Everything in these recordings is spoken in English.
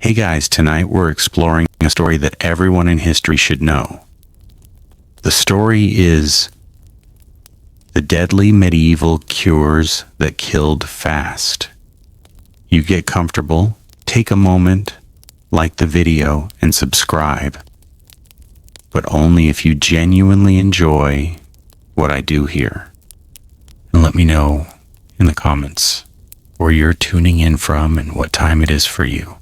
Hey guys, tonight we're exploring a story that everyone in history should know. The story is the deadly medieval cures that killed fast. You get comfortable, take a moment, like the video, and subscribe. But only if you genuinely enjoy what I do here. And let me know in the comments where you're tuning in from and what time it is for you.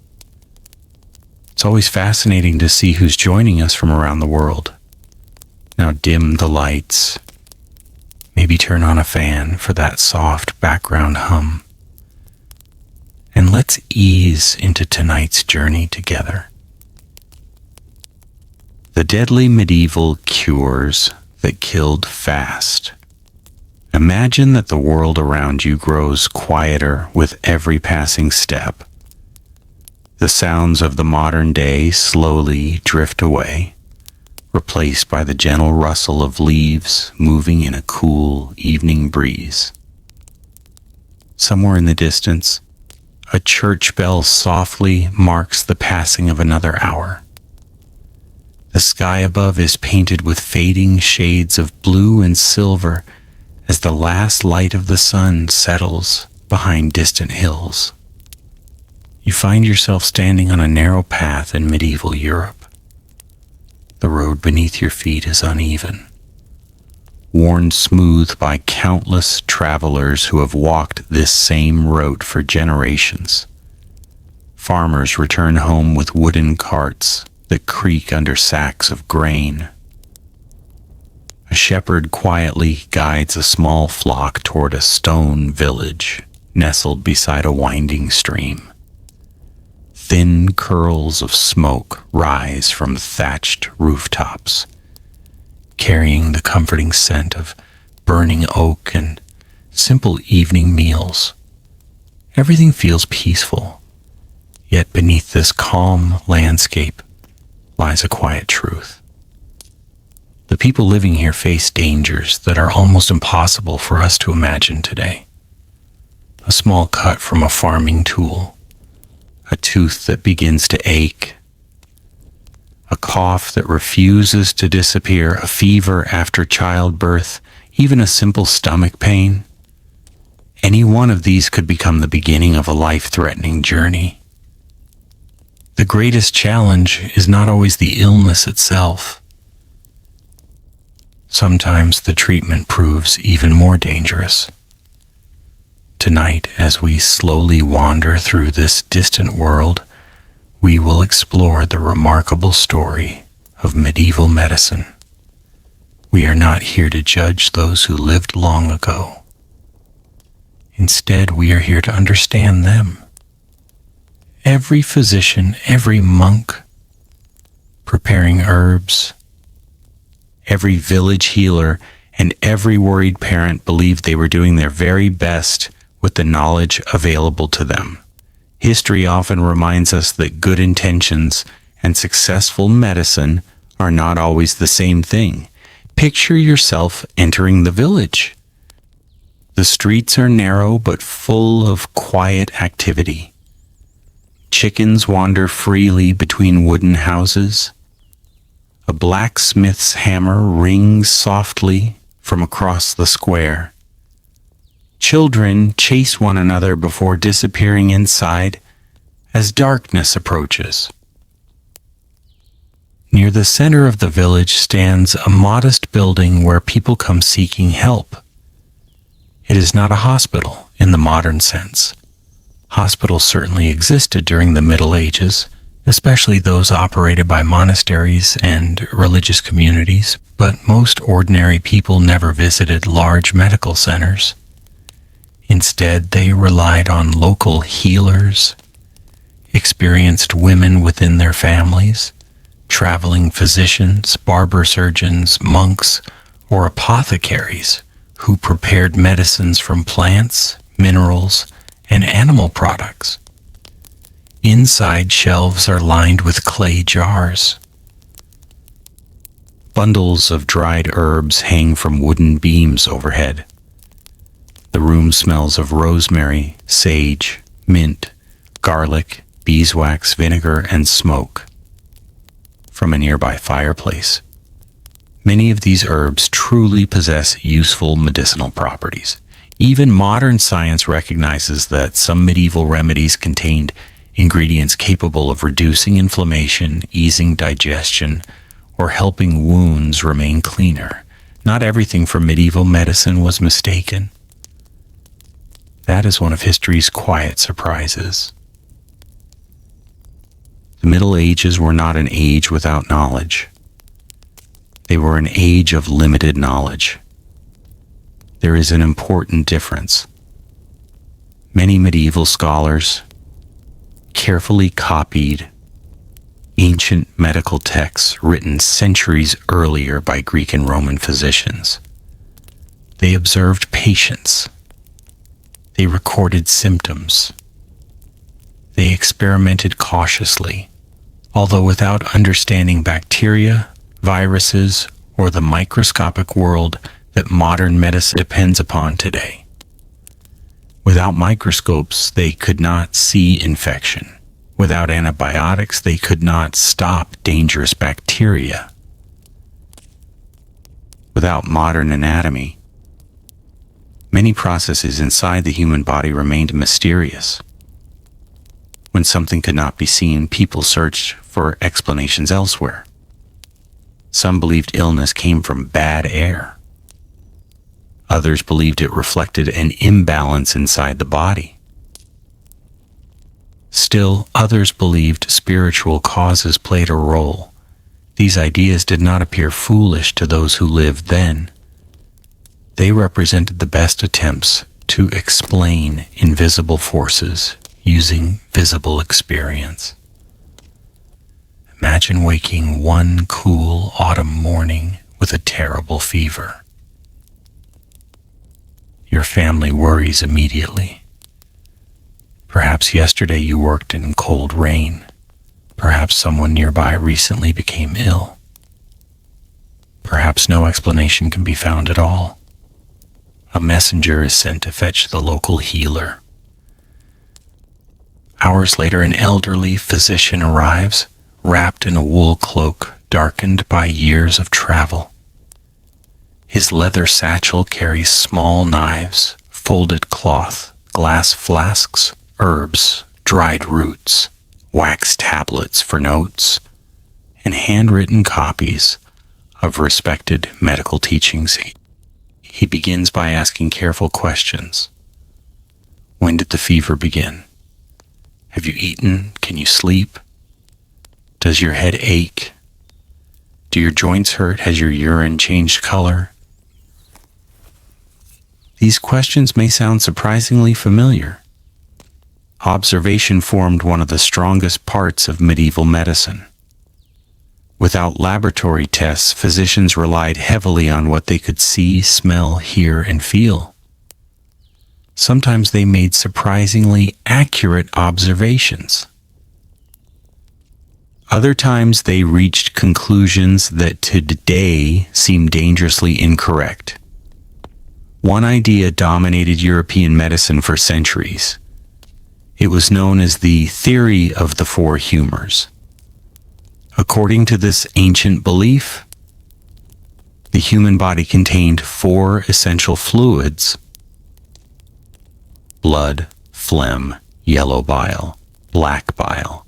It's always fascinating to see who's joining us from around the world. Now dim the lights. Maybe turn on a fan for that soft background hum. And let's ease into tonight's journey together. The deadly medieval cures that killed fast. Imagine that the world around you grows quieter with every passing step. The sounds of the modern day slowly drift away, replaced by the gentle rustle of leaves moving in a cool evening breeze. Somewhere in the distance, a church bell softly marks the passing of another hour. The sky above is painted with fading shades of blue and silver as the last light of the sun settles behind distant hills. You find yourself standing on a narrow path in medieval Europe. The road beneath your feet is uneven, worn smooth by countless travelers who have walked this same route for generations. Farmers return home with wooden carts that creak under sacks of grain. A shepherd quietly guides a small flock toward a stone village nestled beside a winding stream. Thin curls of smoke rise from thatched rooftops, carrying the comforting scent of burning oak and simple evening meals. Everything feels peaceful, yet beneath this calm landscape lies a quiet truth. The people living here face dangers that are almost impossible for us to imagine today. A small cut from a farming tool, a tooth that begins to ache, a cough that refuses to disappear, a fever after childbirth, even a simple stomach pain. Any one of these could become the beginning of a life-threatening journey. The greatest challenge is not always the illness itself. Sometimes the treatment proves even more dangerous. Tonight, as we slowly wander through this distant world, we will explore the remarkable story of medieval medicine. We are not here to judge those who lived long ago. Instead, we are here to understand them. Every physician, every monk preparing herbs, every village healer, and every worried parent believed they were doing their very best with the knowledge available to them. History often reminds us that good intentions and successful medicine are not always the same thing. Picture yourself entering the village. The streets are narrow but full of quiet activity. Chickens wander freely between wooden houses. A blacksmith's hammer rings softly from across the square. Children chase one another before disappearing inside as darkness approaches. Near the center of the village stands a modest building where people come seeking help. It is not a hospital in the modern sense. Hospitals certainly existed during the Middle Ages, especially those operated by monasteries and religious communities, but most ordinary people never visited large medical centers. Instead, they relied on local healers, experienced women within their families, traveling physicians, barber surgeons, monks, or apothecaries who prepared medicines from plants, minerals, and animal products. Inside shelves are lined with clay jars. Bundles of dried herbs hang from wooden beams overhead. The room smells of rosemary, sage, mint, garlic, beeswax, vinegar, and smoke from a nearby fireplace. Many of these herbs truly possess useful medicinal properties. Even modern science recognizes that some medieval remedies contained ingredients capable of reducing inflammation, easing digestion, or helping wounds remain cleaner. Not everything from medieval medicine was mistaken. That is one of history's quiet surprises. The Middle Ages were not an age without knowledge. They were an age of limited knowledge. There is an important difference. Many medieval scholars carefully copied ancient medical texts written centuries earlier by Greek and Roman physicians. They observed patients. They recorded symptoms. They experimented cautiously, although without understanding bacteria, viruses, or the microscopic world that modern medicine depends upon today. Without microscopes, they could not see infection. Without antibiotics, they could not stop dangerous bacteria. Without modern anatomy, many processes inside the human body remained mysterious. When something could not be seen, people searched for explanations elsewhere. Some believed illness came from bad air. Others believed it reflected an imbalance inside the body. Still, others believed spiritual causes played a role. These ideas did not appear foolish to those who lived then. They represented the best attempts to explain invisible forces using visible experience. Imagine waking one cool autumn morning with a terrible fever. Your family worries immediately. Perhaps yesterday you worked in cold rain. Perhaps someone nearby recently became ill. Perhaps no explanation can be found at all. A messenger is sent to fetch the local healer. Hours later, an elderly physician arrives, wrapped in a wool cloak darkened by years of travel. His leather satchel carries small knives, folded cloth, glass flasks, herbs, dried roots, wax tablets for notes, and handwritten copies of respected medical teachings. He begins by asking careful questions. When did the fever begin? Have you eaten? Can you sleep? Does your head ache? Do your joints hurt? Has your urine changed color? These questions may sound surprisingly familiar. Observation formed one of the strongest parts of medieval medicine. Without laboratory tests, physicians relied heavily on what they could see, smell, hear, and feel. Sometimes they made surprisingly accurate observations. Other times they reached conclusions that today seem dangerously incorrect. One idea dominated European medicine for centuries. It was known as the theory of the four humors. According to this ancient belief, the human body contained four essential fluids: blood, phlegm, yellow bile, black bile.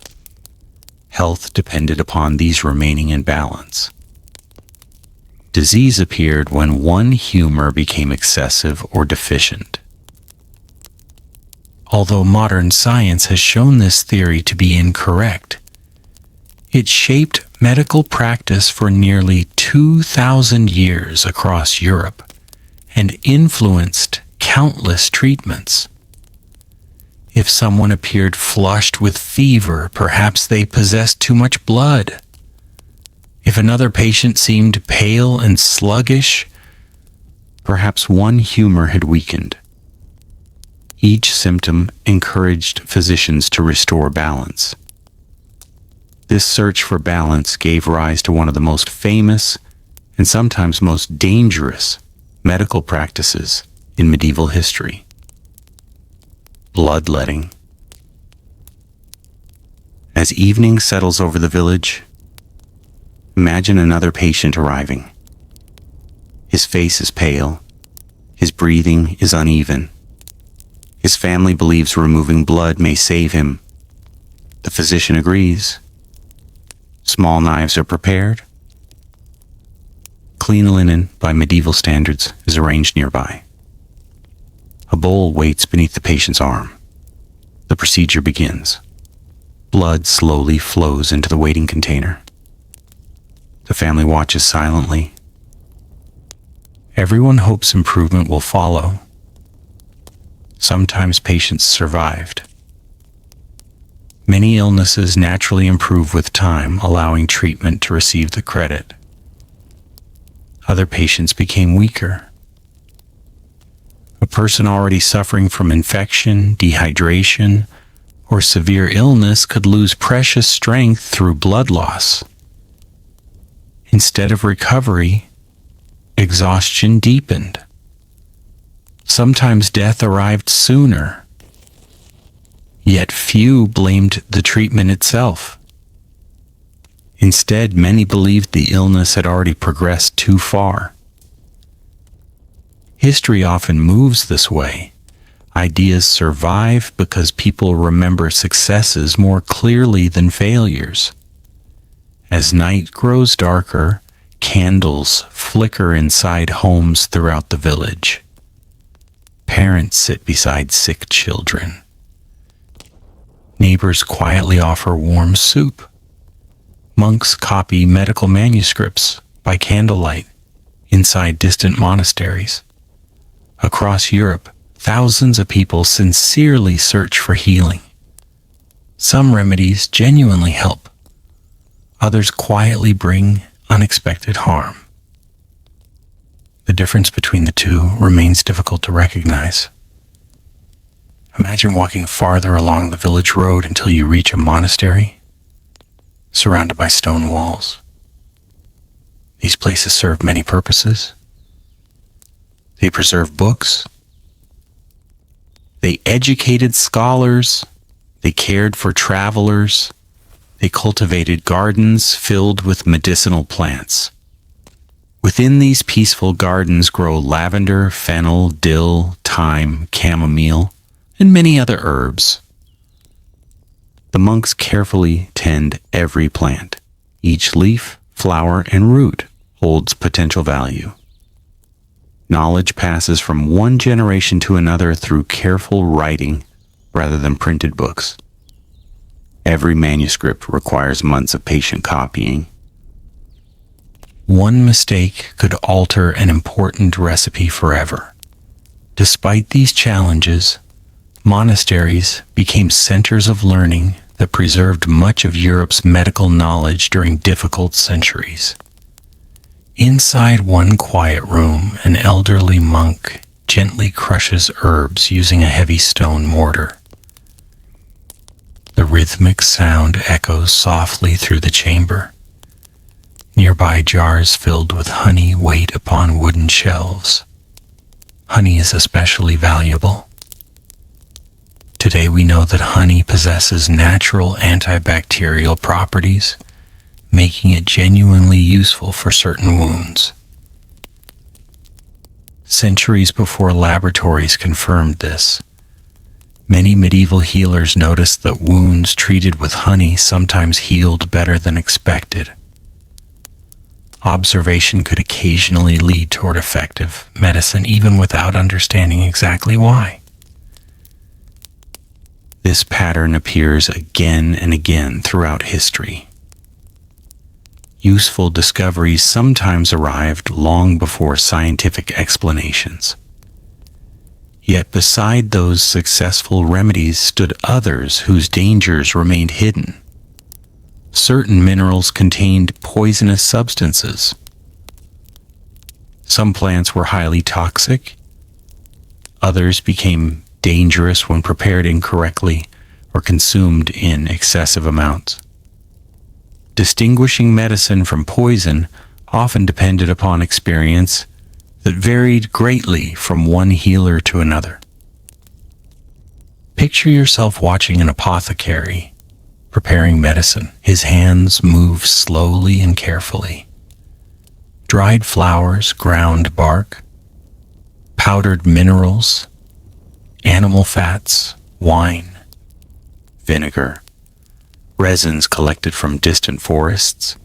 Health depended upon these remaining in balance. Disease appeared when one humor became excessive or deficient. Although modern science has shown this theory to be incorrect, it shaped medical practice for nearly 2,000 years across Europe and influenced countless treatments. If someone appeared flushed with fever, perhaps they possessed too much blood. If another patient seemed pale and sluggish, perhaps one humor had weakened. Each symptom encouraged physicians to restore balance. This search for balance gave rise to one of the most famous and sometimes most dangerous medical practices in medieval history: bloodletting. As evening settles over the village, imagine another patient arriving. His face is pale. His breathing is uneven. His family believes removing blood may save him. The physician agrees. Small knives are prepared. Clean linen, by medieval standards, is arranged nearby. A bowl waits beneath the patient's arm. The procedure begins. Blood slowly flows into the waiting container. The family watches silently. Everyone hopes improvement will follow. Sometimes patients survived. Many illnesses naturally improve with time, allowing treatment to receive the credit. Other patients became weaker. A person already suffering from infection, dehydration, or severe illness could lose precious strength through blood loss. Instead of recovery, exhaustion deepened. Sometimes death arrived sooner. Yet few blamed the treatment itself. Instead, many believed the illness had already progressed too far. History often moves this way. Ideas survive because people remember successes more clearly than failures. As night grows darker, candles flicker inside homes throughout the village. Parents sit beside sick children. Neighbors quietly offer warm soup. Monks copy medical manuscripts by candlelight inside distant monasteries. Across Europe, thousands of people sincerely search for healing. Some remedies genuinely help. Others quietly bring unexpected harm. The difference between the two remains difficult to recognize. Imagine walking farther along the village road until you reach a monastery, surrounded by stone walls. These places serve many purposes. They preserve books. They educated scholars. They cared for travelers. They cultivated gardens filled with medicinal plants. Within these peaceful gardens grow lavender, fennel, dill, thyme, chamomile, and many other herbs. The monks carefully tend every plant. Each leaf, flower, and root holds potential value. Knowledge passes from one generation to another through careful writing rather than printed books. Every manuscript requires months of patient copying. One mistake could alter an important recipe forever. Despite these challenges, monasteries became centers of learning that preserved much of Europe's medical knowledge during difficult centuries. Inside one quiet room, an elderly monk gently crushes herbs using a heavy stone mortar. The rhythmic sound echoes softly through the chamber. Nearby jars filled with honey wait upon wooden shelves. Honey is especially valuable. Today we know that honey possesses natural antibacterial properties, making it genuinely useful for certain wounds. Centuries before laboratories confirmed this, many medieval healers noticed that wounds treated with honey sometimes healed better than expected. Observation could occasionally lead toward effective medicine even without understanding exactly why. This pattern appears again and again throughout history. Useful discoveries sometimes arrived long before scientific explanations. Yet beside those successful remedies stood others whose dangers remained hidden. Certain minerals contained poisonous substances. Some plants were highly toxic. Others became dangerous when prepared incorrectly or consumed in excessive amounts. Distinguishing medicine from poison often depended upon experience that varied greatly from one healer to another. Picture yourself watching an apothecary preparing medicine. His hands move slowly and carefully. Dried flowers, ground bark, powdered minerals, animal fats, wine, vinegar, resins collected from distant forests.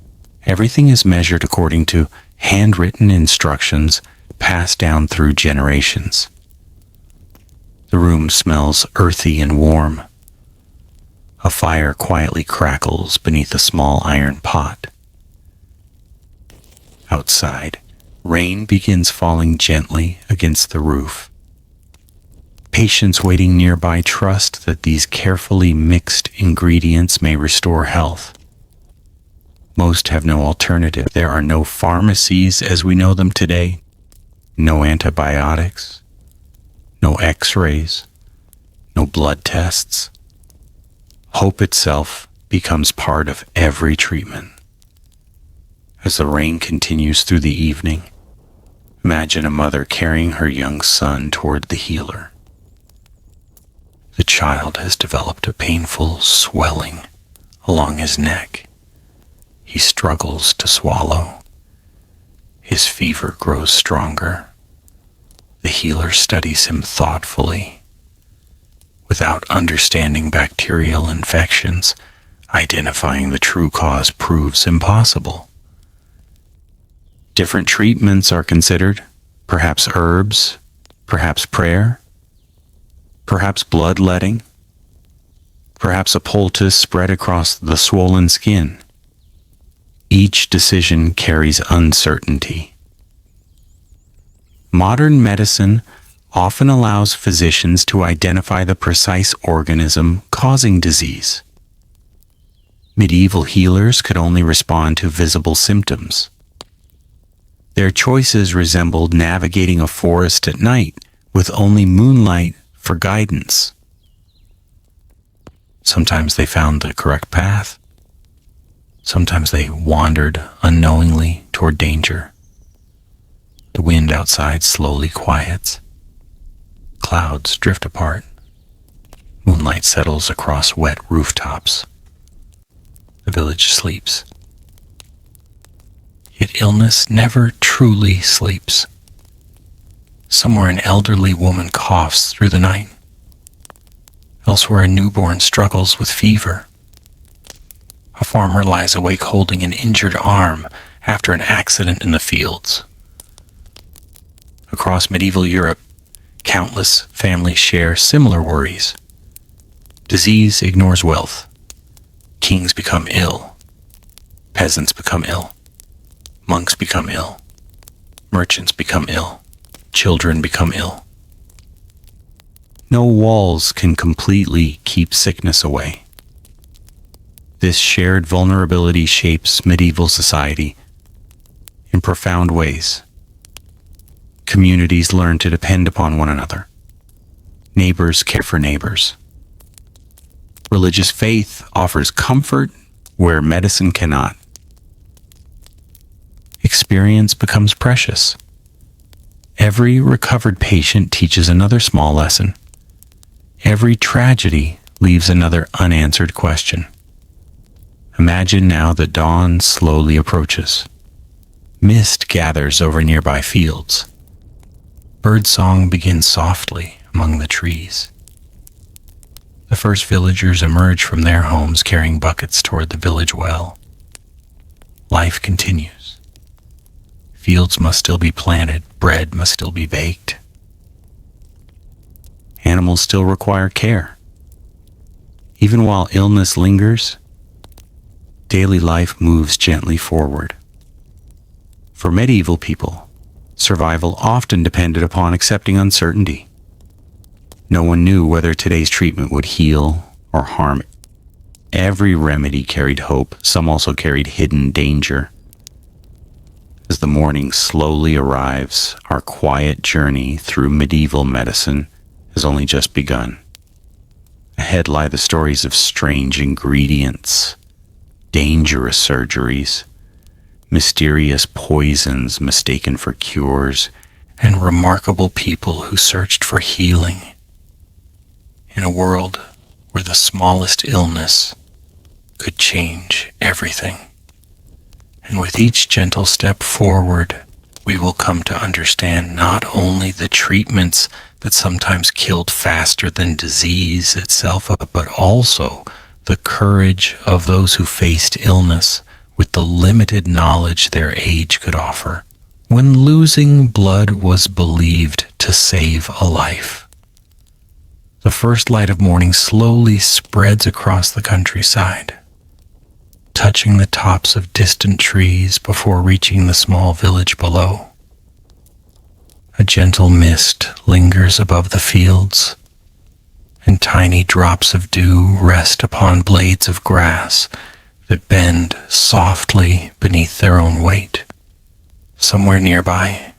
Everything is measured according to handwritten instructions passed down through generations. The room smells earthy and warm. A fire quietly crackles beneath a small iron pot. Outside, rain begins falling gently against the roof. Patients waiting nearby trust that these carefully mixed ingredients may restore health. Most have no alternative. There are no pharmacies as we know them today, no antibiotics, no x-rays, no blood tests. Hope itself becomes part of every treatment. As the rain continues through the evening, imagine a mother carrying her young son toward the healer. The child has developed a painful swelling along his neck. He struggles to swallow. His fever grows stronger. The healer studies him thoughtfully. Without understanding bacterial infections, identifying the true cause proves impossible. Different treatments are considered, perhaps herbs, perhaps prayer, perhaps bloodletting, perhaps a poultice spread across the swollen skin. Each decision carries uncertainty. Modern medicine often allows physicians to identify the precise organism causing disease. Medieval healers could only respond to visible symptoms. Their choices resembled navigating a forest at night with only moonlight for guidance. Sometimes they found the correct path. Sometimes they wandered unknowingly toward danger. The wind outside slowly quiets. Clouds drift apart. Moonlight settles across wet rooftops. The village sleeps. Yet illness never truly sleeps. Somewhere an elderly woman coughs through the night. Elsewhere a newborn struggles with fever. A farmer lies awake holding an injured arm after an accident in the fields. Across medieval Europe, countless families share similar worries. Disease ignores wealth. Kings become ill. Peasants become ill. Monks become ill. Merchants become ill. Children become ill. No walls can completely keep sickness away. This shared vulnerability shapes medieval society in profound ways. Communities learn to depend upon one another. Neighbors care for neighbors. Religious faith offers comfort where medicine cannot. Experience becomes precious. Every recovered patient teaches another small lesson. Every tragedy leaves another unanswered question. Imagine now the dawn slowly approaches. Mist gathers over nearby fields. Birdsong begins softly among the trees. The first villagers emerge from their homes carrying buckets toward the village well. Life continues. Fields must still be planted, bread must still be baked. Animals still require care. Even while illness lingers, daily life moves gently forward. For medieval people, survival often depended upon accepting uncertainty. No one knew whether today's treatment would heal or harm. Every remedy carried hope. Some also carried hidden danger. As the morning slowly arrives, our quiet journey through medieval medicine has only just begun. Ahead lie the stories of strange ingredients, dangerous surgeries, mysterious poisons mistaken for cures, and remarkable people who searched for healing. In a world where the smallest illness could change everything. And with each gentle step forward, we will come to understand not only the treatments that sometimes killed faster than disease itself, but also the courage of those who faced illness with the limited knowledge their age could offer, when losing blood was believed to save a life. The first light of morning slowly spreads across the countryside, touching the tops of distant trees before reaching the small village below. A gentle mist lingers above the fields, and tiny drops of dew rest upon blades of grass that bend softly beneath their own weight. Somewhere nearby,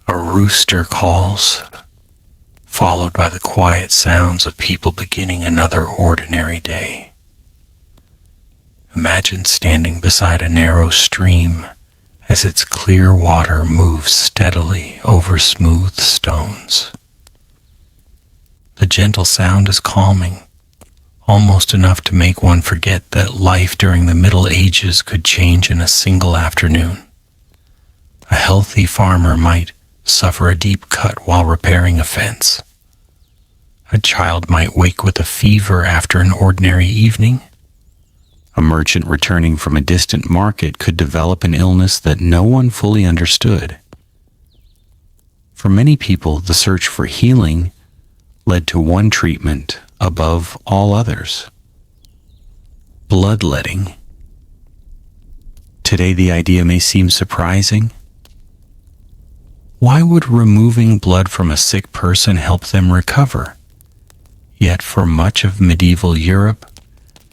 a rooster calls, followed by the quiet sounds of people beginning another ordinary day. Imagine standing beside a narrow stream as its clear water moves steadily over smooth stones. The gentle sound is calming, almost enough to make one forget that life during the Middle Ages could change in a single afternoon. A healthy farmer might suffer a deep cut while repairing a fence. A child might wake with a fever after an ordinary evening. A merchant returning from a distant market could develop an illness that no one fully understood. For many people, the search for healing led to one treatment above all others: bloodletting. Today, the idea may seem surprising. Why would removing blood from a sick person help them recover? Yet for much of medieval Europe,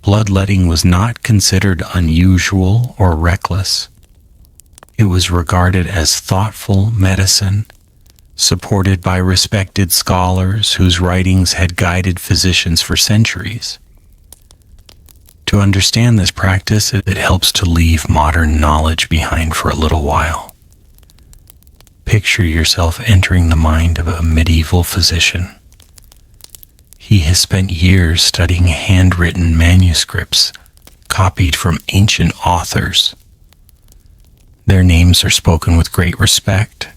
bloodletting was not considered unusual or reckless. It was regarded as thoughtful medicine, supported by respected scholars whose writings had guided physicians for centuries. To understand this practice, it helps to leave modern knowledge behind for a little while. Picture yourself entering the mind of a medieval physician. He has spent years studying handwritten manuscripts copied from ancient authors. Their names are spoken with great respect.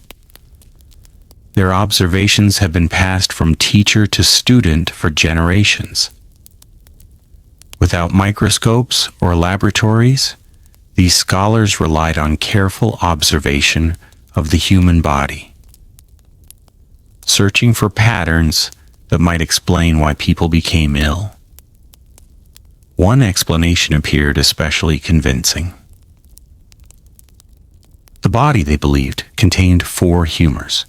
Their observations have been passed from teacher to student for generations. Without microscopes or laboratories, these scholars relied on careful observation of the human body, searching for patterns that might explain why people became ill. One explanation appeared especially convincing. The body, they believed, contained 4 humors: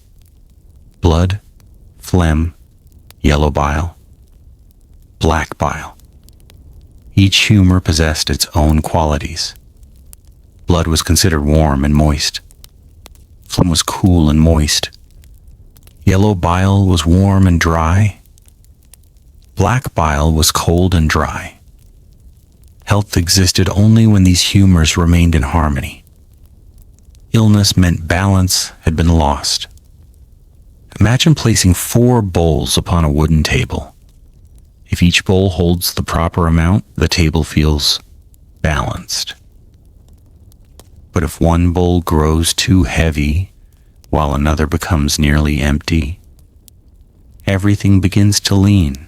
blood, phlegm, yellow bile, black bile. Each humor possessed its own qualities. Blood was considered warm and moist. Phlegm was cool and moist. Yellow bile was warm and dry. Black bile was cold and dry. Health existed only when these humors remained in harmony. Illness meant balance had been lost. Imagine placing 4 bowls upon a wooden table. If each bowl holds the proper amount, the table feels balanced. But if one bowl grows too heavy, while another becomes nearly empty, everything begins to lean.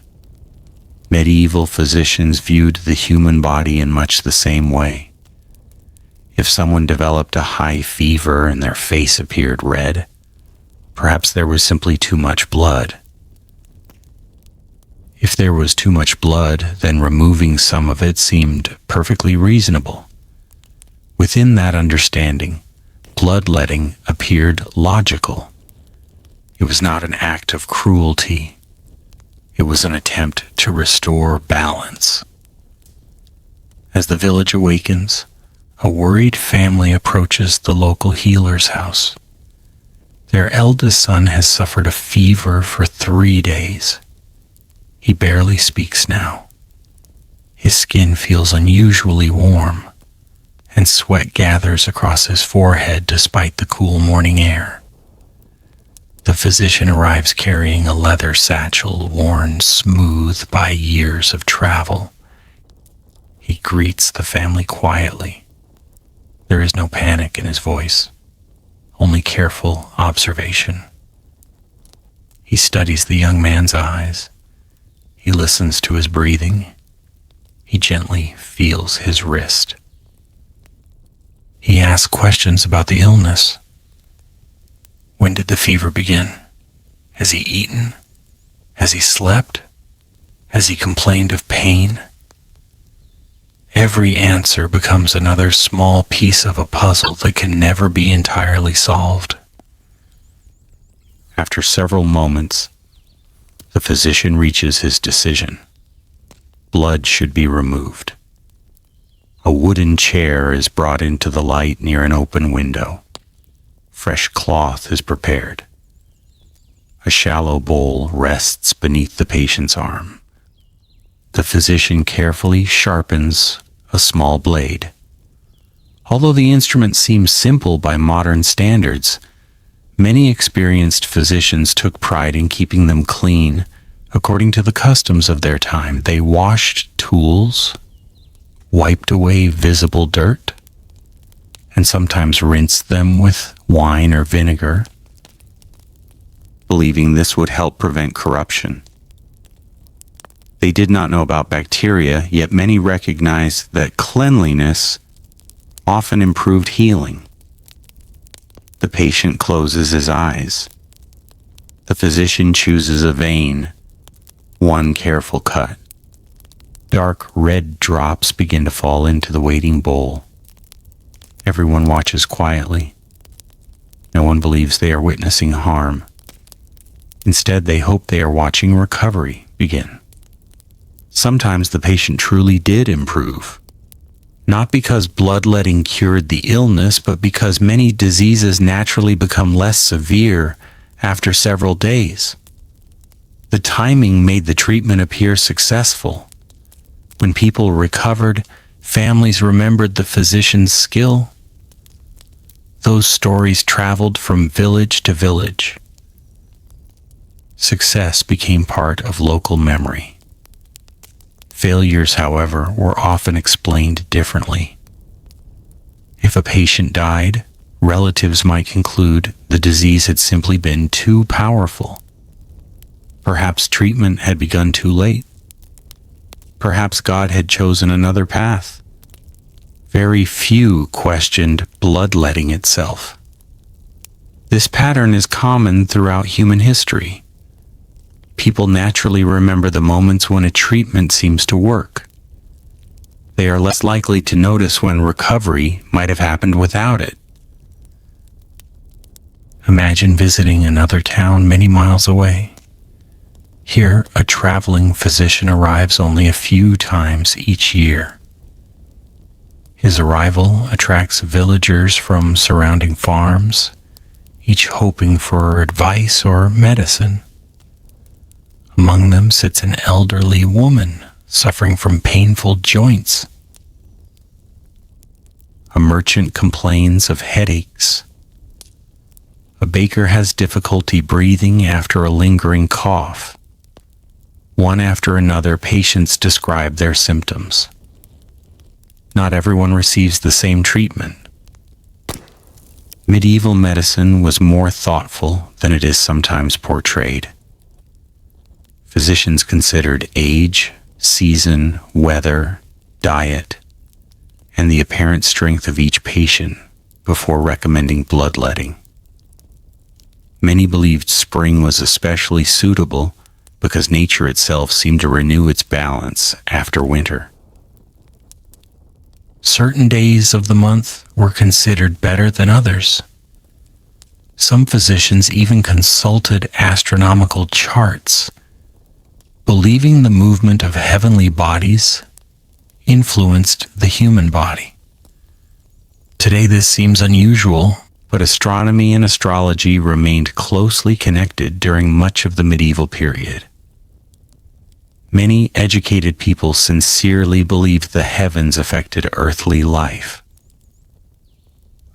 Medieval physicians viewed the human body in much the same way. If someone developed a high fever and their face appeared red, perhaps there was simply too much blood. If there was too much blood, then removing some of it seemed perfectly reasonable. Within that understanding, bloodletting appeared logical. It was not an act of cruelty. It was an attempt to restore balance. As the village awakens, a worried family approaches the local healer's house. Their eldest son has suffered a fever for 3 days. He barely speaks now. His skin feels unusually warm, and sweat gathers across his forehead despite the cool morning air. The physician arrives carrying a leather satchel worn smooth by years of travel. He greets the family quietly. There is no panic in his voice, only careful observation. He studies the young man's eyes. He listens to his breathing. He gently feels his wrist. He asks questions about the illness. When did the fever begin? Has he eaten? Has he slept? Has he complained of pain? Every answer becomes another small piece of a puzzle that can never be entirely solved. After several moments, the physician reaches his decision. Blood should be removed. A wooden chair is brought into the light near an open window. Fresh cloth is prepared. A shallow bowl rests beneath the patient's arm. The physician carefully sharpens a small blade. Although the instrument seems simple by modern standards, many experienced physicians took pride in keeping them clean. According to the customs of their time, they washed tools, wiped away visible dirt, and sometimes rinsed them with wine or vinegar, believing this would help prevent corruption. They did not know about bacteria, yet many recognized that cleanliness often improved healing. The patient closes his eyes. The physician chooses a vein, one careful cut. Dark red drops begin to fall into the waiting bowl. Everyone watches quietly. No one believes they are witnessing harm. Instead, they hope they are watching recovery begin. Sometimes the patient truly did improve. Not because bloodletting cured the illness, but because many diseases naturally become less severe after several days. The timing made the treatment appear successful. When people recovered, families remembered the physician's skill. Those stories traveled from village to village. Success became part of local memory. Failures, however, were often explained differently. If a patient died, relatives might conclude the disease had simply been too powerful. Perhaps treatment had begun too late. Perhaps God had chosen another path. Very few questioned bloodletting itself. This pattern is common throughout human history. People naturally remember the moments when a treatment seems to work. They are less likely to notice when recovery might have happened without it. Imagine visiting another town many miles away. Here, a traveling physician arrives only a few times each year. His arrival attracts villagers from surrounding farms, each hoping for advice or medicine. Among them sits an elderly woman suffering from painful joints. A merchant complains of headaches. A baker has difficulty breathing after a lingering cough. One after another, patients describe their symptoms. Not everyone receives the same treatment. Medieval medicine was more thoughtful than it is sometimes portrayed. Physicians considered age, season, weather, diet, and the apparent strength of each patient before recommending bloodletting. Many believed spring was especially suitable because nature itself seemed to renew its balance after winter. Certain days of the month were considered better than others. Some physicians even consulted astronomical charts, believing the movement of heavenly bodies influenced the human body. Today this seems unusual, but astronomy and astrology remained closely connected during much of the medieval period. Many educated people sincerely believed the heavens affected earthly life.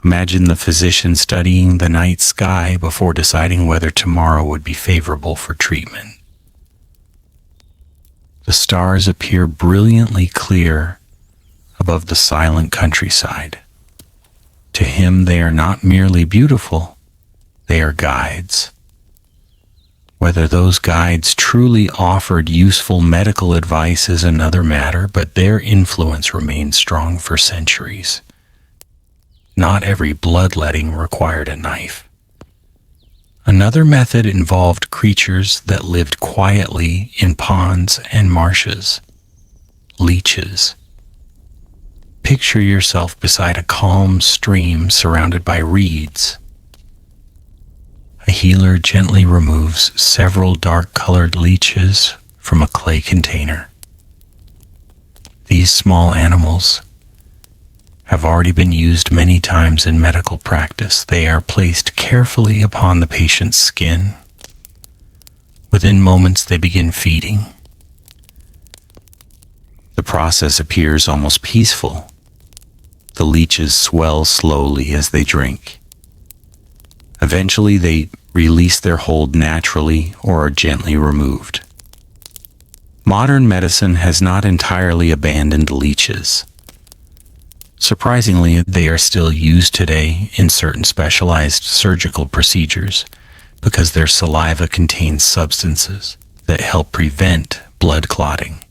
Imagine the physician studying the night sky before deciding whether tomorrow would be favorable for treatment. The stars appear brilliantly clear, above the silent countryside. To him, they are not merely beautiful, they are guides. Whether those guides truly offered useful medical advice is another matter, but their influence remained strong for centuries. Not every bloodletting required a knife. Another method involved creatures that lived quietly in ponds and marshes. Leeches. Picture yourself beside a calm stream surrounded by reeds. A healer gently removes several dark-colored leeches from a clay container. These small animals have already been used many times in medical practice. They are placed carefully upon the patient's skin. Within moments, they begin feeding. The process appears almost peaceful. The leeches swell slowly as they drink. Eventually, they release their hold naturally or are gently removed. Modern medicine has not entirely abandoned leeches. Surprisingly, they are still used today in certain specialized surgical procedures because their saliva contains substances that help prevent blood clotting.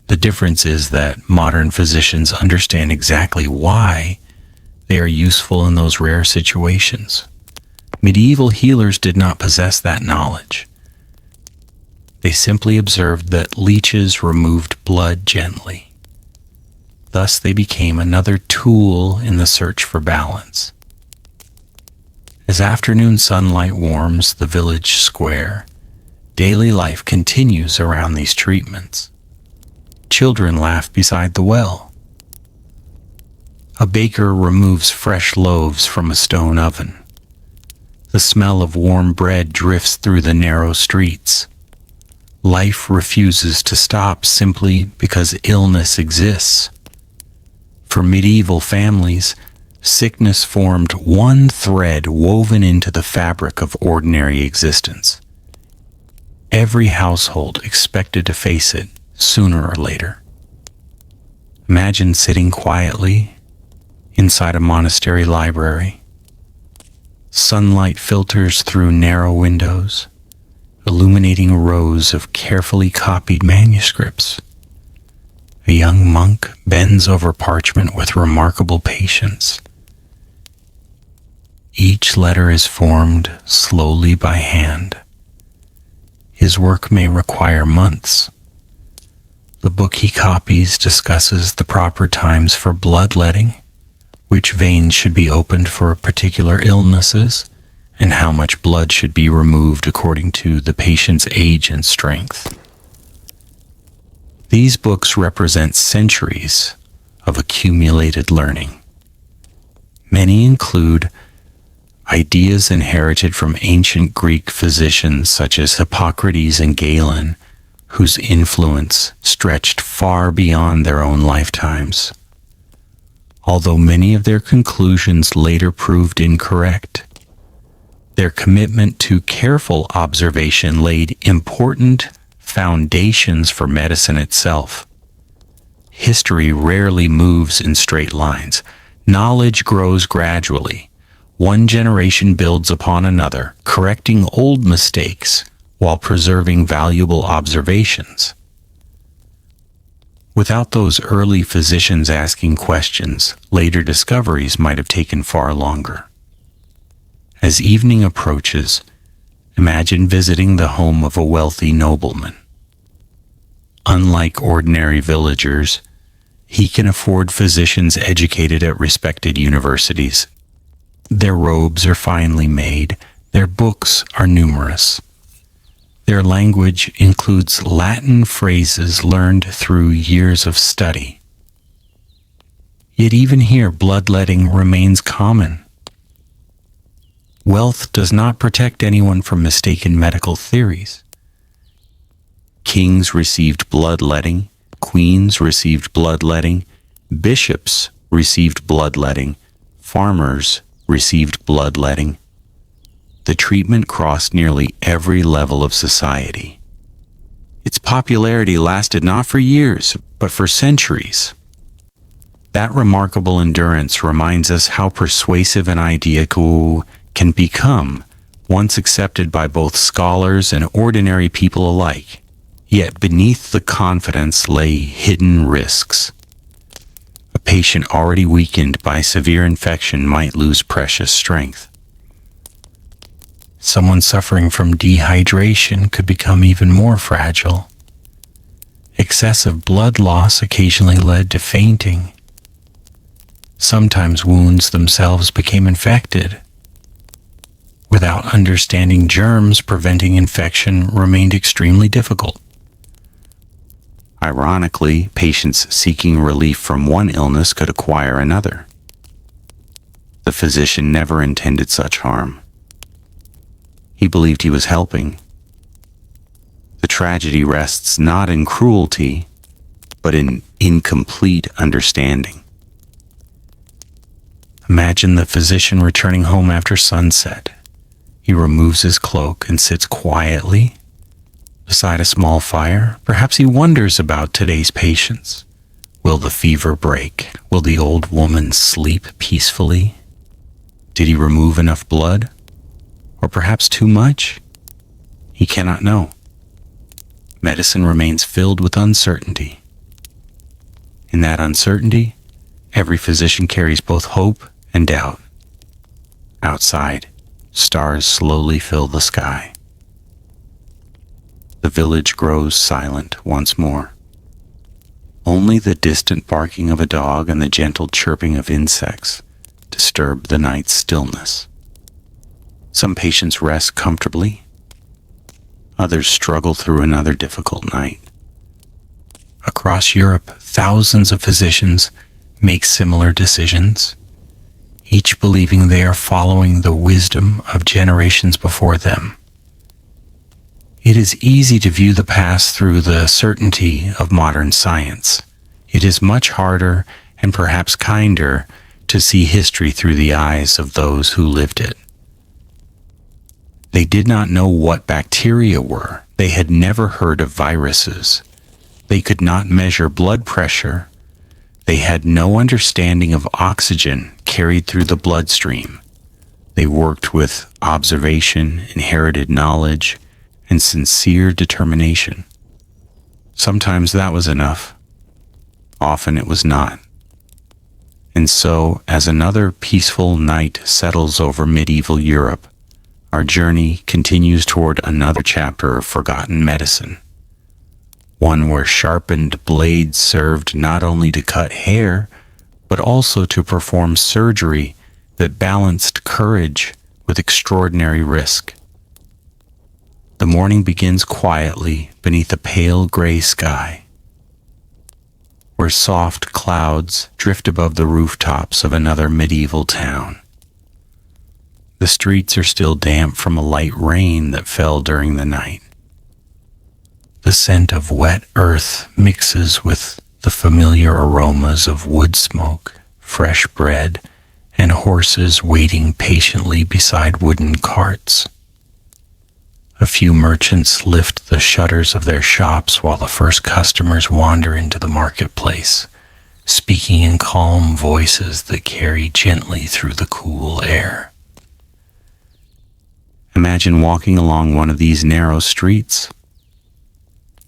The difference is that modern physicians understand exactly why they are useful in those rare situations. Medieval healers did not possess that knowledge. They simply observed that leeches removed blood gently. Thus, they became another tool in the search for balance. As afternoon sunlight warms the village square, daily life continues around these treatments. Children laugh beside the well. A baker removes fresh loaves from a stone oven. The smell of warm bread drifts through the narrow streets. Life refuses to stop simply because illness exists. For medieval families, sickness formed one thread woven into the fabric of ordinary existence. Every household expected to face it sooner or later. Imagine sitting quietly inside a monastery library. Sunlight filters through narrow windows, illuminating rows of carefully copied manuscripts. A young monk bends over parchment with remarkable patience. Each letter is formed slowly by hand. His work may require months. The book he copies discusses the proper times for bloodletting, which veins should be opened for particular illnesses, and how much blood should be removed according to the patient's age and strength. These books represent centuries of accumulated learning. Many include ideas inherited from ancient Greek physicians such as Hippocrates and Galen, whose influence stretched far beyond their own lifetimes. Although many of their conclusions later proved incorrect, their commitment to careful observation laid important foundations for medicine itself. History rarely moves in straight lines. Knowledge grows gradually. One generation builds upon another, correcting old mistakes while preserving valuable observations. Without those early physicians asking questions, later discoveries might have taken far longer. As evening approaches, imagine visiting the home of a wealthy nobleman. Unlike ordinary villagers, he can afford physicians educated at respected universities. Their robes are finely made, their books are numerous. Their language includes Latin phrases learned through years of study. Yet even here, bloodletting remains common. Wealth does not protect anyone from mistaken medical theories. Kings received bloodletting, queens received bloodletting, bishops received bloodletting, farmers received bloodletting. The treatment crossed nearly every level of society. Its popularity lasted not for years, but for centuries. That remarkable endurance reminds us how persuasive an idea can become once accepted by both scholars and ordinary people alike. Yet beneath the confidence lay hidden risks. A patient already weakened by severe infection might lose precious strength. Someone suffering from dehydration could become even more fragile. Excessive blood loss occasionally led to fainting. Sometimes wounds themselves became infected. Without understanding germs, preventing infection remained extremely difficult. Ironically, patients seeking relief from one illness could acquire another. The physician never intended such harm. He believed he was helping. The tragedy rests not in cruelty, but in incomplete understanding. Imagine the physician returning home after sunset. He removes his cloak and sits quietly beside a small fire. Perhaps he wonders about today's patients. Will the fever break? Will the old woman sleep peacefully? Did he remove enough blood? Or perhaps too much? He cannot know. Medicine remains filled with uncertainty. In that uncertainty, every physician carries both hope and doubt. Outside, stars slowly fill the sky. The village grows silent once more. Only the distant barking of a dog and the gentle chirping of insects disturb the night's stillness. Some patients rest comfortably. Others struggle through another difficult night. Across Europe, thousands of physicians make similar decisions, each believing they are following the wisdom of generations before them. It is easy to view the past through the certainty of modern science. It is much harder and perhaps kinder to see history through the eyes of those who lived it. They did not know what bacteria were. They had never heard of viruses. They could not measure blood pressure. They had no understanding of oxygen carried through the bloodstream. They worked with observation, inherited knowledge, and sincere determination. Sometimes that was enough. Often it was not. And so, as another peaceful night settles over medieval Europe, our journey continues toward another chapter of forgotten medicine. One where sharpened blades served not only to cut hair, but also to perform surgery that balanced courage with extraordinary risk. The morning begins quietly beneath a pale gray sky, where soft clouds drift above the rooftops of another medieval town. The streets are still damp from a light rain that fell during the night. The scent of wet earth mixes with the familiar aromas of wood smoke, fresh bread, and horses waiting patiently beside wooden carts. A few merchants lift the shutters of their shops while the first customers wander into the marketplace, speaking in calm voices that carry gently through the cool air. Imagine walking along one of these narrow streets.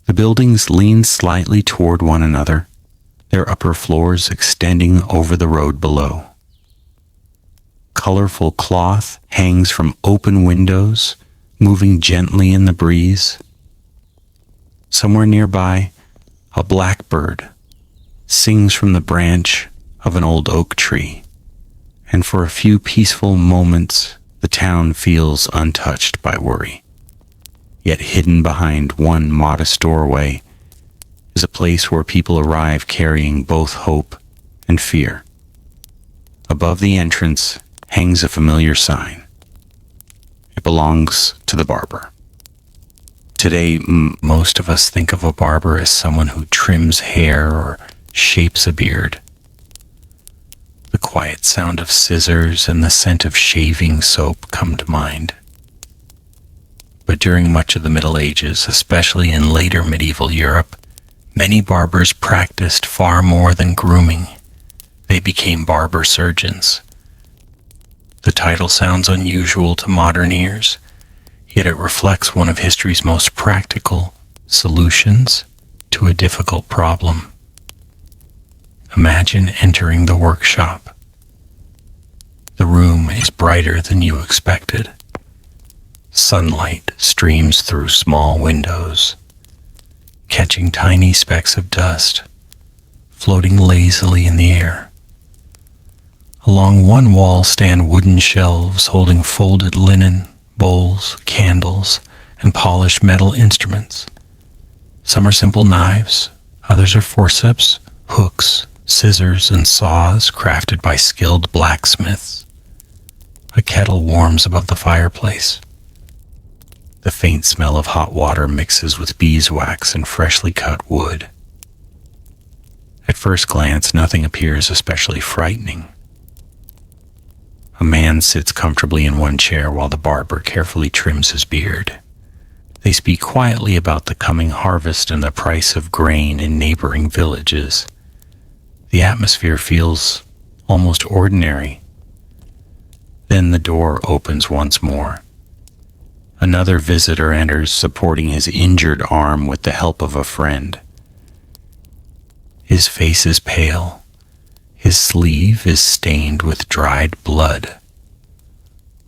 The buildings lean slightly toward one another, their upper floors extending over the road below. Colorful cloth hangs from open windows, moving gently in the breeze. Somewhere nearby, a blackbird sings from the branch of an old oak tree, and for a few peaceful moments, the town feels untouched by worry. Yet hidden behind one modest doorway is a place where people arrive carrying both hope and fear. Above the entrance hangs a familiar sign. It belongs to the barber. Today, most of us think of a barber as someone who trims hair or shapes a beard. The quiet sound of scissors and the scent of shaving soap come to mind. But during much of the Middle Ages, especially in later medieval Europe, many barbers practiced far more than grooming. They became barber surgeons. The title sounds unusual to modern ears, yet it reflects one of history's most practical solutions to a difficult problem. Imagine entering the workshop. The room is brighter than you expected. Sunlight streams through small windows, catching tiny specks of dust, floating lazily in the air. Along one wall stand wooden shelves holding folded linen, bowls, candles, and polished metal instruments. Some are simple knives, others are forceps, hooks, scissors, and saws crafted by skilled blacksmiths. A kettle warms above the fireplace. The faint smell of hot water mixes with beeswax and freshly cut wood. At first glance, nothing appears especially frightening. A man sits comfortably in one chair while the barber carefully trims his beard. They speak quietly about the coming harvest and the price of grain in neighboring villages. The atmosphere feels almost ordinary. Then the door opens once more. Another visitor enters, supporting his injured arm with the help of a friend. His face is pale. His sleeve is stained with dried blood.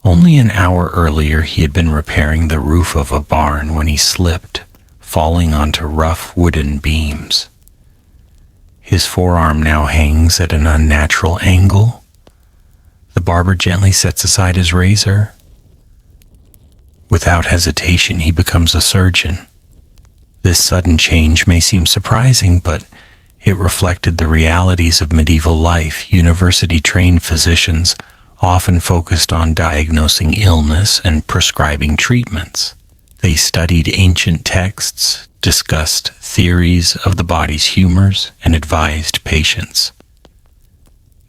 Only an hour earlier he had been repairing the roof of a barn when he slipped, falling onto rough wooden beams. His forearm now hangs at an unnatural angle. The barber gently sets aside his razor. Without hesitation, he becomes a surgeon. This sudden change may seem surprising, but it reflected the realities of medieval life. University-trained physicians often focused on diagnosing illness and prescribing treatments. They studied ancient texts, discussed theories of the body's humors, and advised patients.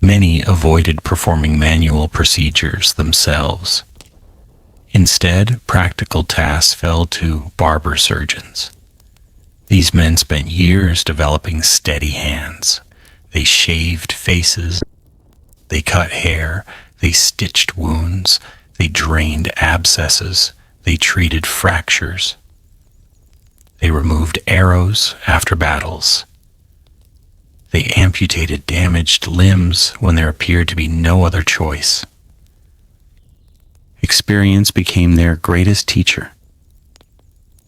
Many avoided performing manual procedures themselves. Instead, practical tasks fell to barber surgeons. These men spent years developing steady hands. They shaved faces, they cut hair, they stitched wounds, they drained abscesses, they treated fractures. They removed arrows after battles. They amputated damaged limbs when there appeared to be no other choice. Experience became their greatest teacher.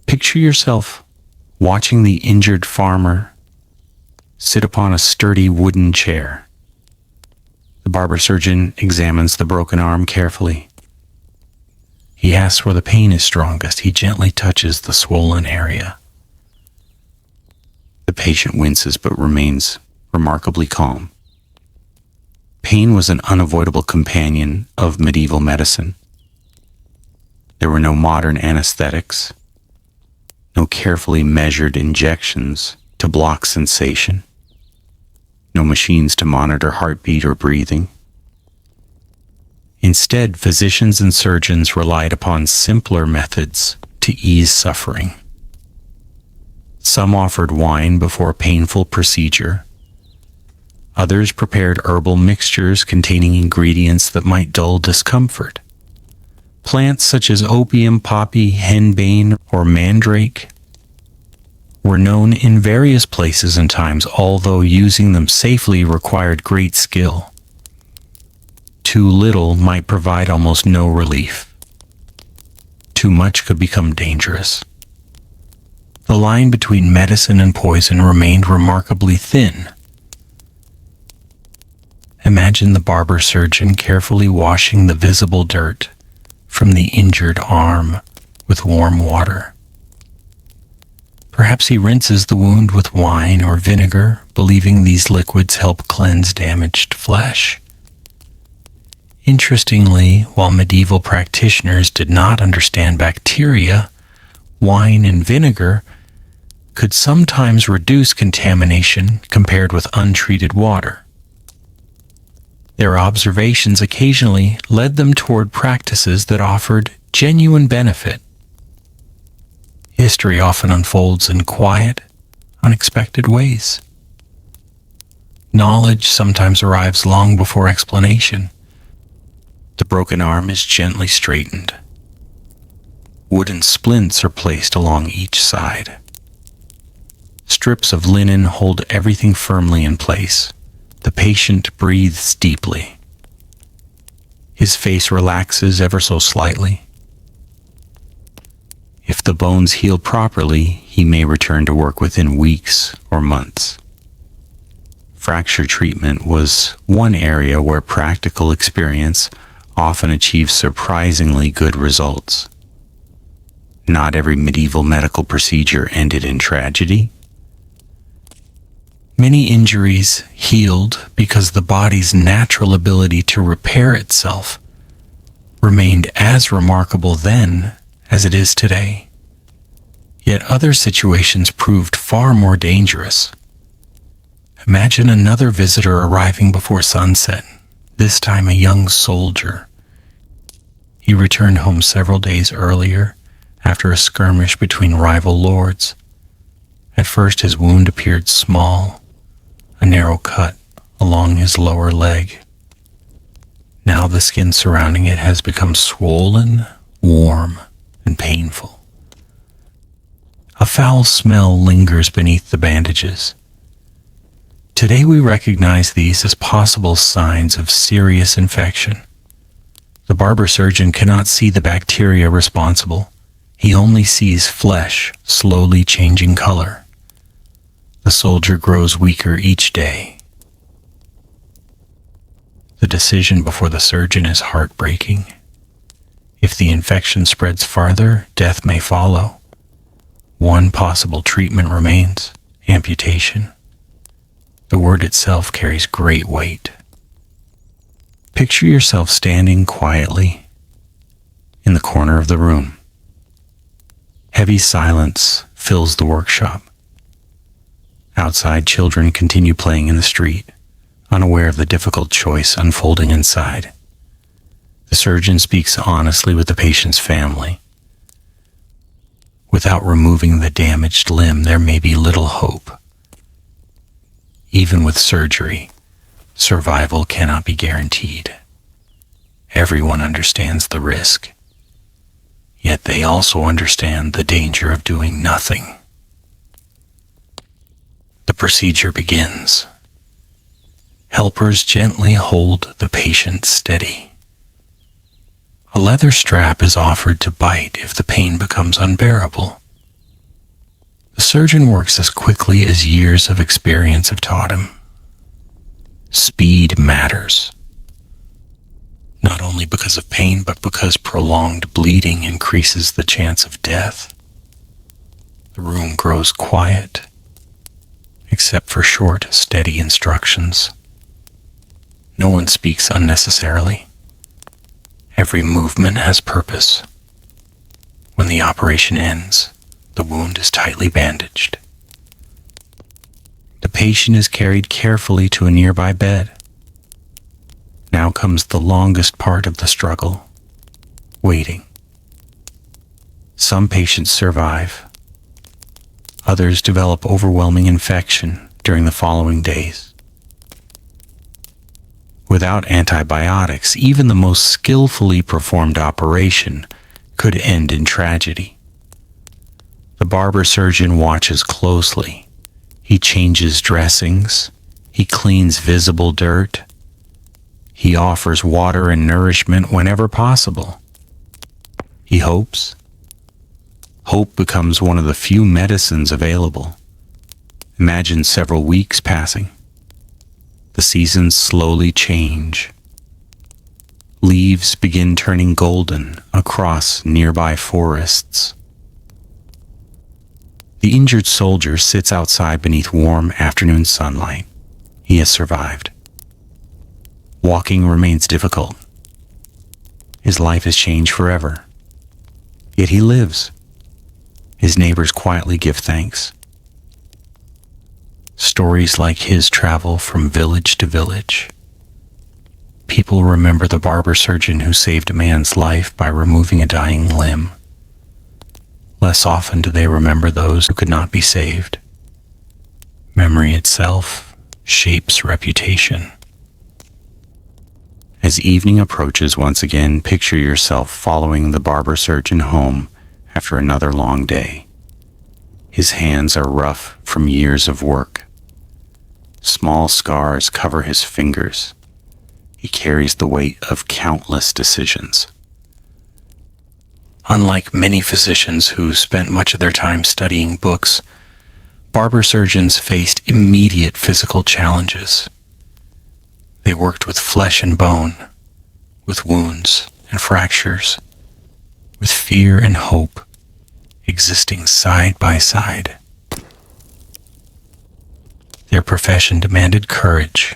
Picture yourself watching the injured farmer sit upon a sturdy wooden chair. The barber surgeon examines the broken arm carefully. He asks where the pain is strongest. He gently touches the swollen area. The patient winces but remains remarkably calm. Pain was an unavoidable companion of medieval medicine. There were no modern anesthetics, no carefully measured injections to block sensation, no machines to monitor heartbeat or breathing. Instead, physicians and surgeons relied upon simpler methods to ease suffering. Some offered wine before a painful procedure. Others prepared herbal mixtures containing ingredients that might dull discomfort. Plants such as opium, poppy, henbane, or mandrake were known in various places and times, although using them safely required great skill. Too little might provide almost no relief. Too much could become dangerous. The line between medicine and poison remained remarkably thin. Imagine the barber surgeon carefully washing the visible dirt from the injured arm with warm water. Perhaps he rinses the wound with wine or vinegar, believing these liquids help cleanse damaged flesh. Interestingly, while medieval practitioners did not understand bacteria, wine and vinegar could sometimes reduce contamination compared with untreated water. Their observations occasionally led them toward practices that offered genuine benefit. History often unfolds in quiet, unexpected ways. Knowledge sometimes arrives long before explanation. The broken arm is gently straightened. Wooden splints are placed along each side. Strips of linen hold everything firmly in place. The patient breathes deeply. His face relaxes ever so slightly. If the bones heal properly, he may return to work within weeks or months. Fracture treatment was one area where practical experience often achieves surprisingly good results. Not every medieval medical procedure ended in tragedy. Many injuries healed because the body's natural ability to repair itself remained as remarkable then as it is today. Yet other situations proved far more dangerous. Imagine another visitor arriving before sunset, this time a young soldier. He returned home several days earlier after a skirmish between rival lords. At first his wound appeared small, a narrow cut along his lower leg. Now the skin surrounding it has become swollen, warm, and painful. A foul smell lingers beneath the bandages. Today we recognize these as possible signs of serious infection. The barber surgeon cannot see the bacteria responsible. He only sees flesh slowly changing color. The soldier grows weaker each day. The decision before the surgeon is heartbreaking. If the infection spreads farther, death may follow. One possible treatment remains: amputation. The word itself carries great weight. Picture yourself standing quietly in the corner of the room. Heavy silence fills the workshop. Outside, children continue playing in the street, unaware of the difficult choice unfolding inside. The surgeon speaks honestly with the patient's family. Without removing the damaged limb, there may be little hope. Even with surgery, survival cannot be guaranteed. Everyone understands the risk, yet they also understand the danger of doing nothing. The procedure begins. Helpers gently hold the patient steady. A leather strap is offered to bite if the pain becomes unbearable. The surgeon works as quickly as years of experience have taught him. Speed matters, not only because of pain, but because prolonged bleeding increases the chance of death. The room grows quiet, except for short, steady instructions. No one speaks unnecessarily. Every movement has purpose. When the operation ends, the wound is tightly bandaged. The patient is carried carefully to a nearby bed. Now comes the longest part of the struggle: waiting. Some patients survive. Others develop overwhelming infection during the following days. Without antibiotics, even the most skillfully performed operation could end in tragedy. The barber surgeon watches closely. He changes dressings. He cleans visible dirt. He offers water and nourishment whenever possible. He hopes. Hope becomes one of the few medicines available. Imagine several weeks passing. The seasons slowly change. Leaves begin turning golden across nearby forests. The injured soldier sits outside beneath warm afternoon sunlight. He has survived. Walking remains difficult. His life has changed forever. Yet he lives. His neighbors quietly give thanks. Stories like his travel from village to village. People remember the barber surgeon who saved a man's life by removing a dying limb. Less often do they remember those who could not be saved. Memory itself shapes reputation. As evening approaches once again, picture yourself following the barber surgeon home after another long day. His hands are rough from years of work. Small scars cover his fingers. He carries the weight of countless decisions. Unlike many physicians who spent much of their time studying books, barber surgeons faced immediate physical challenges. They worked with flesh and bone, with wounds and fractures, with fear and hope existing side by side. Their profession demanded courage.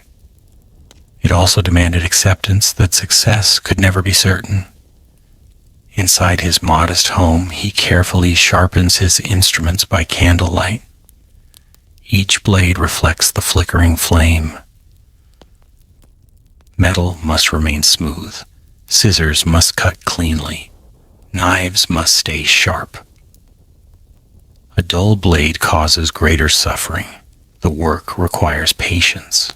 It also demanded acceptance that success could never be certain. Inside his modest home, he carefully sharpens his instruments by candlelight. Each blade reflects the flickering flame. Metal must remain smooth. Scissors must cut cleanly. Knives must stay sharp. A dull blade causes greater suffering. The work requires patience.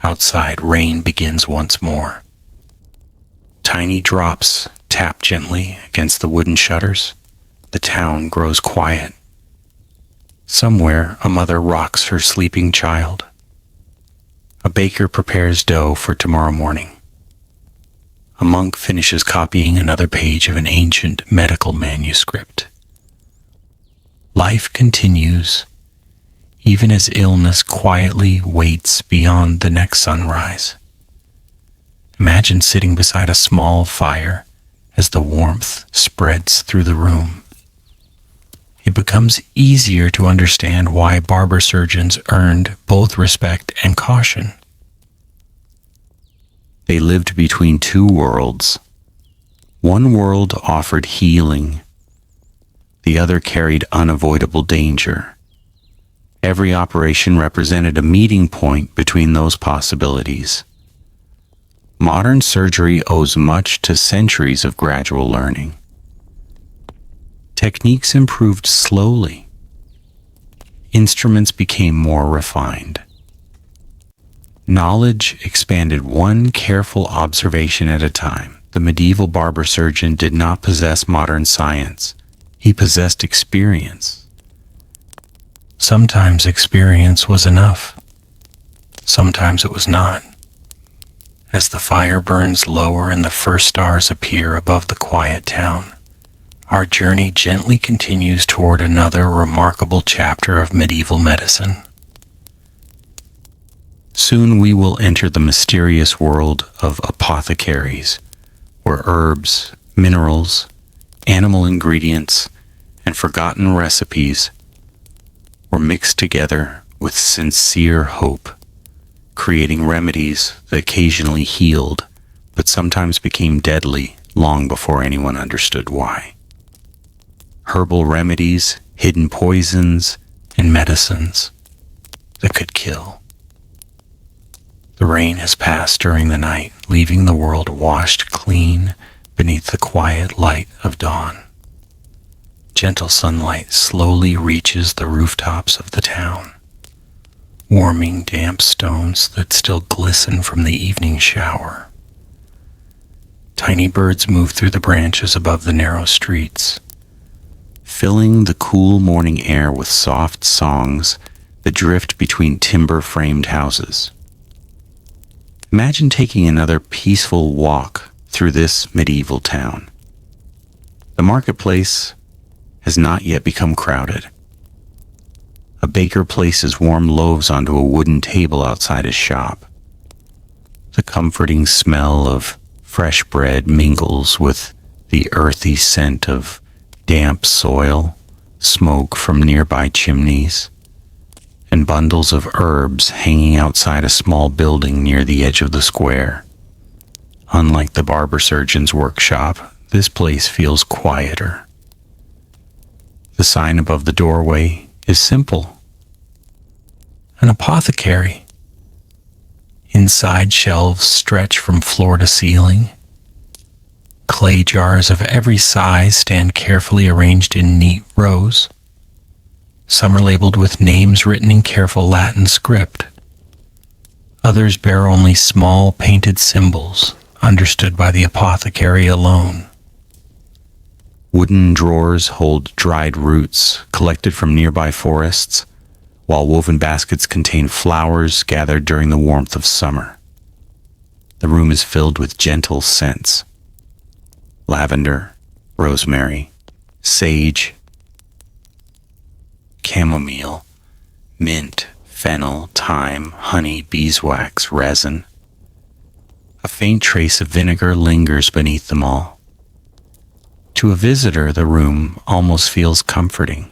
Outside, rain begins once more. Tiny drops tap gently against the wooden shutters. The town grows quiet. Somewhere, a mother rocks her sleeping child. A baker prepares dough for tomorrow morning. A monk finishes copying another page of an ancient medical manuscript. Life continues, even as illness quietly waits beyond the next sunrise. Imagine sitting beside a small fire as the warmth spreads through the room. It becomes easier to understand why barber surgeons earned both respect and caution. They lived between two worlds. One world offered healing. The other carried unavoidable danger. Every operation represented a meeting point between those possibilities. Modern surgery owes much to centuries of gradual learning. Techniques improved slowly. Instruments became more refined. Knowledge expanded one careful observation at a time. The medieval barber surgeon did not possess modern science. He possessed experience. Sometimes experience was enough. Sometimes it was not. As the fire burns lower and the first stars appear above the quiet town, our journey gently continues toward another remarkable chapter of medieval medicine. Soon we will enter the mysterious world of apothecaries, where herbs, minerals, animal ingredients, and forgotten recipes were mixed together with sincere hope, creating remedies that occasionally healed, but sometimes became deadly long before anyone understood why. Herbal remedies, hidden poisons, and medicines that could kill. The rain has passed during the night, leaving the world washed clean beneath the quiet light of dawn. Gentle sunlight slowly reaches the rooftops of the town, warming damp stones that still glisten from the evening shower. Tiny birds move through the branches above the narrow streets, filling the cool morning air with soft songs that drift between timber-framed houses. Imagine taking another peaceful walk through this medieval town. The marketplace has not yet become crowded. A baker places warm loaves onto a wooden table outside his shop. The comforting smell of fresh bread mingles with the earthy scent of damp soil, smoke from nearby chimneys, and bundles of herbs hanging outside a small building near the edge of the square. Unlike the barber surgeon's workshop, this place feels quieter. The sign above the doorway is simple. An apothecary. Inside, shelves stretch from floor to ceiling. Clay jars of every size stand carefully arranged in neat rows. Some are labeled with names written in careful Latin script. Others bear only small painted symbols, understood by the apothecary alone. Wooden drawers hold dried roots collected from nearby forests, while woven baskets contain flowers gathered during the warmth of summer. The room is filled with gentle scents: lavender, rosemary, sage, chamomile, mint, fennel, thyme, honey, beeswax, resin. A faint trace of vinegar lingers beneath them all. To a visitor, the room almost feels comforting.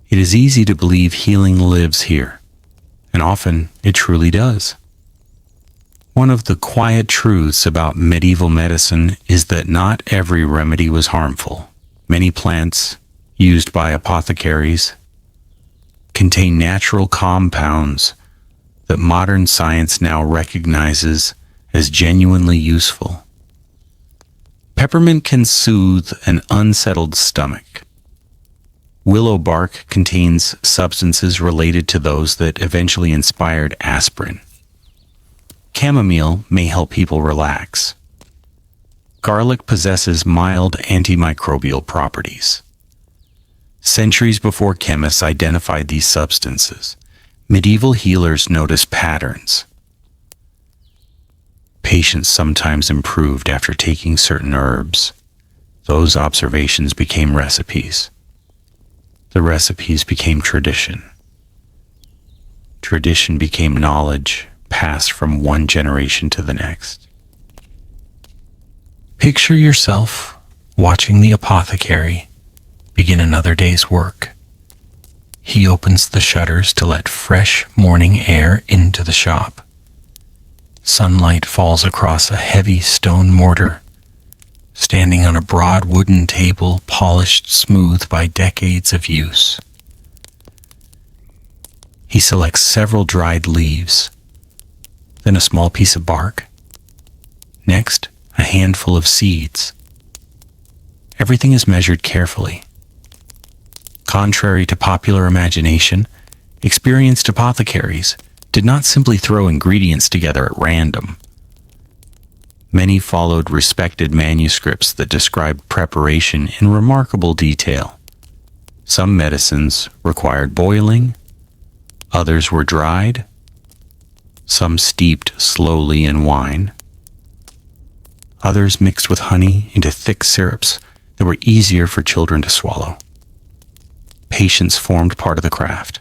It is easy to believe healing lives here, and often it truly does. One of the quiet truths about medieval medicine is that not every remedy was harmful. Many plants, used by apothecaries, contain natural compounds that modern science now recognizes as genuinely useful. Peppermint can soothe an unsettled stomach. Willow bark contains substances related to those that eventually inspired aspirin. Chamomile may help people relax. Garlic possesses mild antimicrobial properties. Centuries before chemists identified these substances, medieval healers noticed patterns. Patients sometimes improved after taking certain herbs. Those observations became recipes. The recipes became tradition. Tradition became knowledge passed from one generation to the next. Picture yourself watching the apothecary begin another day's work. He opens the shutters to let fresh morning air into the shop. Sunlight falls across a heavy stone mortar, standing on a broad wooden table polished smooth by decades of use. He selects several dried leaves, then a small piece of bark. Next, a handful of seeds. Everything is measured carefully. Contrary to popular imagination, experienced apothecaries did not simply throw ingredients together at random. Many followed respected manuscripts that described preparation in remarkable detail. Some medicines required boiling, others were dried, some steeped slowly in wine, others mixed with honey into thick syrups that were easier for children to swallow. Patience formed part of the craft.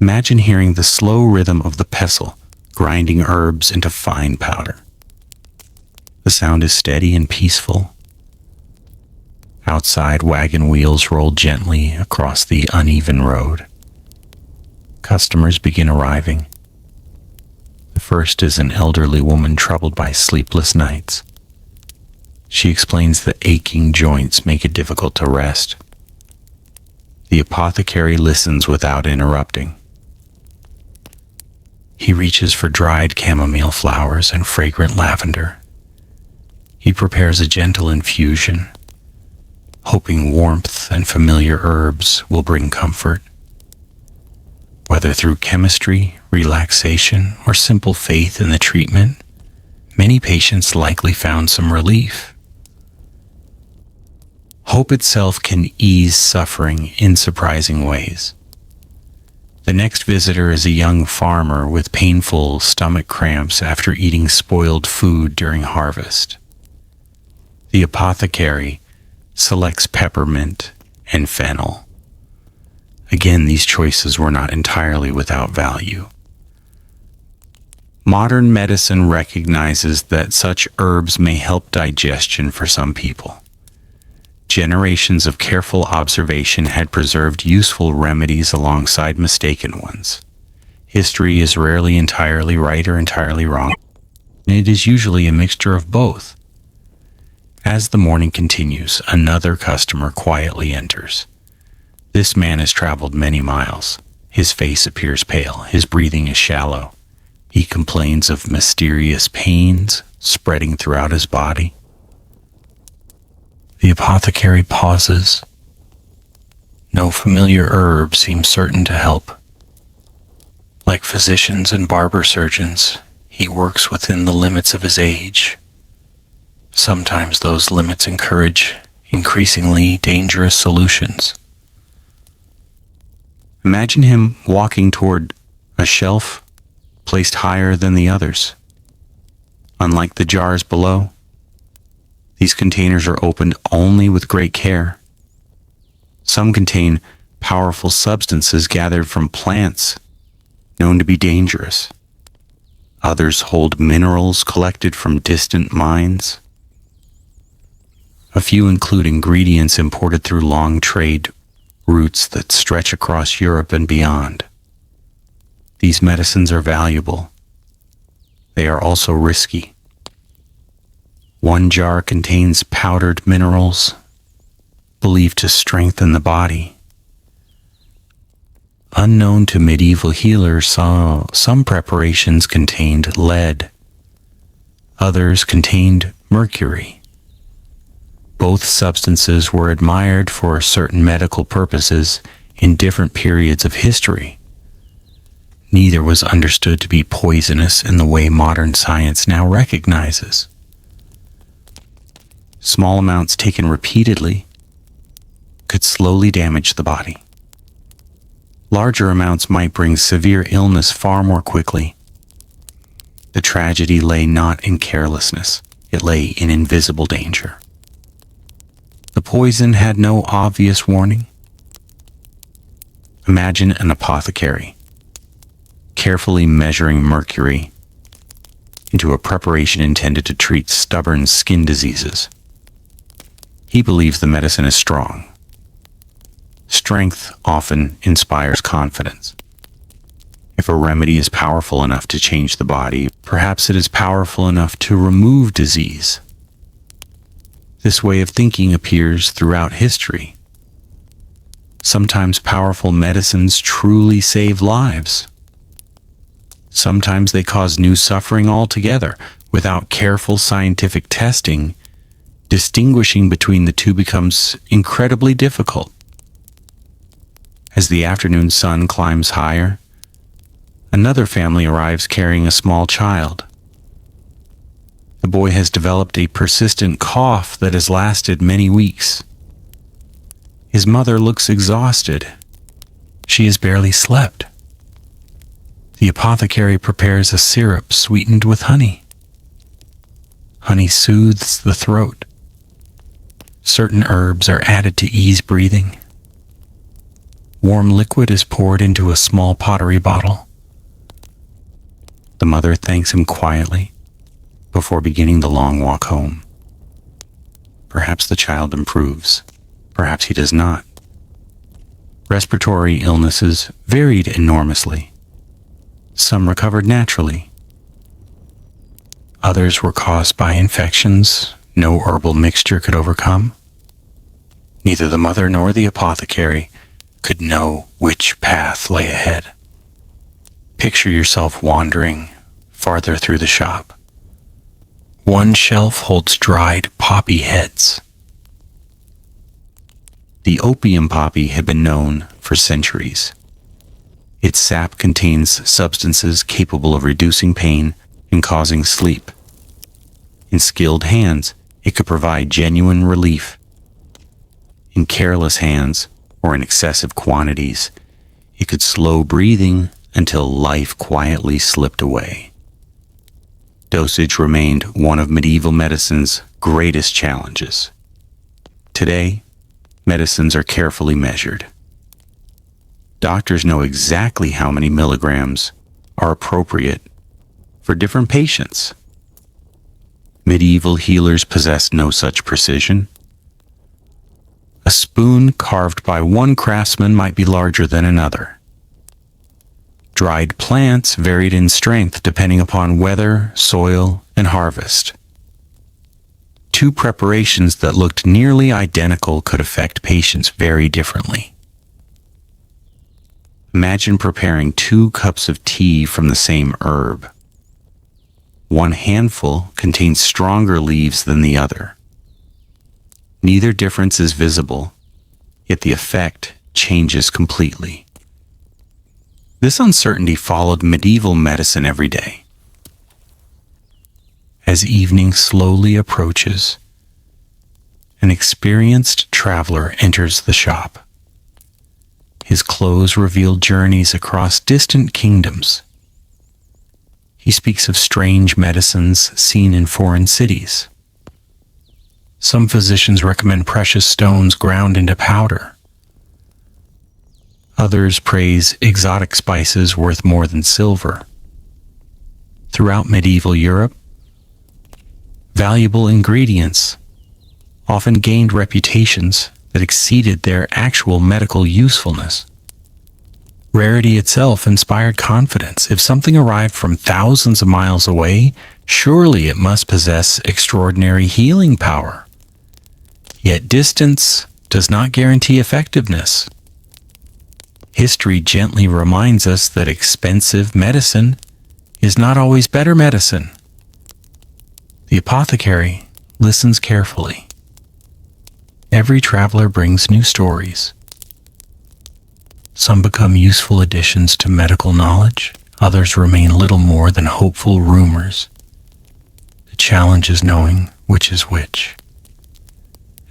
Imagine hearing the slow rhythm of the pestle grinding herbs into fine powder. The sound is steady and peaceful. Outside, wagon wheels roll gently across the uneven road. Customers begin arriving. The first is an elderly woman troubled by sleepless nights. She explains that aching joints make it difficult to rest. The apothecary listens without interrupting. He reaches for dried chamomile flowers and fragrant lavender. He prepares a gentle infusion, hoping warmth and familiar herbs will bring comfort. Whether through chemistry, relaxation, or simple faith in the treatment, many patients likely found some relief. Hope itself can ease suffering in surprising ways. The next visitor is a young farmer with painful stomach cramps after eating spoiled food during harvest. The apothecary selects peppermint and fennel. Again, these choices were not entirely without value. Modern medicine recognizes that such herbs may help digestion for some people. Generations of careful observation had preserved useful remedies alongside mistaken ones. History is rarely entirely right or entirely wrong. It is usually a mixture of both. As the morning continues, another customer quietly enters. This man has traveled many miles. His face appears pale. His breathing is shallow. He complains of mysterious pains spreading throughout his body. The apothecary pauses, No familiar herb seemed certain to help. Like physicians and barber surgeons, he works within the limits of his age. Sometimes those limits encourage increasingly dangerous solutions. Imagine him walking toward a shelf placed higher than the others. Unlike the jars below, these containers are opened only with great care. Some contain powerful substances gathered from plants known to be dangerous. Others hold minerals collected from distant mines. A few include ingredients imported through long trade routes that stretch across Europe and beyond. These medicines are valuable. They are also risky. One jar contains powdered minerals believed to strengthen the body. Unknown to medieval healers, some preparations contained lead. Others contained mercury. Both substances were admired for certain medical purposes in different periods of history. Neither was understood to be poisonous in the way modern science now recognizes. Small amounts taken repeatedly could slowly damage the body. Larger amounts might bring severe illness far more quickly. The tragedy lay not in carelessness, it lay in invisible danger. The poison had no obvious warning. Imagine an apothecary carefully measuring mercury into a preparation intended to treat stubborn skin diseases. He believes the medicine is strong. Strength often inspires confidence. If a remedy is powerful enough to change the body, perhaps it is powerful enough to remove disease. This way of thinking appears throughout history. Sometimes powerful medicines truly save lives. Sometimes they cause new suffering altogether. Without careful scientific testing, distinguishing between the two becomes incredibly difficult. As the afternoon sun climbs higher, another family arrives carrying a small child. The boy has developed a persistent cough that has lasted many weeks. His mother looks exhausted. She has barely slept. The apothecary prepares a syrup sweetened with honey. Honey soothes the throat. Certain herbs are added to ease breathing. Warm liquid is poured into a small pottery bottle. The mother thanks him quietly before beginning the long walk home. Perhaps the child improves. Perhaps he does not. Respiratory illnesses varied enormously. Some recovered naturally. Others were caused by infections no herbal mixture could overcome. Neither the mother nor the apothecary could know which path lay ahead. Picture yourself wandering farther through the shop. One shelf holds dried poppy heads. The opium poppy had been known for centuries. Its sap contains substances capable of reducing pain and causing sleep. In skilled hands, it could provide genuine relief. In careless hands, or in excessive quantities, it could slow breathing until life quietly slipped away. Dosage remained one of medieval medicine's greatest challenges. Today, medicines are carefully measured. Doctors know exactly how many milligrams are appropriate for different patients. Medieval healers possessed no such precision. A spoon carved by one craftsman might be larger than another. Dried plants varied in strength depending upon weather, soil, and harvest. Two preparations that looked nearly identical could affect patients very differently. Imagine preparing 2 cups of tea from the same herb. One handful contains stronger leaves than the other. Neither difference is visible, yet the effect changes completely. This uncertainty followed medieval medicine every day. As evening slowly approaches, an experienced traveler enters the shop. His clothes reveal journeys across distant kingdoms. He speaks of strange medicines seen in foreign cities. Some physicians recommend precious stones ground into powder. Others praise exotic spices worth more than silver. Throughout medieval Europe, valuable ingredients often gained reputations that exceeded their actual medical usefulness. Rarity itself inspired confidence. If something arrived from thousands of miles away, surely it must possess extraordinary healing power. Yet distance does not guarantee effectiveness. History gently reminds us that expensive medicine is not always better medicine. The apothecary listens carefully. Every traveler brings new stories. Some become useful additions to medical knowledge. Others remain little more than hopeful rumors. The challenge is knowing which is which.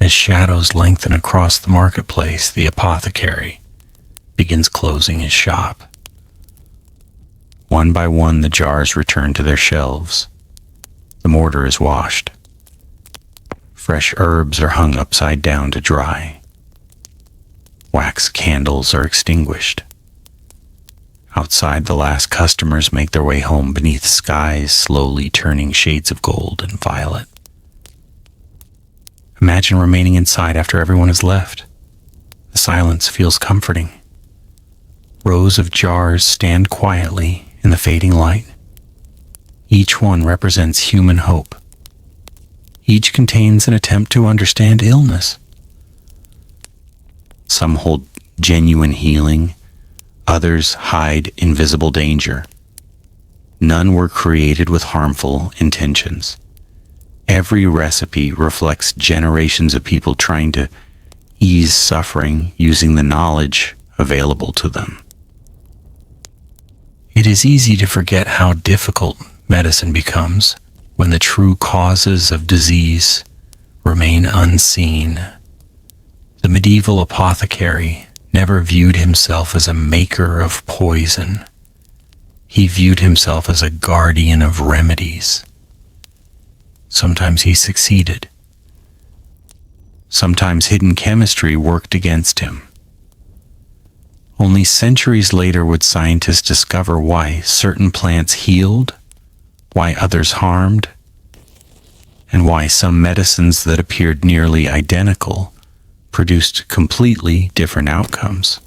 As shadows lengthen across the marketplace, the apothecary begins closing his shop. One by one, the jars return to their shelves. The mortar is washed. Fresh herbs are hung upside down to dry. Wax candles are extinguished. Outside, the last customers make their way home beneath skies slowly turning shades of gold and violet. Imagine remaining inside after everyone has left. The silence feels comforting. Rows of jars stand quietly in the fading light. Each one represents human hope. Each contains an attempt to understand illness. Some hold genuine healing, others hide invisible danger. None were created with harmful intentions. Every recipe reflects generations of people trying to ease suffering using the knowledge available to them. It is easy to forget how difficult medicine becomes when the true causes of disease remain unseen. The medieval apothecary never viewed himself as a maker of poison. He viewed himself as a guardian of remedies. Sometimes he succeeded. Sometimes hidden chemistry worked against him. Only centuries later would scientists discover why certain plants healed, why others harmed, and why some medicines that appeared nearly identical produced completely different outcomes.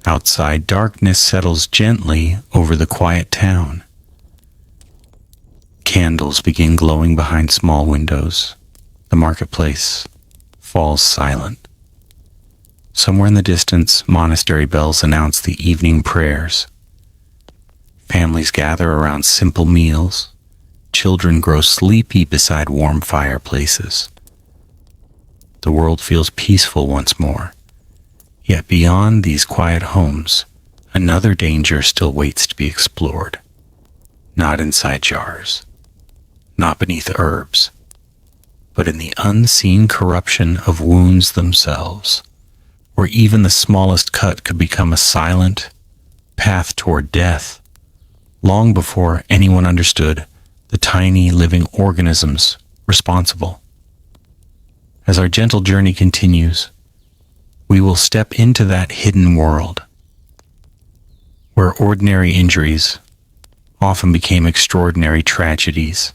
Outside, darkness settles gently over the quiet town. Candles begin glowing behind small windows. The marketplace falls silent. Somewhere in the distance, monastery bells announce the evening prayers. Families gather around simple meals. Children grow sleepy beside warm fireplaces. The world feels peaceful once more. Yet beyond these quiet homes, another danger still waits to be explored. Not inside jars, not beneath herbs, but in the unseen corruption of wounds themselves, where even the smallest cut could become a silent path toward death, long before anyone understood the tiny living organisms responsible. As our gentle journey continues, we will step into that hidden world, where ordinary injuries often became extraordinary tragedies,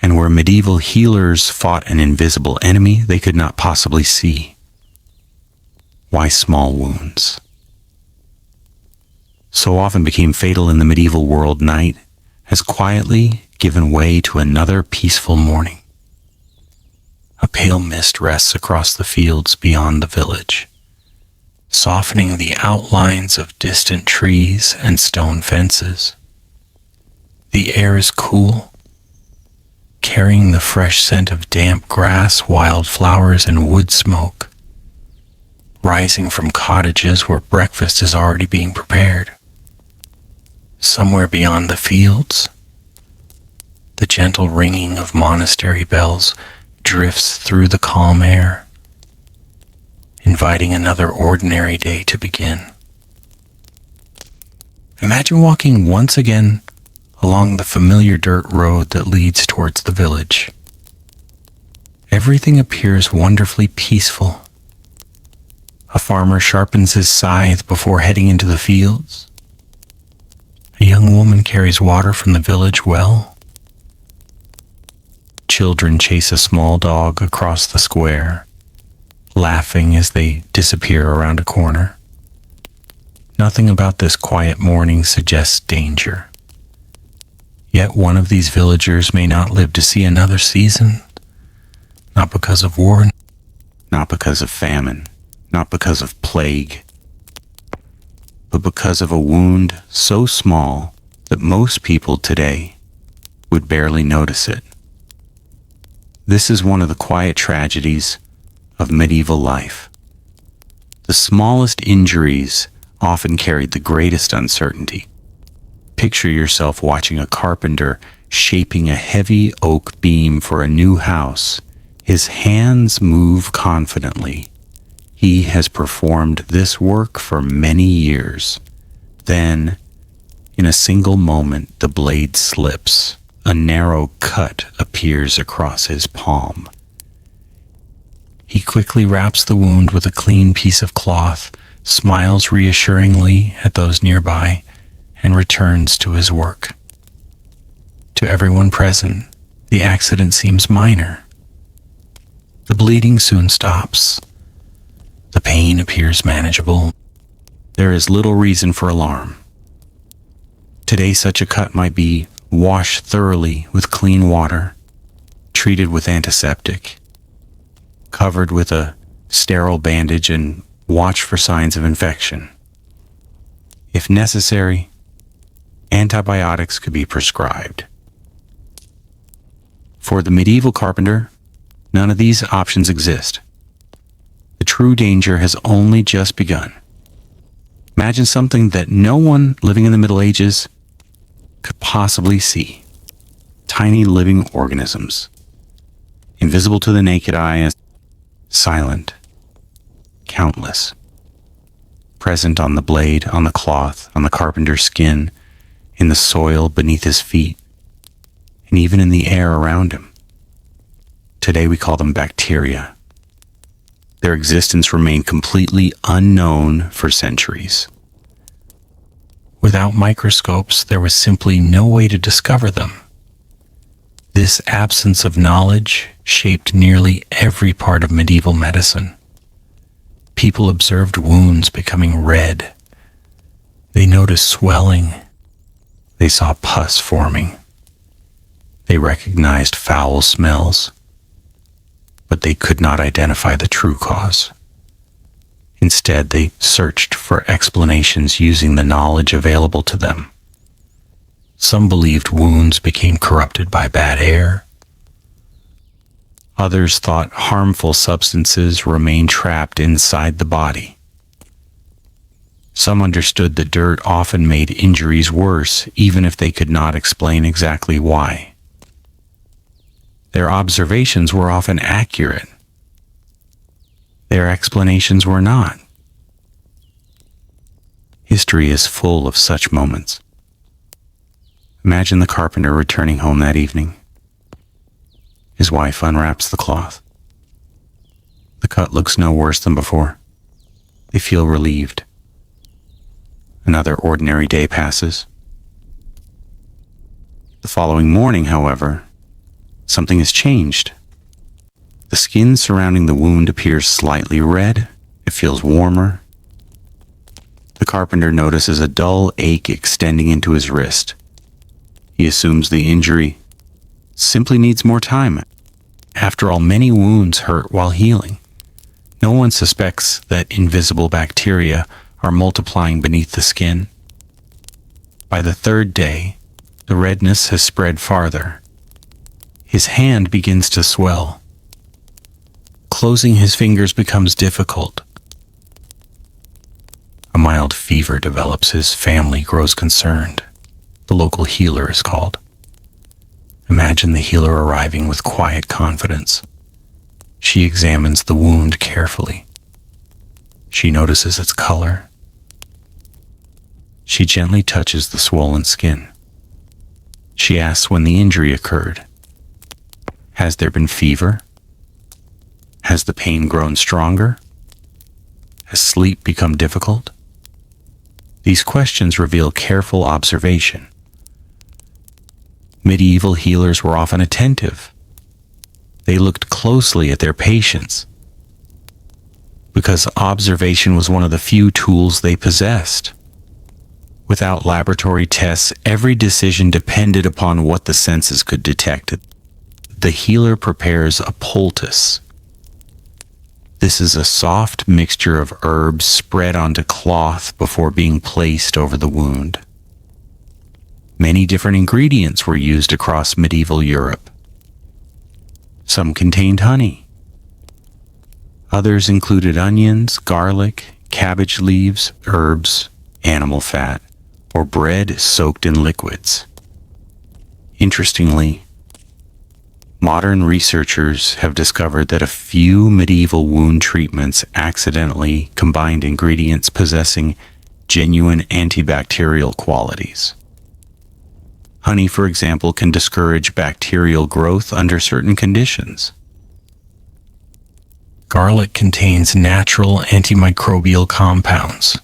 and where medieval healers fought an invisible enemy they could not possibly see. Why small wounds so often became fatal in the medieval world, night has quietly given way to another peaceful morning. A pale mist rests across the fields beyond the village, softening the outlines of distant trees and stone fences. The air is cool, carrying the fresh scent of damp grass, wildflowers, and wood smoke. rising from cottages where breakfast is already being prepared. Somewhere beyond the fields, the gentle ringing of monastery bells drifts through the calm air, inviting another ordinary day to begin. Imagine walking once again along the familiar dirt road that leads towards the village. Everything appears wonderfully peaceful. A farmer sharpens his scythe before heading into the fields. A young woman carries water from the village well. Children chase a small dog across the square, laughing as they disappear around a corner. Nothing about this quiet morning suggests danger. Yet one of these villagers may not live to see another season, not because of war, not because of famine, not because of plague, but because of a wound so small that most people today would barely notice it. This is one of the quiet tragedies of medieval life. The smallest injuries often carried the greatest uncertainty. Picture yourself watching a carpenter shaping a heavy oak beam for a new house. His hands move confidently. He has performed this work for many years. Then, in a single moment, the blade slips. A narrow cut appears across his palm. He quickly wraps the wound with a clean piece of cloth, smiles reassuringly at those nearby, and returns to his work. To everyone present, the accident seems minor. The bleeding soon stops. The pain appears manageable. There is little reason for alarm. Today, such a cut might be washed thoroughly with clean water, treated with antiseptic, covered with a sterile bandage, and watch for signs of infection. If necessary, antibiotics could be prescribed. For the medieval carpenter, none of these options exist. The true danger has only just begun. Imagine something that no one living in the Middle Ages could possibly see. Tiny living organisms, invisible to the naked eye, silent, countless, present on the blade, on the cloth, on the carpenter's skin, in the soil beneath his feet, and even in the air around him. Today we call them bacteria. Their existence remained completely unknown for centuries. Without microscopes, there was simply no way to discover them. This absence of knowledge shaped nearly every part of medieval medicine. People observed wounds becoming red. They noticed swelling. They saw pus forming. They recognized foul smells, but they could not identify the true cause. Instead, they searched for explanations using the knowledge available to them. Some believed wounds became corrupted by bad air. Others thought harmful substances remained trapped inside the body. Some understood that dirt often made injuries worse, even if they could not explain exactly why. Their observations were often accurate. Their explanations were not. History is full of such moments. Imagine the carpenter returning home that evening. His wife unwraps the cloth. The cut looks no worse than before. They feel relieved. Another ordinary day passes. The following morning, however, something has changed. The skin surrounding the wound appears slightly red. It feels warmer. The carpenter notices a dull ache extending into his wrist. He assumes the injury simply needs more time. After all, many wounds hurt while healing. No one suspects that invisible bacteria are multiplying beneath the skin. By the third day, the redness has spread farther. His hand begins to swell. Closing his fingers becomes difficult. mild fever develops, his family grows concerned. The local healer is called. Imagine the healer arriving with quiet confidence. She examines the wound carefully. She notices its color. She gently touches the swollen skin. She asks when the injury occurred. Has there been fever? Has the pain grown stronger? Has sleep become difficult? These questions reveal careful observation. Medieval healers were often attentive. They looked closely at their patients because observation was one of the few tools they possessed. Without laboratory tests, every decision depended upon what the senses could detect. The healer prepares a poultice. This is a soft mixture of herbs spread onto cloth before being placed over the wound. Many different ingredients were used across medieval Europe. Some contained honey. Others included onions, garlic, cabbage leaves, herbs, animal fat, or bread soaked in liquids. Interestingly, modern researchers have discovered that a few medieval wound treatments accidentally combined ingredients possessing genuine antibacterial qualities. Honey, for example, can discourage bacterial growth under certain conditions. Garlic contains natural antimicrobial compounds.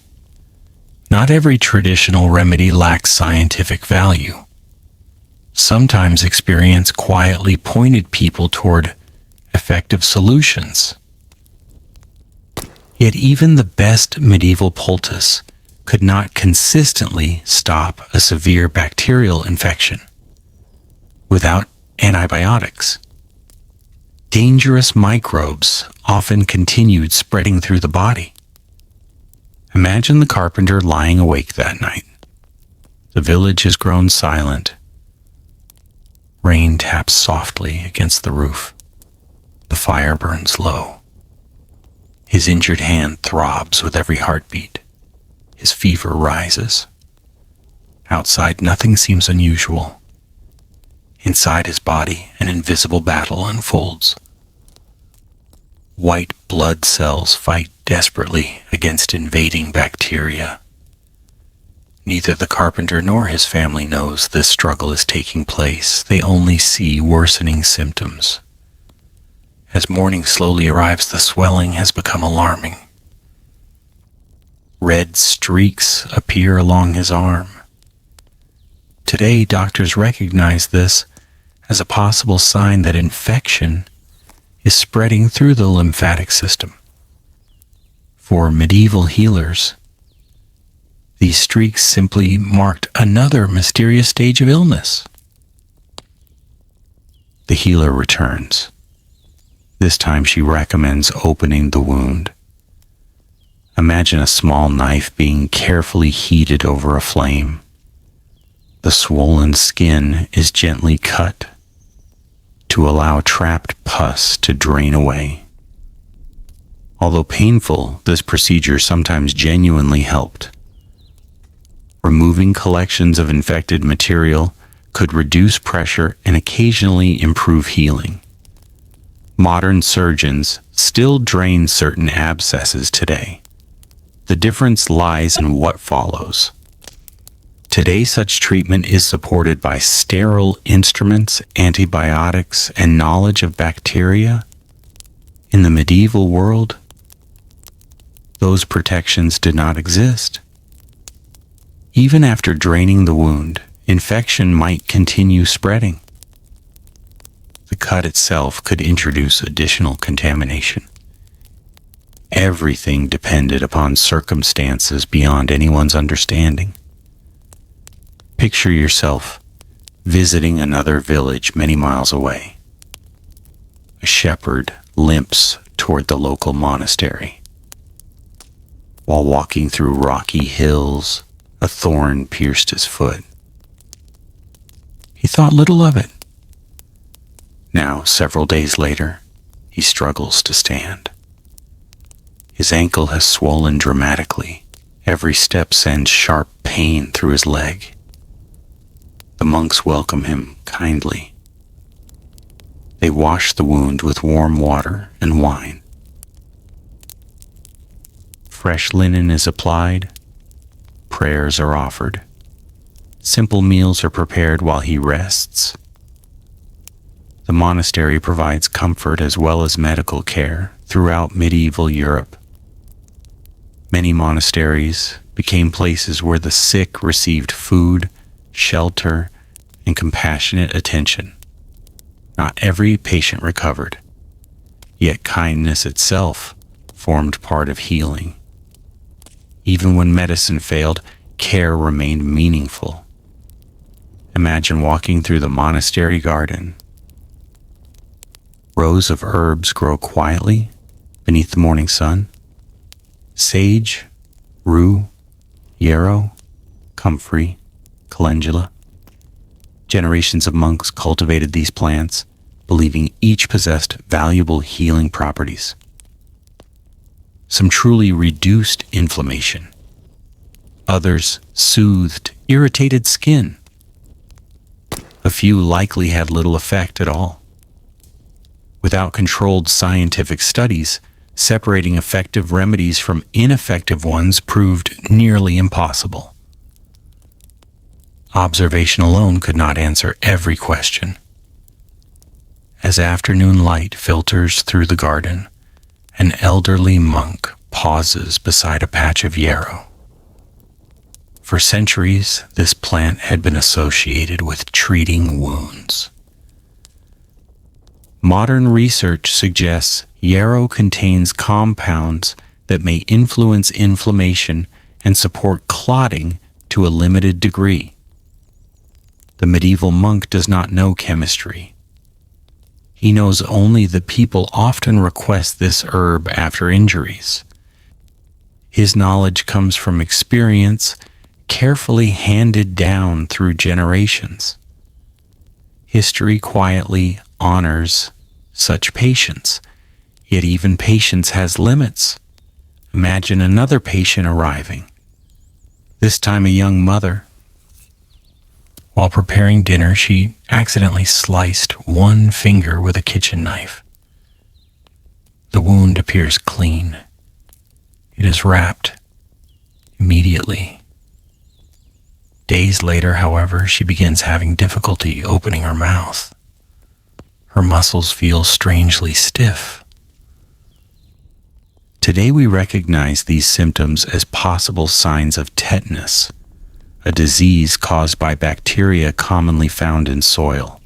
Not every traditional remedy lacks scientific value. Sometimes experience quietly pointed people toward effective solutions. Yet even the best medieval poultice could not consistently stop a severe bacterial infection. Without antibiotics, dangerous microbes often continued spreading through the body. Imagine the carpenter lying awake that night. The village has grown silent. Rain taps softly against the roof. The fire burns low. His injured hand throbs with every heartbeat. His fever rises. Outside, nothing seems unusual. Inside his body, an invisible battle unfolds. White blood cells fight desperately against invading bacteria. Neither the carpenter nor his family knows this struggle is taking place. They only see worsening symptoms. As morning slowly arrives, the swelling has become alarming. Red streaks appear along his arm. Today, doctors recognize this as a possible sign that infection is spreading through the lymphatic system. For medieval healers, these streaks simply marked another mysterious stage of illness. The healer returns. This time she recommends opening the wound. Imagine a small knife being carefully heated over a flame. The swollen skin is gently cut to allow trapped pus to drain away. Although painful, this procedure sometimes genuinely helped. Removing collections of infected material could reduce pressure and occasionally improve healing. Modern surgeons still drain certain abscesses today. The difference lies in what follows. Today, such treatment is supported by sterile instruments, antibiotics, and knowledge of bacteria. In the medieval world, those protections did not exist. Even after draining the wound, infection might continue spreading. The cut itself could introduce additional contamination. Everything depended upon circumstances beyond anyone's understanding. Picture yourself visiting another village many miles away. A shepherd limps toward the local monastery. While walking through rocky hills, a thorn pierced his foot. He thought little of it. Now, several days later, he struggles to stand. His ankle has swollen dramatically, Every step sends sharp pain through his leg. The monks welcome him kindly. They wash the wound with warm water and wine. Fresh linen is applied. Prayers are offered. Simple meals are prepared while he rests. The monastery provides comfort as well as medical care throughout medieval Europe. Many monasteries became places where the sick received food, shelter, and compassionate attention. Not every patient recovered, yet kindness itself formed part of healing. Even when medicine failed, care remained meaningful. Imagine walking through the monastery garden. Rows of herbs grow quietly beneath the morning sun. Sage, rue, yarrow, comfrey, calendula. Generations of monks cultivated these plants, believing each possessed valuable healing properties. Some truly reduced inflammation. Others soothed irritated skin. A few likely had little effect at all. Without controlled scientific studies, separating effective remedies from ineffective ones proved nearly impossible. Observation alone could not answer every question. As afternoon light filters through the garden, an elderly monk pauses beside a patch of yarrow. For centuries, this plant had been associated with treating wounds. Modern research suggests yarrow contains compounds that may influence inflammation and support clotting to a limited degree. The medieval monk does not know chemistry. He knows only that people often request this herb after injuries. His knowledge comes from experience carefully handed down through generations. History quietly honors such patience, yet even patience has limits. Imagine another patient arriving, this time a young mother. While preparing dinner, she accidentally sliced one finger with a kitchen knife. The wound appears clean. It is wrapped immediately. Days later, however, she begins having difficulty opening her mouth. Her muscles feel strangely stiff. Today we recognize these symptoms as possible signs of tetanus, a disease caused by bacteria commonly found in soil.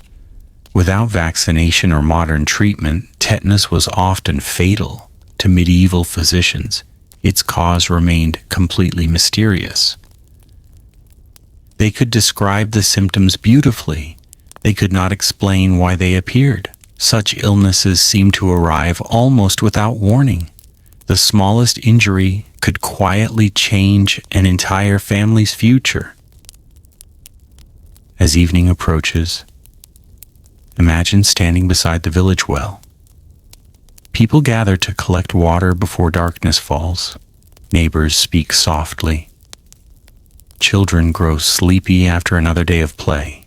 Without vaccination or modern treatment, tetanus was often fatal to medieval physicians. Its cause remained completely mysterious. They could describe the symptoms beautifully. They could not explain why they appeared. Such illnesses seemed to arrive almost without warning. The smallest injury could quietly change an entire family's future. As evening approaches, imagine standing beside the village well. People gather to collect water before darkness falls. Neighbors speak softly. Children grow sleepy after another day of play.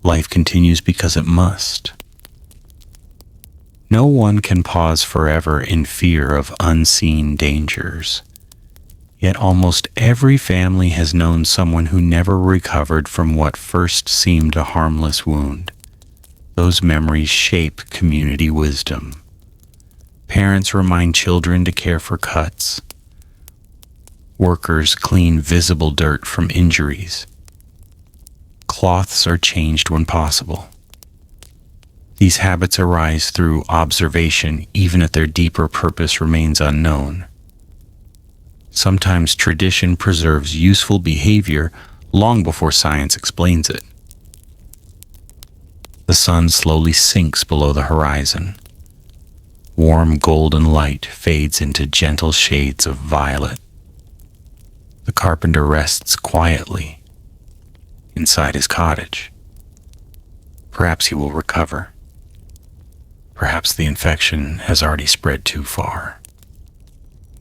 Life continues because it must. No one can pause forever in fear of unseen dangers. Yet almost every family has known someone who never recovered from what first seemed a harmless wound. Those memories shape community wisdom. Parents remind children to care for cuts. Workers clean visible dirt from injuries. Cloths are changed when possible. These habits arise through observation, even if their deeper purpose remains unknown. Sometimes tradition preserves useful behavior long before science explains it. The sun slowly sinks below the horizon. Warm golden light fades into gentle shades of violet. The carpenter rests quietly inside his cottage. Perhaps he will recover. Perhaps the infection has already spread too far.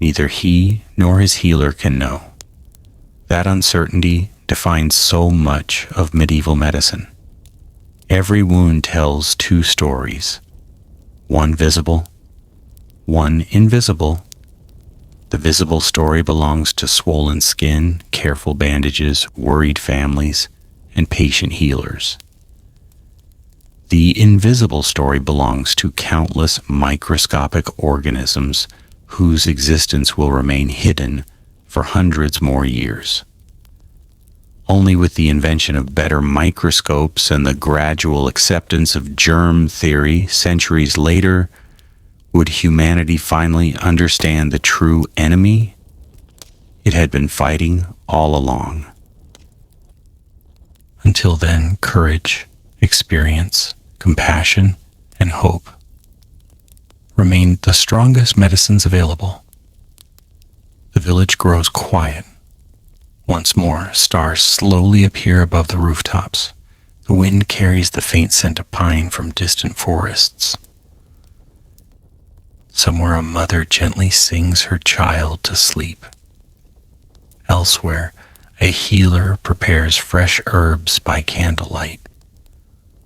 neither he nor his healer can know. That uncertainty defines so much of medieval medicine. Every wound tells two stories, one visible, one invisible. The visible story belongs to swollen skin, careful bandages, worried families, and patient healers. The invisible story belongs to countless microscopic organisms whose existence will remain hidden for hundreds more years. Only with the invention of better microscopes and the gradual acceptance of germ theory centuries later would humanity finally understand the true enemy it had been fighting all along. Until then, courage, experience, compassion, and hope remained the strongest medicines available. The village grows quiet. Once more, stars slowly appear above the rooftops. The wind carries the faint scent of pine from distant forests. Somewhere a mother gently sings her child to sleep. Elsewhere, a healer prepares fresh herbs by candlelight,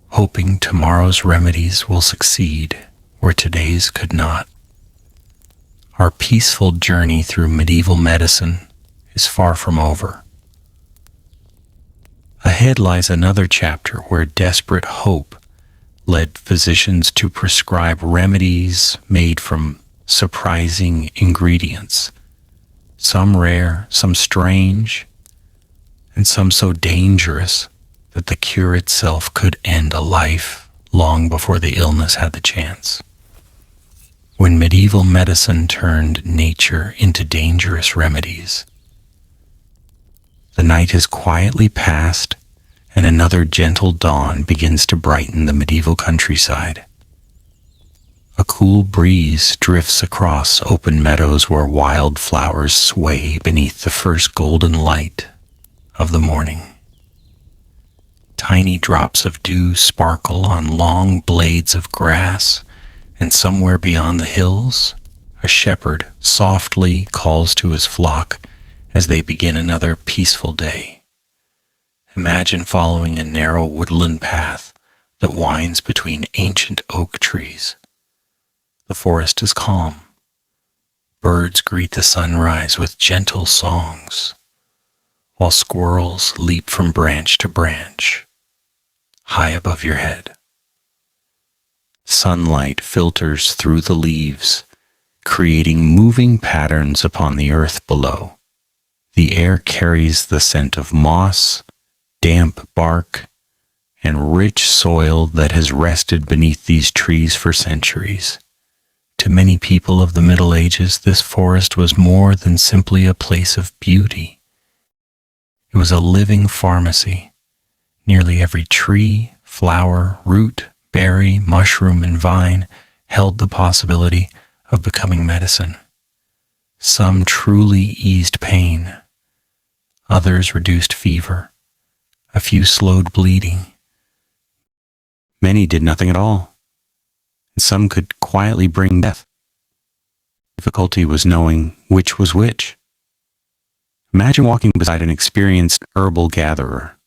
hoping tomorrow's remedies will succeed where today's could not. Our peaceful journey through medieval medicine is far from over. Ahead lies another chapter where desperate hope led physicians to prescribe remedies made from surprising ingredients, some rare, some strange, and some so dangerous that the cure itself could end a life long before the illness had the chance. When medieval medicine turned nature into dangerous remedies, the night has quietly passed and another gentle dawn begins to brighten the medieval countryside. A cool breeze drifts across open meadows where wild flowers sway beneath the first golden light of the morning. Tiny drops of dew sparkle on long blades of grass, and somewhere beyond the hills, a shepherd softly calls to his flock as they begin another peaceful day. Imagine following a narrow woodland path that winds between ancient oak trees. The forest is calm. Birds greet the sunrise with gentle songs, while squirrels leap from branch to branch, high above your head. Sunlight filters through the leaves, creating moving patterns upon the earth below. The air carries the scent of moss, damp bark, and rich soil that has rested beneath these trees for centuries. To many people of the Middle Ages, this forest was more than simply a place of beauty. It was a living pharmacy. Nearly every tree, flower, root, berry, mushroom, and vine held the possibility of becoming medicine. Some truly eased pain. Others reduced fever. A few slowed bleeding. Many did nothing at all, and some could quietly bring death. Difficulty was knowing which was which. Imagine walking beside an experienced herbal gatherer.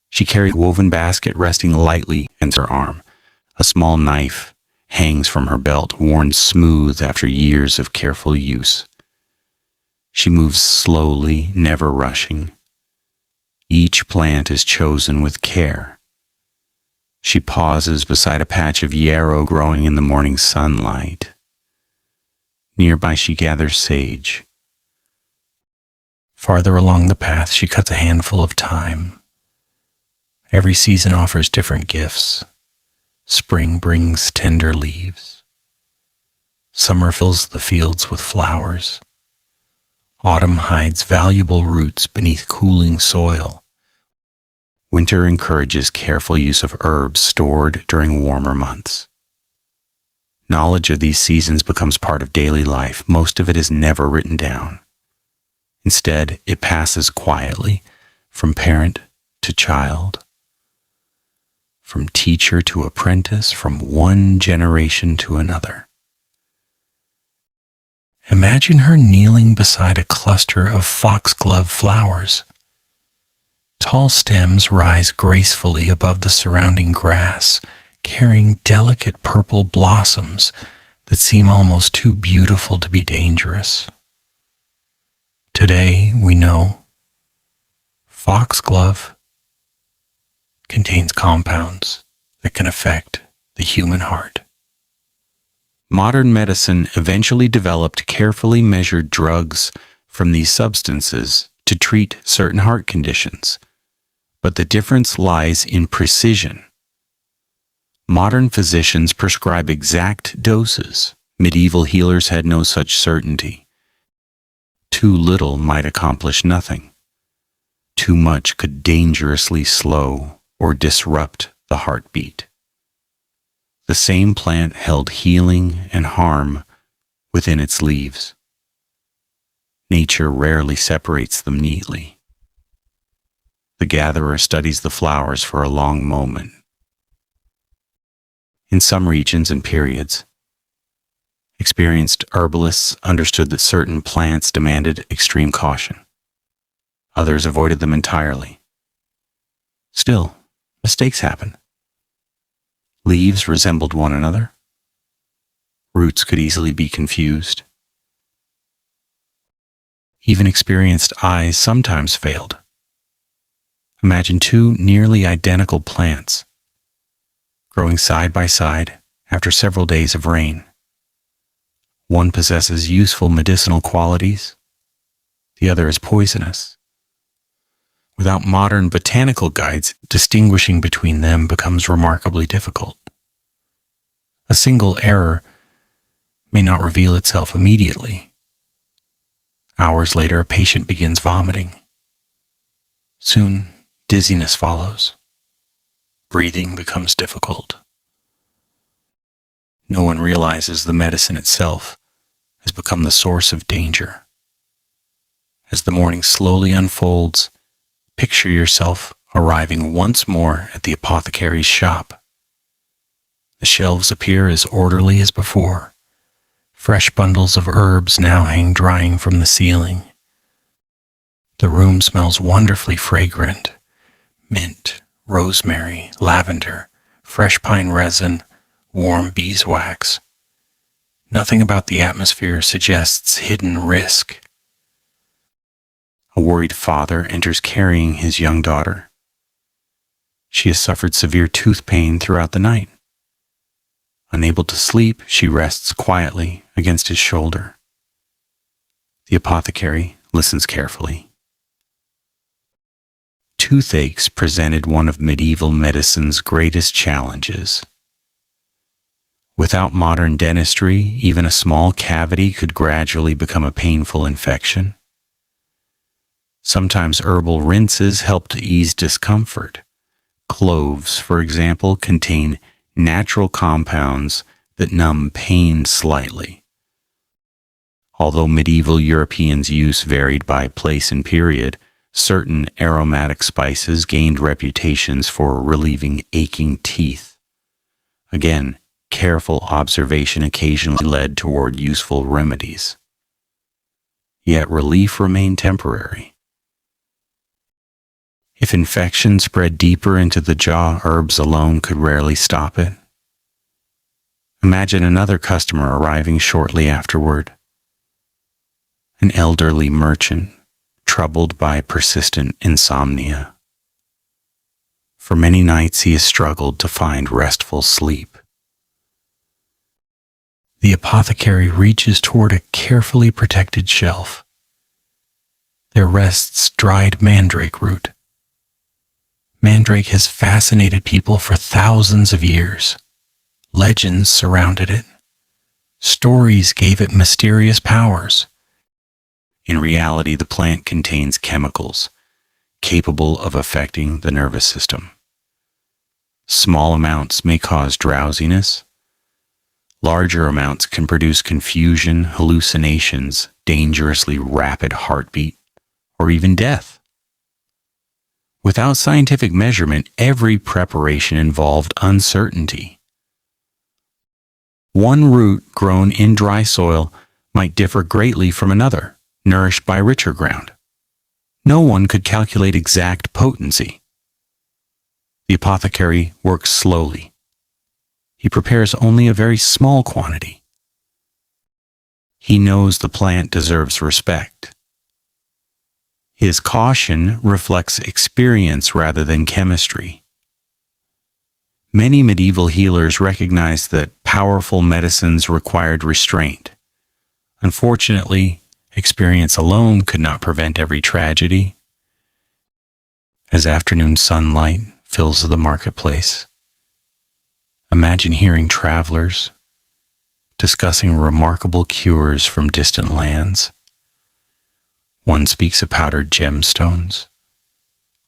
She carried a woven basket resting lightly against her arm. A small knife hangs from her belt, worn smooth after years of careful use. She moves slowly, never rushing. Each plant is chosen with care. She pauses beside a patch of yarrow growing in the morning sunlight. Nearby she gathers sage. Farther along the path she cuts a handful of thyme. Every season offers different gifts. Spring brings tender leaves. Summer fills the fields with flowers. Autumn hides valuable roots beneath cooling soil. Winter encourages careful use of herbs stored during warmer months. Knowledge of these seasons becomes part of daily life. Most of it is never written down. Instead, it passes quietly from parent to child, from teacher to apprentice, from one generation to another. Imagine her kneeling beside a cluster of foxglove flowers. Tall stems rise gracefully above the surrounding grass, carrying delicate purple blossoms that seem almost too beautiful to be dangerous. Today, we know foxglove contains compounds that can affect the human heart. Modern medicine eventually developed carefully measured drugs from these substances to treat certain heart conditions, but the difference lies in precision. Modern physicians prescribe exact doses. Medieval healers had no such certainty. Too little might accomplish nothing. Too much could dangerously slow or disrupt the heartbeat. The same plant held healing and harm within its leaves. Nature rarely separates them neatly. The gatherer studies the flowers for a long moment. In some regions and periods, experienced herbalists understood that certain plants demanded extreme caution. Others avoided them entirely. Still, mistakes happen. Leaves resembled one another. Roots could easily be confused. Even experienced eyes sometimes failed. Imagine two nearly identical plants growing side by side after several days of rain. One possesses useful medicinal qualities, the other is poisonous. Without modern botanical guides, distinguishing between them becomes remarkably difficult. A single error may not reveal itself immediately. Hours later, a patient begins vomiting. Soon, dizziness follows. Breathing becomes difficult. No one realizes the medicine itself has become the source of danger. As the morning slowly unfolds, picture yourself arriving once more at the apothecary's shop. The shelves appear as orderly as before. Fresh bundles of herbs now hang drying from the ceiling. The room smells wonderfully fragrant. Mint, rosemary, lavender, fresh pine resin, warm beeswax. Nothing about the atmosphere suggests hidden risk. A worried father enters carrying his young daughter. She has suffered severe tooth pain throughout the night. Unable to sleep, she rests quietly against his shoulder. The apothecary listens carefully. Toothaches presented one of medieval medicine's greatest challenges. Without modern dentistry, even a small cavity could gradually become a painful infection. Sometimes herbal rinses help to ease discomfort. Cloves, for example, contain natural compounds that numb pain slightly. Although medieval Europeans' use varied by place and period, certain aromatic spices gained reputations for relieving aching teeth. Again, careful observation occasionally led toward useful remedies. Yet relief remained temporary. If infection spread deeper into the jaw, herbs alone could rarely stop it. Imagine another customer arriving shortly afterward. An elderly merchant, troubled by persistent insomnia. For many nights he has struggled to find restful sleep. The apothecary reaches toward a carefully protected shelf. There rests dried mandrake root. Mandrake has fascinated people for thousands of years. Legends surrounded it. Stories gave it mysterious powers. In reality, the plant contains chemicals capable of affecting the nervous system. Small amounts may cause drowsiness. Larger amounts can produce confusion, hallucinations, dangerously rapid heartbeat, or even death. Without scientific measurement, every preparation involved uncertainty. One root grown in dry soil might differ greatly from another, nourished by richer ground. No one could calculate exact potency. The apothecary works slowly. He prepares only a very small quantity. He knows the plant deserves respect. His caution reflects experience rather than chemistry. Many medieval healers recognized that powerful medicines required restraint. Unfortunately, experience alone could not prevent every tragedy. As afternoon sunlight fills the marketplace, imagine hearing travelers discussing remarkable cures from distant lands. One speaks of powdered gemstones.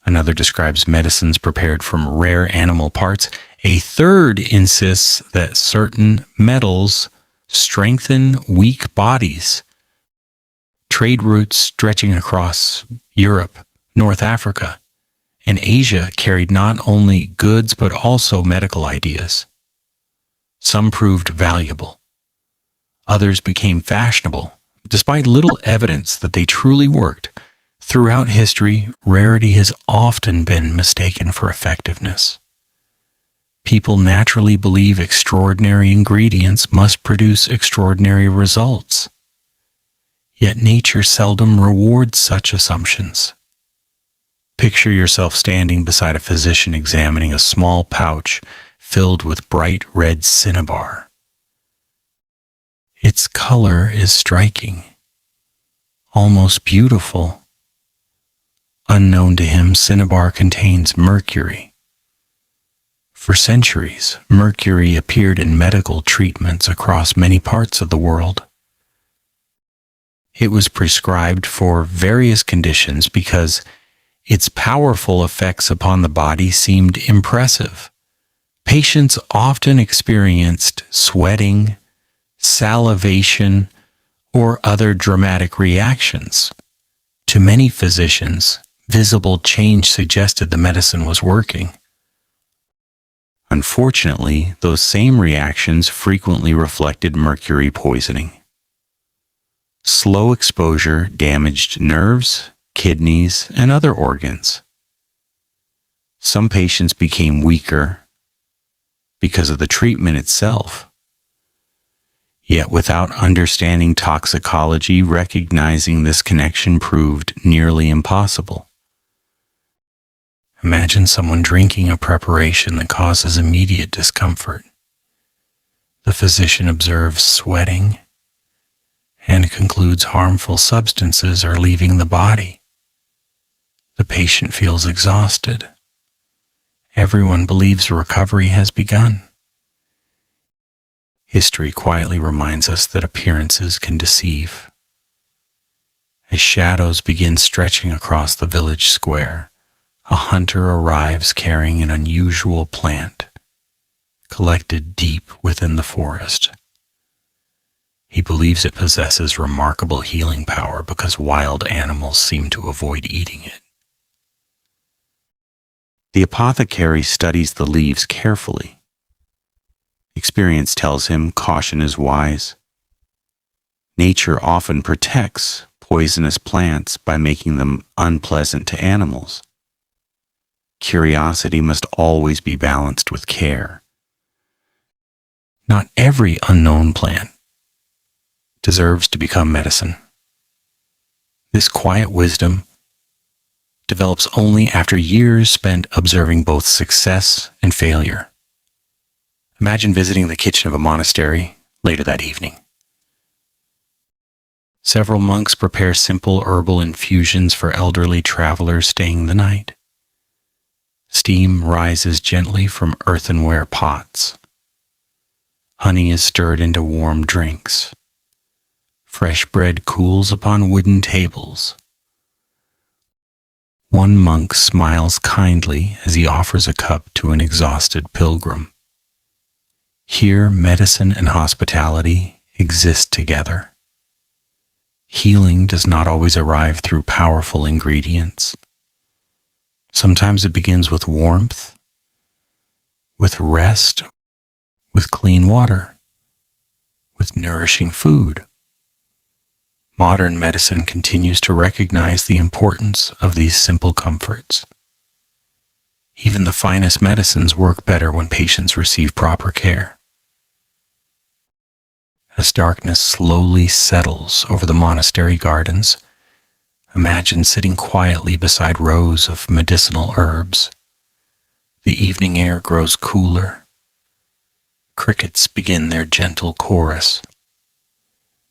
Another describes medicines prepared from rare animal parts. A third insists that certain metals strengthen weak bodies. Trade routes stretching across Europe, North Africa, and Asia carried not only goods but also medical ideas. Some proved valuable. Others became fashionable, despite little evidence that they truly worked. Throughout history, rarity has often been mistaken for effectiveness. People naturally believe extraordinary ingredients must produce extraordinary results. Yet nature seldom rewards such assumptions. Picture yourself standing beside a physician examining a small pouch filled with bright red cinnabar. Its color is striking, almost beautiful. Unknown to him, cinnabar contains mercury. For centuries, mercury appeared in medical treatments across many parts of the world. It was prescribed for various conditions because its powerful effects upon the body seemed impressive. Patients often experienced sweating, salivation, or other dramatic reactions. To many physicians, visible change suggested the medicine was working. Unfortunately, those same reactions frequently reflected mercury poisoning. Slow exposure damaged nerves, kidneys, and other organs. Some patients became weaker because of the treatment itself. Yet without understanding toxicology, recognizing this connection proved nearly impossible. Imagine someone drinking a preparation that causes immediate discomfort. The physician observes sweating and concludes harmful substances are leaving the body. The patient feels exhausted. Everyone believes recovery has begun. History quietly reminds us that appearances can deceive. As shadows begin stretching across the village square, a hunter arrives carrying an unusual plant, collected deep within the forest. He believes it possesses remarkable healing power because wild animals seem to avoid eating it. The apothecary studies the leaves carefully. Experience tells him caution is wise. Nature often protects poisonous plants by making them unpleasant to animals. Curiosity must always be balanced with care. Not every unknown plant deserves to become medicine. This quiet wisdom develops only after years spent observing both success and failure. Imagine visiting the kitchen of a monastery later that evening. Several monks prepare simple herbal infusions for elderly travelers staying the night. Steam rises gently from earthenware pots. Honey is stirred into warm drinks. Fresh bread cools upon wooden tables. One monk smiles kindly as he offers a cup to an exhausted pilgrim. Here, medicine and hospitality exist together. Healing does not always arrive through powerful ingredients. Sometimes it begins with warmth, with rest, with clean water, with nourishing food. Modern medicine continues to recognize the importance of these simple comforts. Even the finest medicines work better when patients receive proper care. As darkness slowly settles over the monastery gardens, imagine sitting quietly beside rows of medicinal herbs. The evening air grows cooler. Crickets begin their gentle chorus.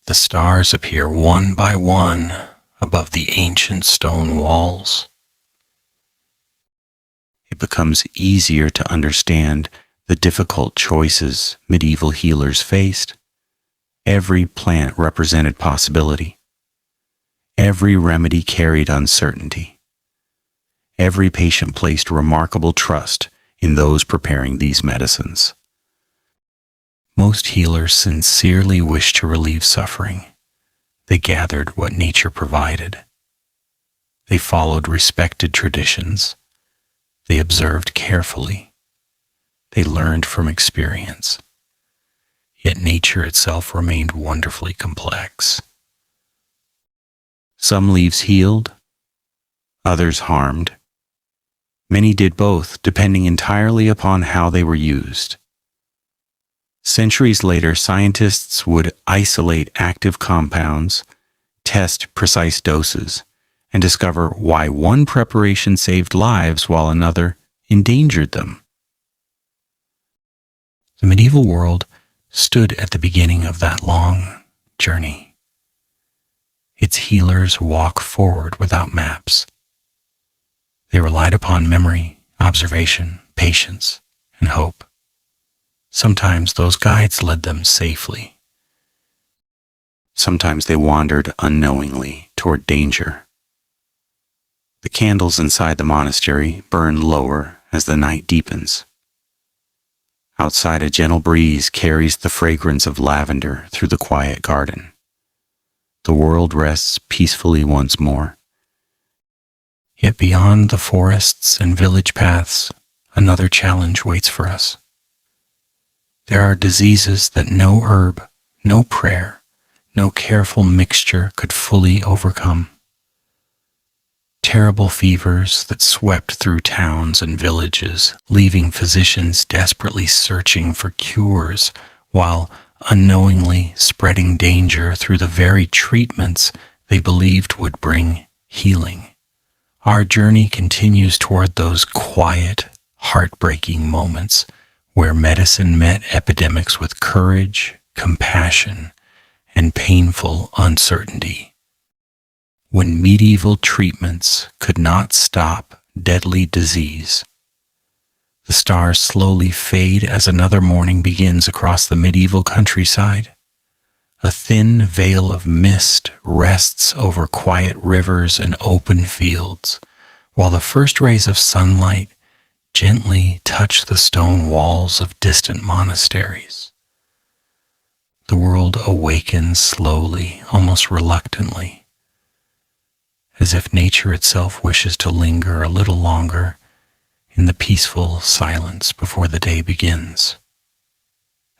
The stars appear one by one above the ancient stone walls. It becomes easier to understand the difficult choices medieval healers faced. Every plant represented possibility. Every remedy carried uncertainty. Every patient placed remarkable trust in those preparing these medicines. Most healers sincerely wished to relieve suffering. They gathered what nature provided. They followed respected traditions. They observed carefully. They learned from experience. Yet nature itself remained wonderfully complex. Some leaves healed, others harmed. Many did both, depending entirely upon how they were used. Centuries later, scientists would isolate active compounds, test precise doses, and discover why one preparation saved lives while another endangered them. The medieval world stood at the beginning of that long journey. Its healers walk forward without maps. They relied upon memory, observation, patience, and hope. Sometimes those guides led them safely. Sometimes they wandered unknowingly toward danger. The candles inside the monastery burn lower as the night deepens. Outside, a gentle breeze carries the fragrance of lavender through the quiet garden. The world rests peacefully once more. Yet beyond the forests and village paths, another challenge waits for us. There are diseases that no herb, no prayer, no careful mixture could fully overcome. Terrible fevers that swept through towns and villages, leaving physicians desperately searching for cures while unknowingly spreading danger through the very treatments they believed would bring healing. Our journey continues toward those quiet, heartbreaking moments where medicine met epidemics with courage, compassion, and painful uncertainty. When medieval treatments could not stop deadly disease, the stars slowly fade as another morning begins across the medieval countryside. A thin veil of mist rests over quiet rivers and open fields, while the first rays of sunlight gently touch the stone walls of distant monasteries. The world awakens slowly, almost reluctantly, as if nature itself wishes to linger a little longer in the peaceful silence before the day begins.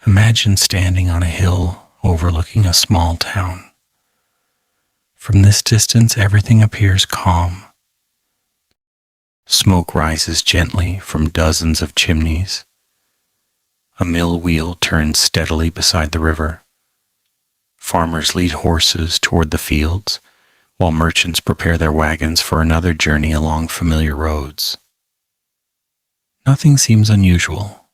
Imagine standing on a hill overlooking a small town. From this distance, everything appears calm. Smoke rises gently from dozens of chimneys. A mill wheel turns steadily beside the river. Farmers lead horses toward the fields, while merchants prepare their wagons for another journey along familiar roads. Nothing seems unusual.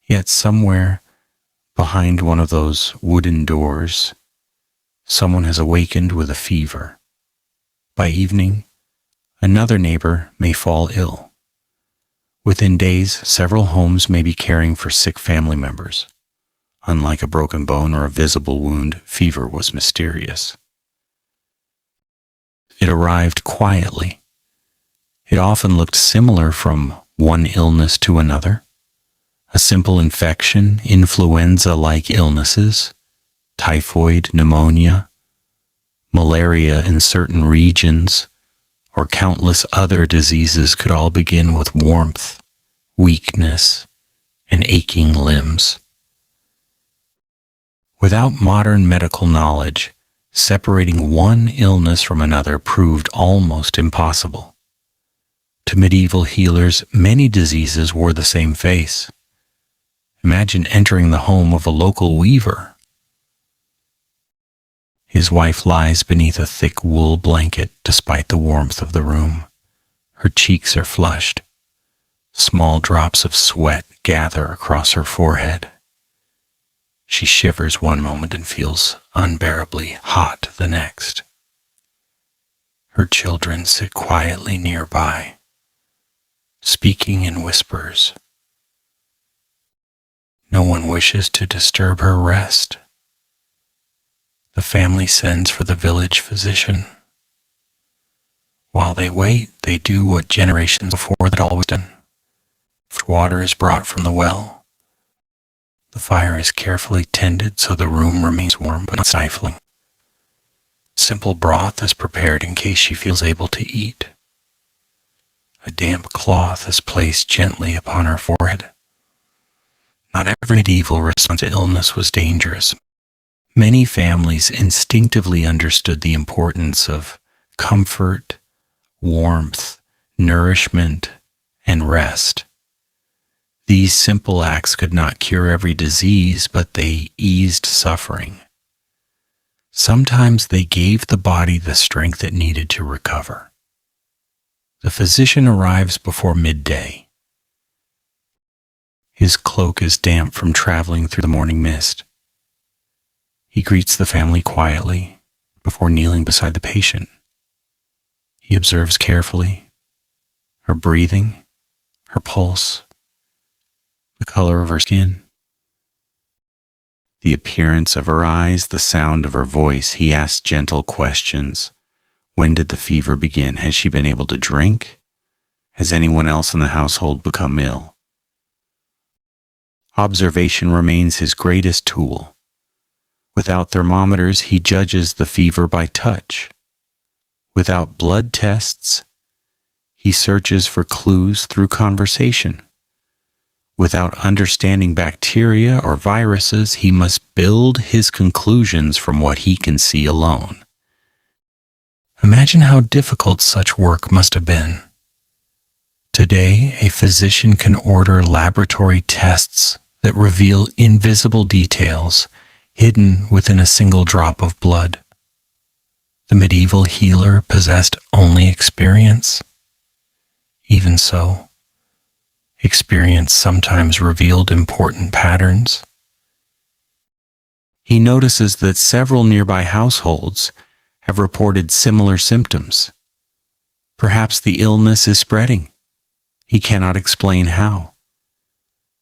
Yet somewhere behind one of those wooden doors, someone has awakened with a fever. By evening, another neighbor may fall ill. Within days, several homes may be caring for sick family members. Unlike a broken bone or a visible wound, fever was mysterious. It arrived quietly. It often looked similar from one illness to another. A simple infection, influenza-like illnesses, typhoid, pneumonia, malaria in certain regions, or countless other diseases could all begin with warmth, weakness, and aching limbs. Without modern medical knowledge, separating one illness from another proved almost impossible. To medieval healers, many diseases wore the same face. Imagine entering the home of a local weaver. His wife lies beneath a thick wool blanket despite the warmth of the room. Her cheeks are flushed. Small drops of sweat gather across her forehead. She shivers one moment and feels unbearably hot the next. Her children sit quietly nearby, speaking in whispers. No one wishes to disturb her rest. The family sends for the village physician. While they wait, they do what generations before had always done. Water is brought from the well. The fire is carefully tended so the room remains warm but not stifling. Simple broth is prepared in case she feels able to eat. A damp cloth is placed gently upon her forehead. Not every medieval response to illness was dangerous. Many families instinctively understood the importance of comfort, warmth, nourishment, and rest. These simple acts could not cure every disease, but they eased suffering. Sometimes they gave the body the strength it needed to recover. The physician arrives before midday. His cloak is damp from traveling through the morning mist. He greets the family quietly before kneeling beside the patient. He observes carefully her breathing, her pulse, the color of her skin, the appearance of her eyes, the sound of her voice. He asks gentle questions. When did the fever begin? Has she been able to drink? Has anyone else in the household become ill? Observation remains his greatest tool. Without thermometers, he judges the fever by touch. Without blood tests, he searches for clues through conversation. Without understanding bacteria or viruses, he must build his conclusions from what he can see alone. Imagine how difficult such work must have been. Today, a physician can order laboratory tests that reveal invisible details hidden within a single drop of blood. The medieval healer possessed only experience. Even so, experience sometimes revealed important patterns. He notices that several nearby households have reported similar symptoms. Perhaps the illness is spreading. He cannot explain how.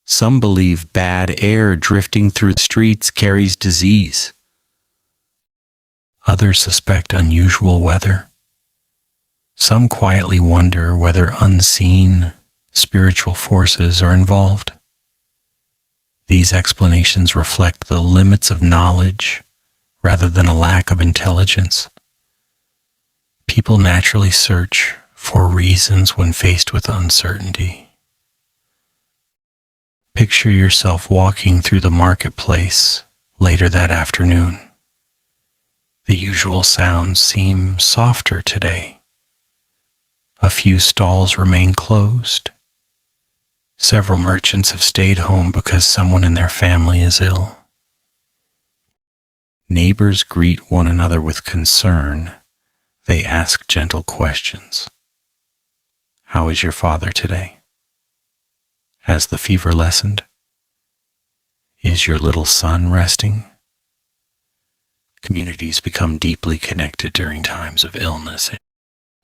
Some believe bad air drifting through the streets carries disease. Others suspect unusual weather. Some quietly wonder whether unseen spiritual forces are involved. These explanations reflect the limits of knowledge rather than a lack of intelligence. People naturally search for reasons when faced with uncertainty. Picture yourself walking through the marketplace later that afternoon. The usual sounds seem softer today. A few stalls remain closed. Several merchants have stayed home because someone in their family is ill. Neighbors greet one another with concern. They ask gentle questions. How is your father today? Has the fever lessened? Is your little son resting? Communities become deeply connected during times of illness.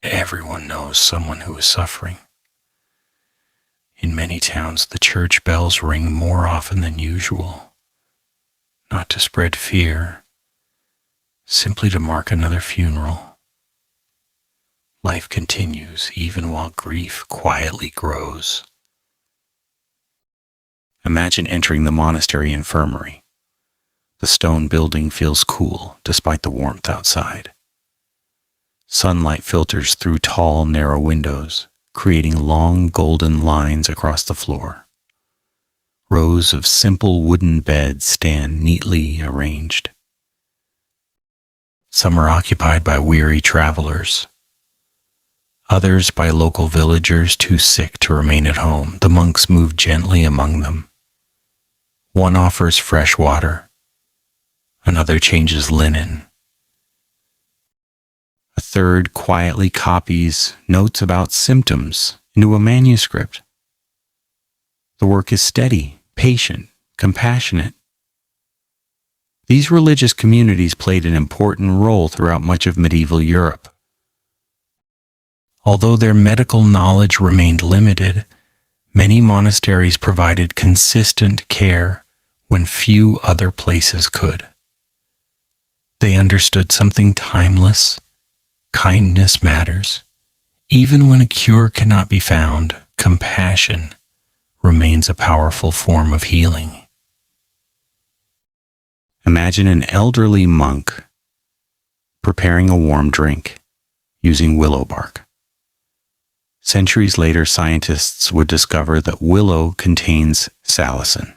Everyone knows someone who is suffering. In many towns, the church bells ring more often than usual, not to spread fear, simply to mark another funeral. Life continues even while grief quietly grows. Imagine entering the monastery infirmary. The stone building feels cool despite the warmth outside. Sunlight filters through tall, narrow windows, creating long golden lines across the floor. Rows of simple wooden beds stand neatly arranged. Some are occupied by weary travelers, others by local villagers too sick to remain at home. The monks move gently among them. One offers fresh water, another changes linen. A third quietly copies notes about symptoms into a manuscript. The work is steady, patient, compassionate. These religious communities played an important role throughout much of medieval Europe. Although their medical knowledge remained limited, many monasteries provided consistent care when few other places could. They understood something timeless. Kindness matters. Even when a cure cannot be found, compassion remains a powerful form of healing. Imagine an elderly monk preparing a warm drink using willow bark. Centuries later, scientists would discover that willow contains salicin,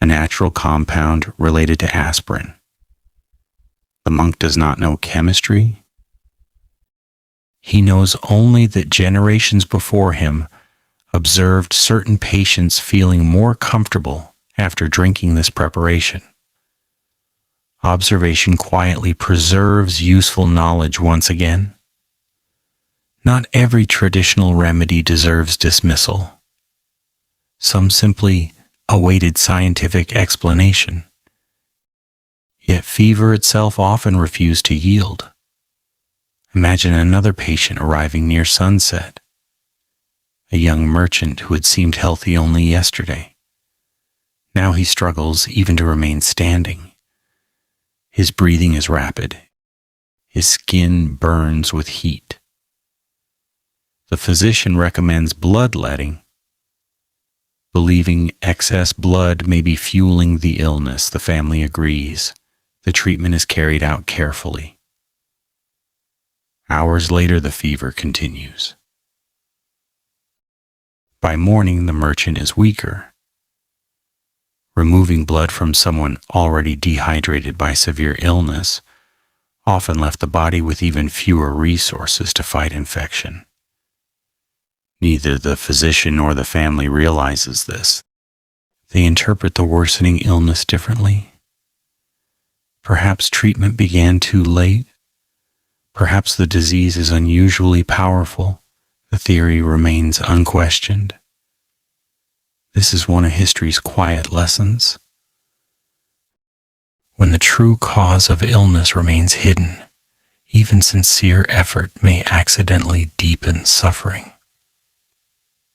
a natural compound related to aspirin. The monk does not know chemistry. He knows only that generations before him observed certain patients feeling more comfortable after drinking this preparation. Observation quietly preserves useful knowledge once again. Not every traditional remedy deserves dismissal. Some simply awaited scientific explanation. Yet fever itself often refused to yield. Imagine another patient arriving near sunset. A young merchant who had seemed healthy only yesterday. Now he struggles even to remain standing. His breathing is rapid. His skin burns with heat. The physician recommends bloodletting, believing excess blood may be fueling the illness. The family agrees. The treatment is carried out carefully. Hours later, the fever continues. By morning, the merchant is weaker. Removing blood from someone already dehydrated by severe illness often left the body with even fewer resources to fight infection. Neither the physician nor the family realizes this. They interpret the worsening illness differently. Perhaps treatment began too late. Perhaps the disease is unusually powerful. The theory remains unquestioned. This is one of history's quiet lessons. When the true cause of illness remains hidden, even sincere effort may accidentally deepen suffering.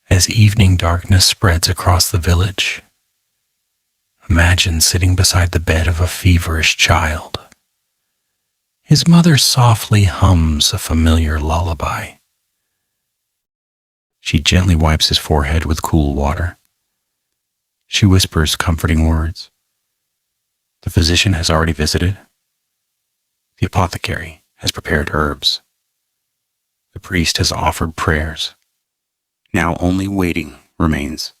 As evening darkness spreads across the village, imagine sitting beside the bed of a feverish child. His mother softly hums a familiar lullaby. She gently wipes his forehead with cool water. She whispers comforting words. The physician has already visited. The apothecary has prepared herbs. The priest has offered prayers. Now only waiting remains.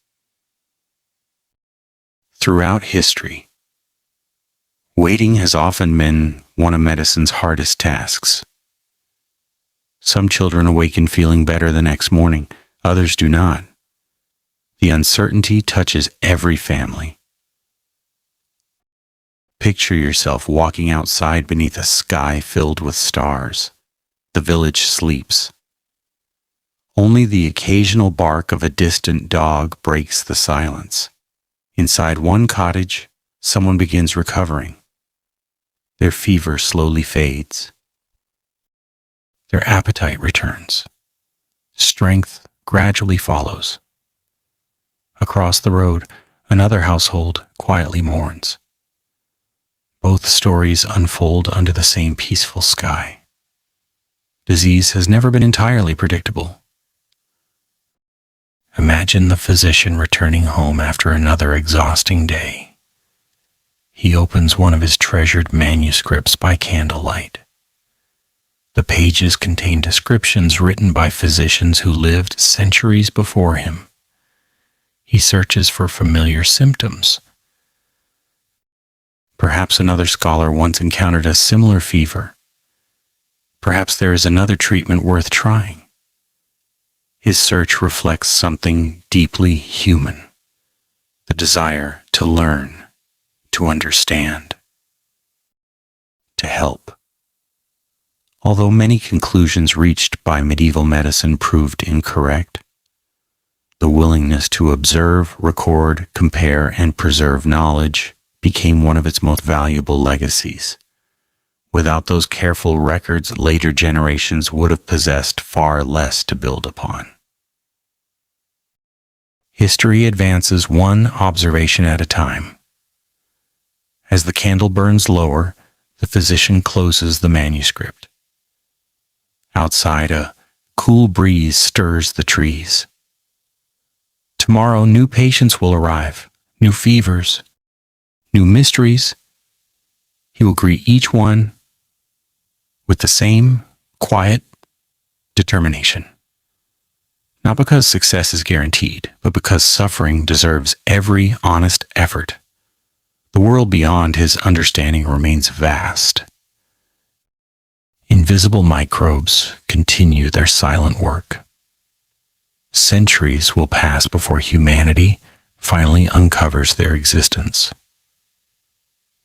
Throughout history, waiting has often been one of medicine's hardest tasks. Some children awaken feeling better the next morning, others do not. The uncertainty touches every family. Picture yourself walking outside beneath a sky filled with stars. The village sleeps. Only the occasional bark of a distant dog breaks the silence. Inside one cottage, someone begins recovering. Their fever slowly fades. Their appetite returns. Strength gradually follows. Across the road, another household quietly mourns. Both stories unfold under the same peaceful sky. Disease has never been entirely predictable. Imagine the physician returning home after another exhausting day. He opens one of his treasured manuscripts by candlelight. The pages contain descriptions written by physicians who lived centuries before him. He searches for familiar symptoms. Perhaps another scholar once encountered a similar fever. Perhaps there is another treatment worth trying. His search reflects something deeply human, the desire to learn, to understand, to help. Although many conclusions reached by medieval medicine proved incorrect, the willingness to observe, record, compare, and preserve knowledge became one of its most valuable legacies. Without those careful records, later generations would have possessed far less to build upon. History advances one observation at a time. As the candle burns lower, the physician closes the manuscript. Outside, a cool breeze stirs the trees. Tomorrow, new patients will arrive, new fevers, new mysteries. He will greet each one with the same quiet determination. Not because success is guaranteed, but because suffering deserves every honest effort. The world beyond his understanding remains vast. Invisible microbes continue their silent work. Centuries will pass before humanity finally uncovers their existence.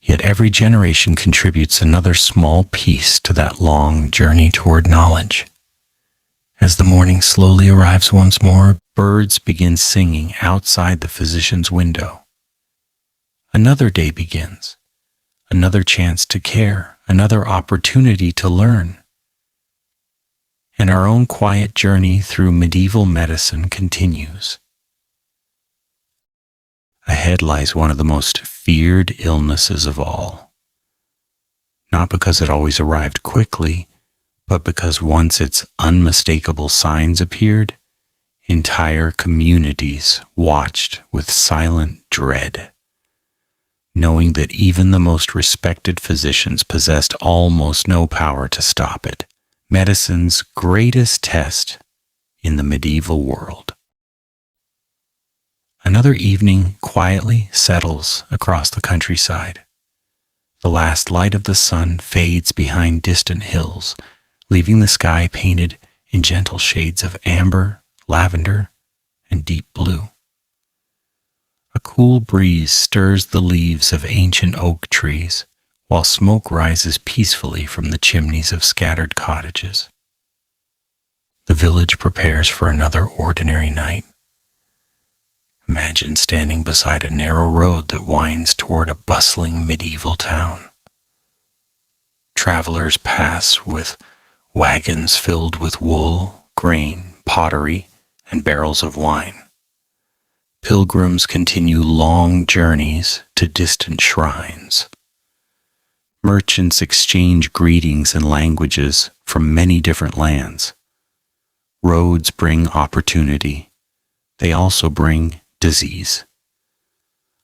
Yet every generation contributes another small piece to that long journey toward knowledge. As the morning slowly arrives once more, birds begin singing outside the physician's window. Another day begins, another chance to care, another opportunity to learn. And our own quiet journey through medieval medicine continues. Ahead lies one of the most feared illnesses of all. Not because it always arrived quickly, but because once its unmistakable signs appeared, entire communities watched with silent dread, knowing that even the most respected physicians possessed almost no power to stop it. Medicine's greatest test in the medieval world. Another evening quietly settles across the countryside. The last light of the sun fades behind distant hills, leaving the sky painted in gentle shades of amber, lavender, and deep blue. A cool breeze stirs the leaves of ancient oak trees, while smoke rises peacefully from the chimneys of scattered cottages. The village prepares for another ordinary night. Imagine standing beside a narrow road that winds toward a bustling medieval town. Travelers pass with wagons filled with wool, grain, pottery, and barrels of wine. Pilgrims continue long journeys to distant shrines. Merchants exchange greetings and languages from many different lands. Roads bring opportunity. They also bring disease.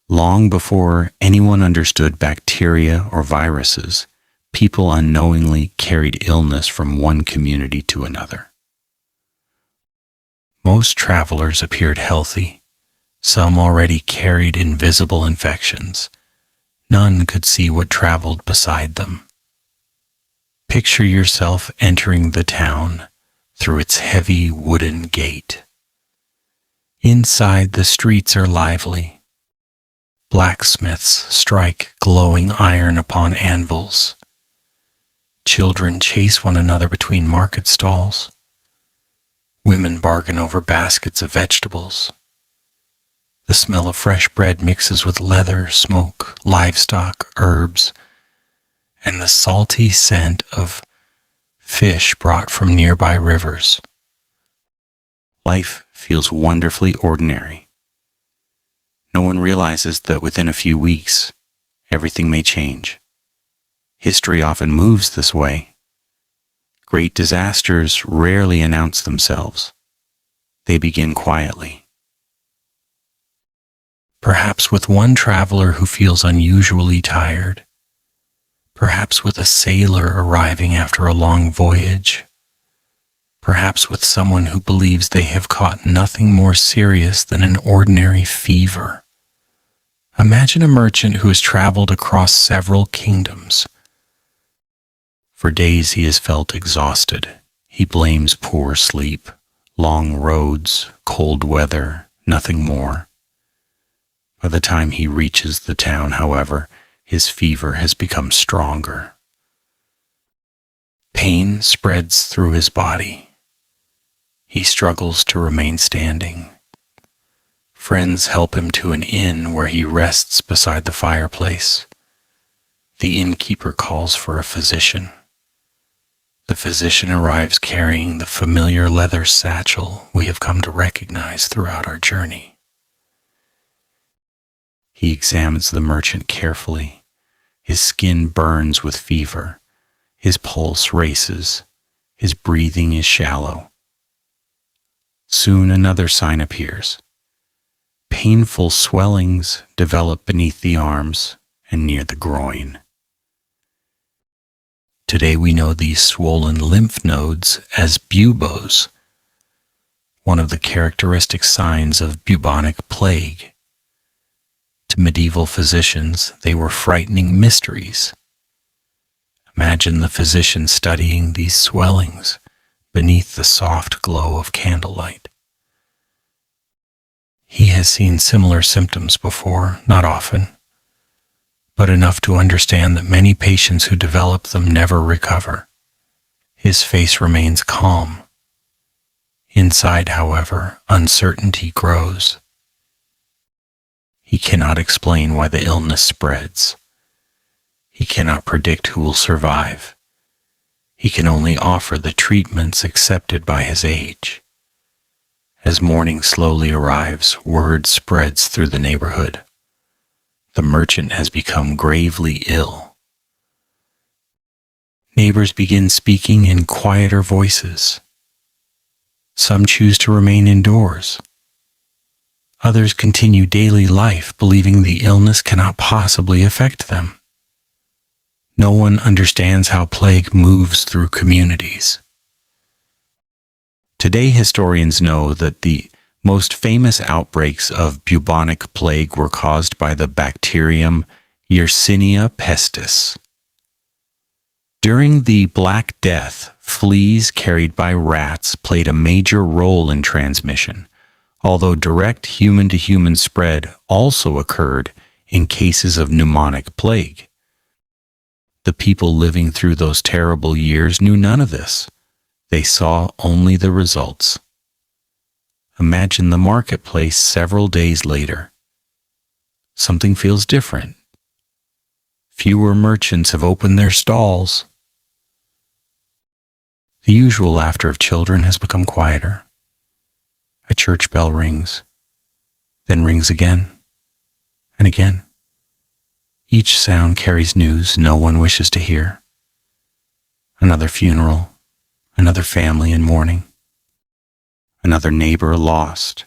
Long before anyone understood bacteria or viruses, people unknowingly carried illness from one community to another. Most travelers appeared healthy. Some already carried invisible infections. None could see what traveled beside them. Picture yourself entering the town through its heavy wooden gate. Inside, the streets are lively. Blacksmiths strike glowing iron upon anvils. Children chase one another between market stalls. Women bargain over baskets of vegetables. The smell of fresh bread mixes with leather, smoke, livestock, herbs, and the salty scent of fish brought from nearby rivers. Life feels wonderfully ordinary. No one realizes that within a few weeks, everything may change. History often moves this way. Great disasters rarely announce themselves. They begin quietly. Perhaps with one traveler who feels unusually tired. Perhaps with a sailor arriving after a long voyage. perhaps with someone who believes they have caught nothing more serious than an ordinary fever. Imagine a merchant who has traveled across several kingdoms. For days he has felt exhausted. He blames poor sleep, long roads, cold weather, nothing more. By the time he reaches the town, however, his fever has become stronger. Pain spreads through his body. He struggles to remain standing. Friends help him to an inn where he rests beside the fireplace. The innkeeper calls for a physician. The physician arrives carrying the familiar leather satchel we have come to recognize throughout our journey. He examines the merchant carefully. His skin burns with fever. His pulse races. His breathing is shallow. Soon another sign appears. Painful swellings develop beneath the arms and near the groin. Today we know these swollen lymph nodes as buboes, one of the characteristic signs of bubonic plague. To medieval physicians, they were frightening mysteries. Imagine the physician studying these swellings beneath the soft glow of candlelight. He has seen similar symptoms before, not often, but enough to understand that many patients who develop them never recover. His face remains calm. Inside, however, uncertainty grows. He cannot explain why the illness spreads. He cannot predict who will survive. He can only offer the treatments accepted by his age. As morning slowly arrives, word spreads through the neighborhood. The merchant has become gravely ill. Neighbors begin speaking in quieter voices. Some choose to remain indoors. Others continue daily life, believing the illness cannot possibly affect them. No one understands how plague moves through communities. Today, historians know that the most famous outbreaks of bubonic plague were caused by the bacterium Yersinia pestis. During the Black Death, fleas carried by rats played a major role in transmission, although direct human-to-human spread also occurred in cases of pneumonic plague. The people living through those terrible years knew none of this. They saw only the results. Imagine the marketplace several days later. Something feels different. Fewer merchants have opened their stalls. The usual laughter of children has become quieter. A church bell rings, then rings again and again. Each sound carries news no one wishes to hear. Another funeral, another family in mourning, another neighbor lost.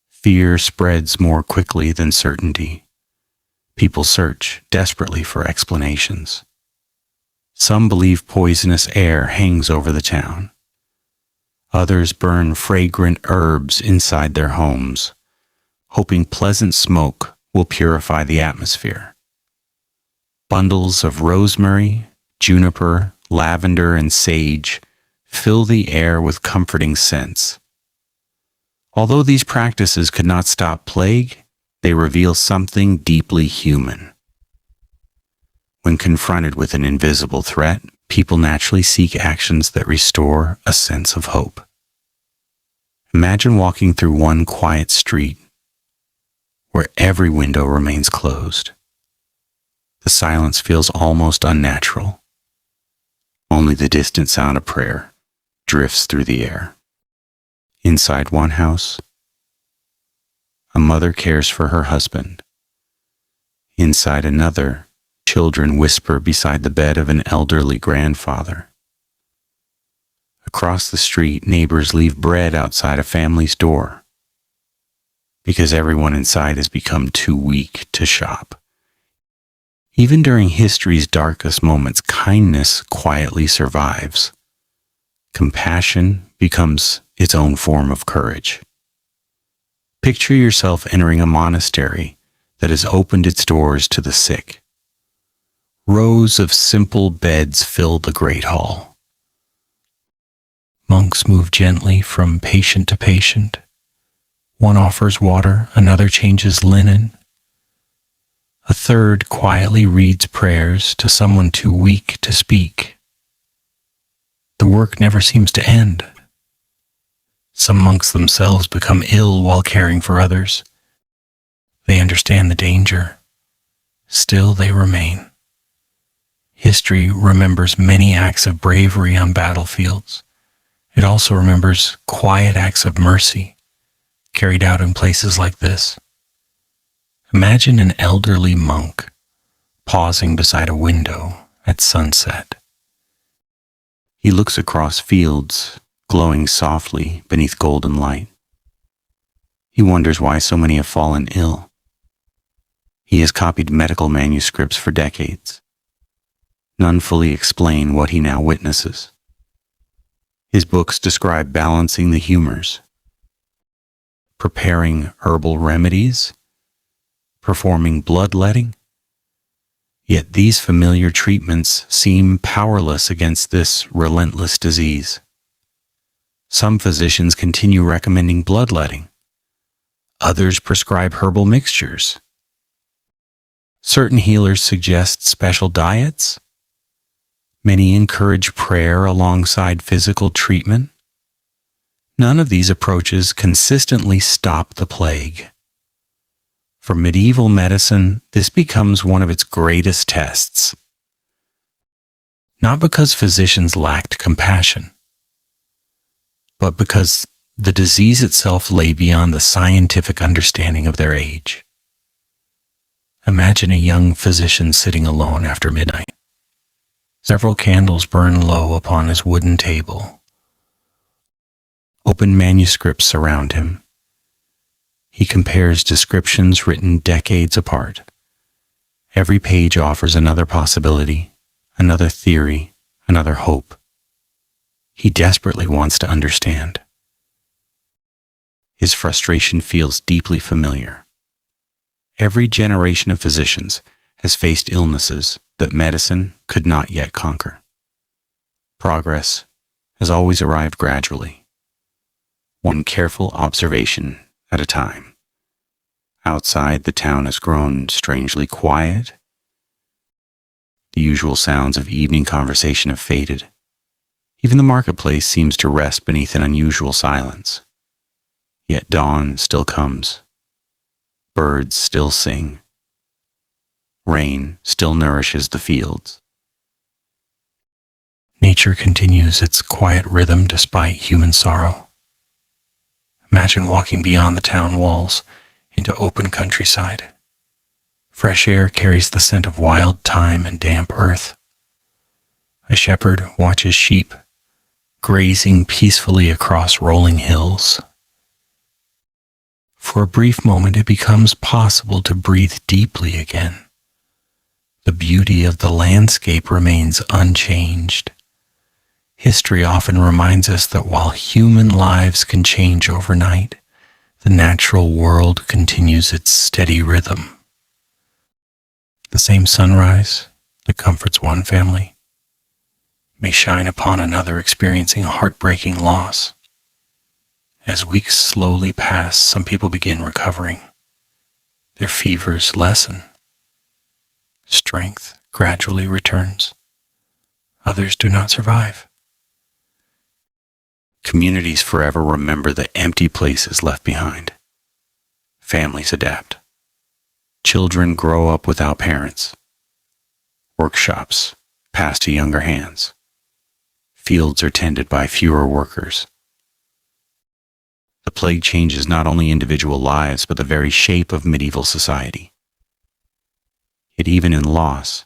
Fear spreads more quickly than certainty. People search desperately for explanations. Some believe poisonous air hangs over the town. Others burn fragrant herbs inside their homes, hoping pleasant smoke will purify the atmosphere. Bundles of rosemary, juniper, lavender, and sage fill the air with comforting scents. Although these practices could not stop plague, they reveal something deeply human. When confronted with an invisible threat, people naturally seek actions that restore a sense of hope. Imagine walking through one quiet street where every window remains closed. The silence feels almost unnatural. Only the distant sound of prayer drifts through the air. Inside one house, a mother cares for her husband. Inside another, children whisper beside the bed of an elderly grandfather. Across the street, neighbors leave bread outside a family's door because everyone inside has become too weak to shop. Even during history's darkest moments, kindness quietly survives. Compassion becomes its own form of courage. Picture yourself entering a monastery that has opened its doors to the sick. Rows of simple beds fill the great hall. Monks move gently from patient to patient. One offers water, another changes linen. A third quietly reads prayers to someone too weak to speak. The work never seems to end. Some monks themselves become ill while caring for others. They understand the danger. Still they remain. History remembers many acts of bravery on battlefields. It also remembers quiet acts of mercy carried out in places like this. Imagine an elderly monk pausing beside a window at sunset. He looks across fields, glowing softly beneath golden light. He wonders why so many have fallen ill. He has copied medical manuscripts for decades. None fully explain what he now witnesses. His books describe balancing the humors, preparing herbal remedies, performing bloodletting. Yet these familiar treatments seem powerless against this relentless disease. Some physicians continue recommending bloodletting. Others prescribe herbal mixtures. Certain healers suggest special diets. Many encourage prayer alongside physical treatment. None of these approaches consistently stop the plague. For medieval medicine, this becomes one of its greatest tests. Not because physicians lacked compassion, but because the disease itself lay beyond the scientific understanding of their age. Imagine a young physician sitting alone after midnight. Several candles burn low upon his wooden table. Open manuscripts surround him. He compares descriptions written decades apart. Every page offers another possibility, another theory, another hope. He desperately wants to understand. His frustration feels deeply familiar. Every generation of physicians has faced illnesses that medicine could not yet conquer. Progress has always arrived gradually, one careful observation at a time. Outside, the town has grown strangely quiet. The usual sounds of evening conversation have faded. Even the marketplace seems to rest beneath an unusual silence. Yet dawn still comes. Birds still sing. Rain still nourishes the fields. Nature continues its quiet rhythm despite human sorrow. Imagine walking beyond the town walls into open countryside. Fresh air carries the scent of wild thyme and damp earth. A shepherd watches sheep grazing peacefully across rolling hills. For a brief moment, it becomes possible to breathe deeply again. The beauty of the landscape remains unchanged. History often reminds us that while human lives can change overnight, the natural world continues its steady rhythm. The same sunrise that comforts one family may shine upon another experiencing a heartbreaking loss. As weeks slowly pass, some people begin recovering. Their fevers lessen. Strength gradually returns. Others do not survive. Communities forever remember the empty places left behind. Families adapt. Children grow up without parents. Workshops pass to younger hands. Fields are tended by fewer workers. The plague changes not only individual lives, but the very shape of medieval society. Yet even in loss,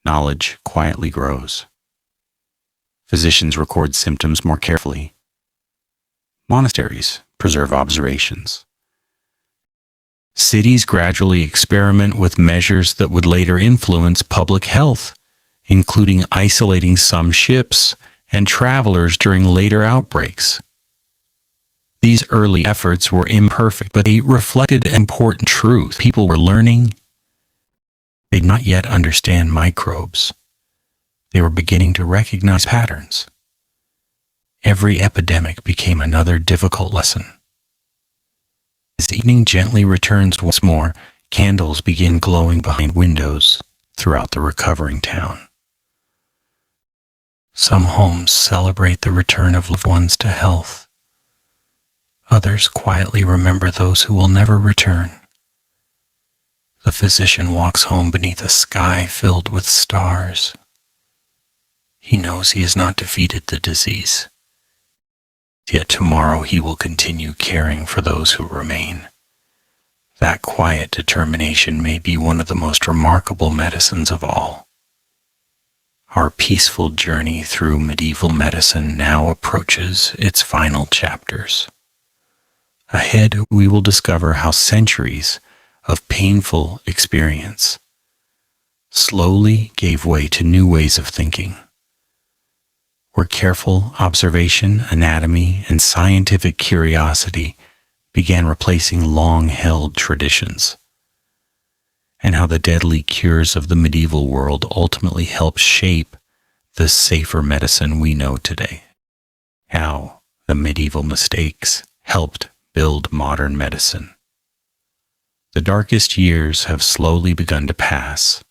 knowledge quietly grows. Physicians record symptoms more carefully. Monasteries preserve observations. Cities gradually experiment with measures that would later influence public health, including isolating some ships and travelers during later outbreaks. These early efforts were imperfect, but they reflected an important truth. People were learning. They did not yet understand microbes. They were beginning to recognize patterns. Every epidemic became another difficult lesson. As evening gently returns once more, candles begin glowing behind windows throughout the recovering town. Some homes celebrate the return of loved ones to health. Others quietly remember those who will never return. The physician walks home beneath a sky filled with stars. He knows he has not defeated the disease. Yet tomorrow he will continue caring for those who remain. That quiet determination may be one of the most remarkable medicines of all. Our peaceful journey through medieval medicine now approaches its final chapters. Ahead, we will discover how centuries of painful experience slowly gave way to new ways of thinking, where careful observation, anatomy, and scientific curiosity began replacing long-held traditions, and how the deadly cures of the medieval world ultimately helped shape the safer medicine we know today. How the medieval mistakes helped build modern medicine. The darkest years have slowly begun to pass.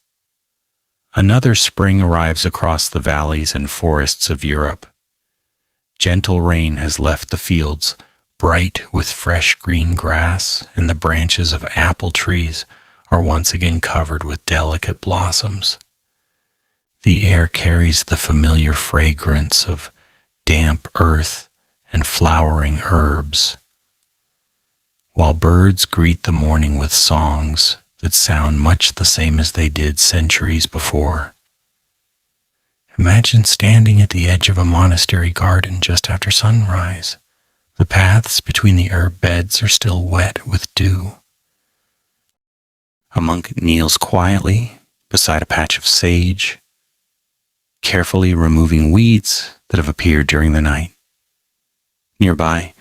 Another spring arrives across the valleys and forests of Europe. Gentle rain has left the fields bright with fresh green grass, and the branches of apple trees are once again covered with delicate blossoms. The air carries the familiar fragrance of damp earth and flowering herbs, while birds greet the morning with songs that sound much the same as they did centuries before. Imagine standing at the edge of a monastery garden just after sunrise. The paths between the herb beds are still wet with dew. A monk kneels quietly beside a patch of sage, carefully removing weeds that have appeared during the night. Nearby,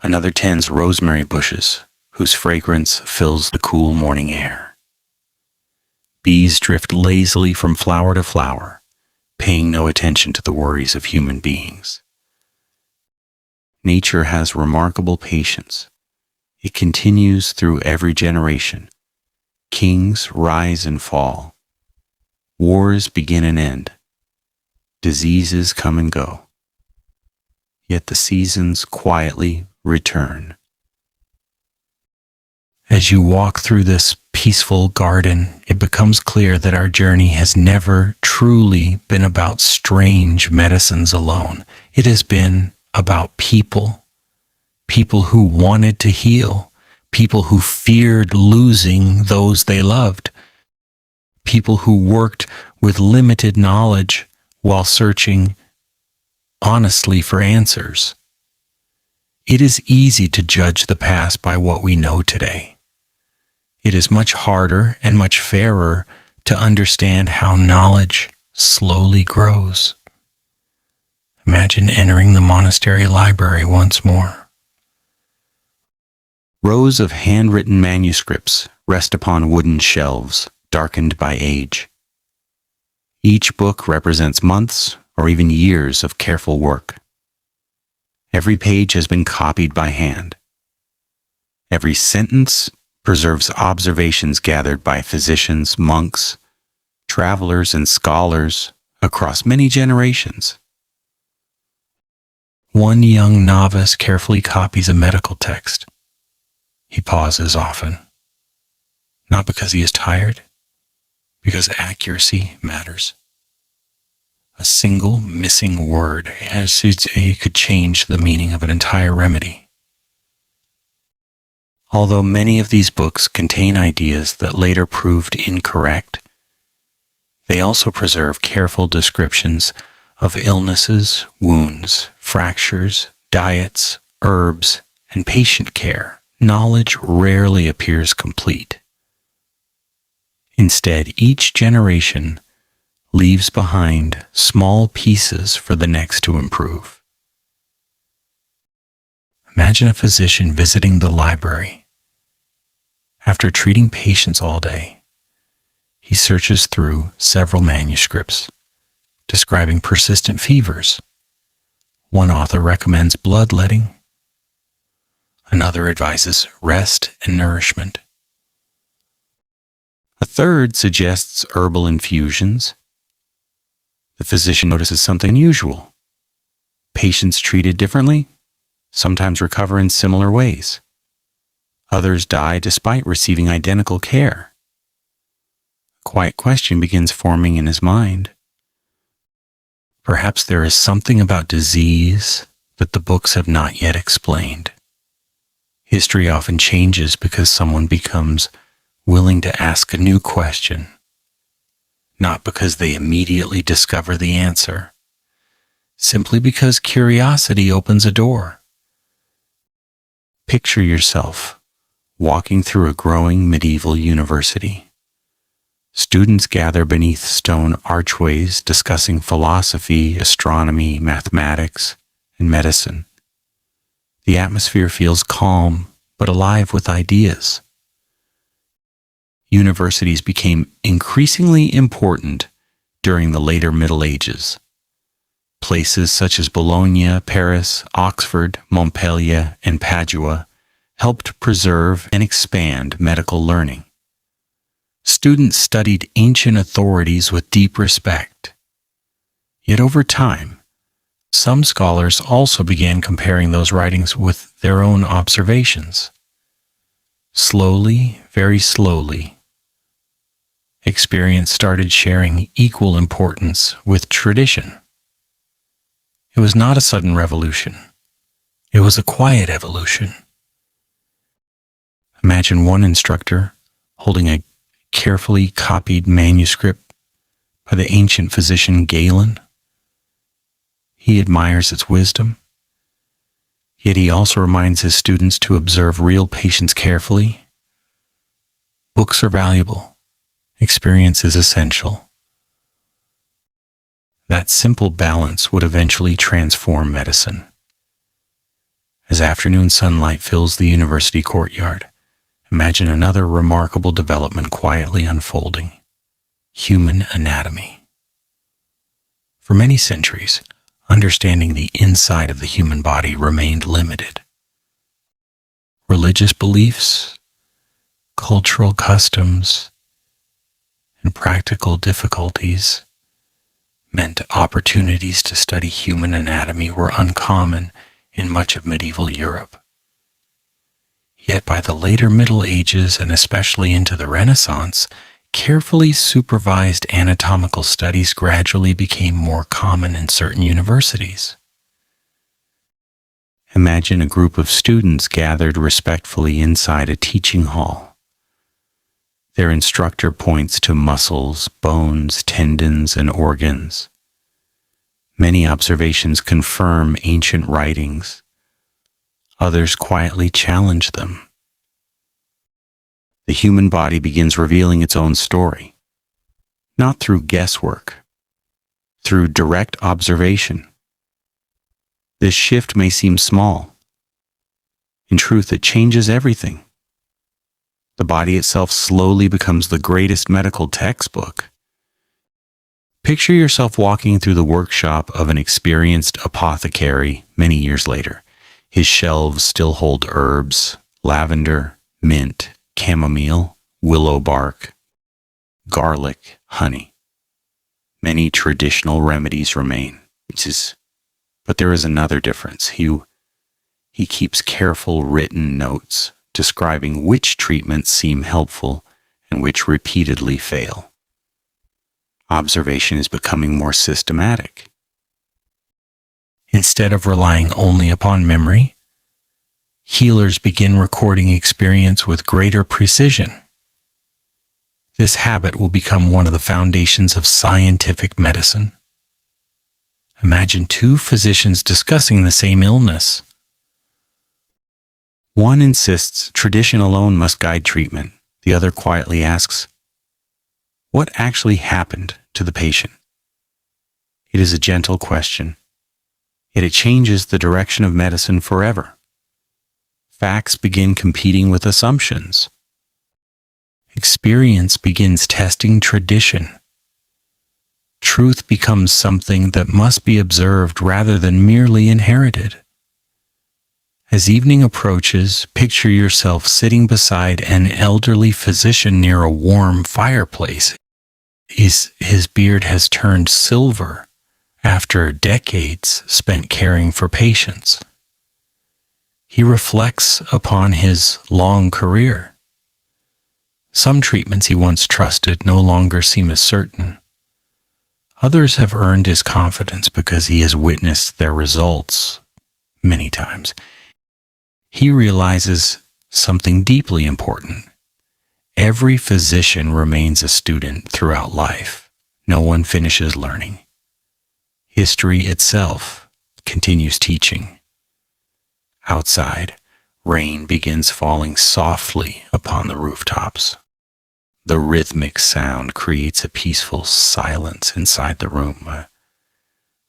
another tends rosemary bushes, whose fragrance fills the cool morning air. Bees drift lazily from flower to flower, paying no attention to the worries of human beings. Nature has remarkable patience. It continues through every generation. Kings rise and fall. Wars begin and end. Diseases come and go. Yet the seasons quietly return. As you walk through this peaceful garden, it becomes clear that our journey has never truly been about strange medicines alone. It has been about people who wanted to heal, people who feared losing those they loved, people who worked with limited knowledge while searching honestly for answers. It is easy to judge the past by what we know today. It is much harder and much fairer to understand how knowledge slowly grows. Imagine entering the monastery library once more. Rows of handwritten manuscripts rest upon wooden shelves, darkened by age. Each book represents months or even years of careful work. Every page has been copied by hand. Every sentence preserves observations gathered by physicians, monks, travelers, and scholars across many generations. One young novice carefully copies a medical text. He pauses often, not because he is tired, because accuracy matters. A single missing word could change the meaning of an entire remedy. Although many of these books contain ideas that later proved incorrect, they also preserve careful descriptions of illnesses, wounds, fractures, diets, herbs, and patient care. Knowledge rarely appears complete. Instead, each generation leaves behind small pieces for the next to improve. Imagine a physician visiting the library. After treating patients all day, he searches through several manuscripts describing persistent fevers. One author recommends bloodletting. Another advises rest and nourishment. A third suggests herbal infusions. The physician notices something unusual. Patients treated differently sometimes recover in similar ways. Others die despite receiving identical care. A quiet question begins forming in his mind. Perhaps there is something about disease that the books have not yet explained. History often changes because someone becomes willing to ask a new question, not because they immediately discover the answer, simply because curiosity opens a door. Picture yourself walking through a growing medieval university. Students gather beneath stone archways discussing philosophy, astronomy, mathematics, and medicine. The atmosphere feels calm but alive with ideas. Universities became increasingly important during the later Middle Ages. Places such as Bologna, Paris, Oxford, Montpellier, and Padua helped preserve and expand medical learning. Students studied ancient authorities with deep respect. Yet over time, some scholars also began comparing those writings with their own observations. Slowly, very slowly, experience started sharing equal importance with tradition. It was not a sudden revolution. It was a quiet evolution. Imagine one instructor holding a carefully copied manuscript by the ancient physician Galen. He admires its wisdom, yet he also reminds his students to observe real patients carefully. Books are valuable. Experience is essential. That simple balance would eventually transform medicine. As afternoon sunlight fills the university courtyard, imagine another remarkable development quietly unfolding: human anatomy. For many centuries, understanding the inside of the human body remained limited. Religious beliefs, cultural customs, and practical difficulties meant opportunities to study human anatomy were uncommon in much of medieval Europe. Yet by the later Middle Ages and especially into the Renaissance, carefully supervised anatomical studies gradually became more common in certain universities. Imagine a group of students gathered respectfully inside a teaching hall. Their instructor points to muscles, bones, tendons, and organs. Many observations confirm ancient writings. Others quietly challenge them. The human body begins revealing its own story, not through guesswork, through direct observation. This shift may seem small. In truth, it changes everything. The body itself slowly becomes the greatest medical textbook. Picture yourself walking through the workshop of an experienced apothecary many years later. His shelves still hold herbs, lavender, mint, chamomile, willow bark, garlic, honey. Many traditional remedies remain. But there is another difference. He keeps careful written notes describing which treatments seem helpful and which repeatedly fail. Observation is becoming more systematic. Instead of relying only upon memory, healers begin recording experience with greater precision. This habit will become one of the foundations of scientific medicine. Imagine two physicians discussing the same illness. One insists tradition alone must guide treatment. The other quietly asks, what actually happened to the patient? It is a gentle question, yet it changes the direction of medicine forever. Facts begin competing with assumptions. Experience begins testing tradition. Truth becomes something that must be observed rather than merely inherited. As evening approaches, picture yourself sitting beside an elderly physician near a warm fireplace. His beard has turned silver after decades spent caring for patients. He reflects upon his long career. Some treatments he once trusted no longer seem as certain. Others have earned his confidence because he has witnessed their results many times. He realizes something deeply important. Every physician remains a student throughout life. No one finishes learning. History itself continues teaching. Outside, rain begins falling softly upon the rooftops. The rhythmic sound creates a peaceful silence inside the room.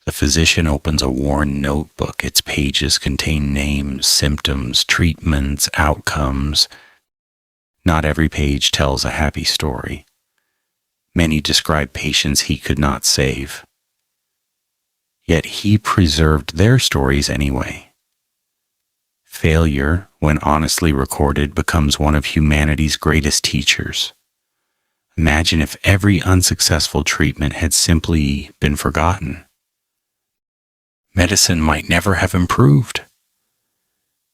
The physician opens a worn notebook. Its pages contain names, symptoms, treatments, outcomes. Not every page tells a happy story. Many describe patients he could not save. Yet he preserved their stories anyway. Failure, when honestly recorded, becomes one of humanity's greatest teachers. Imagine if every unsuccessful treatment had simply been forgotten. Medicine might never have improved.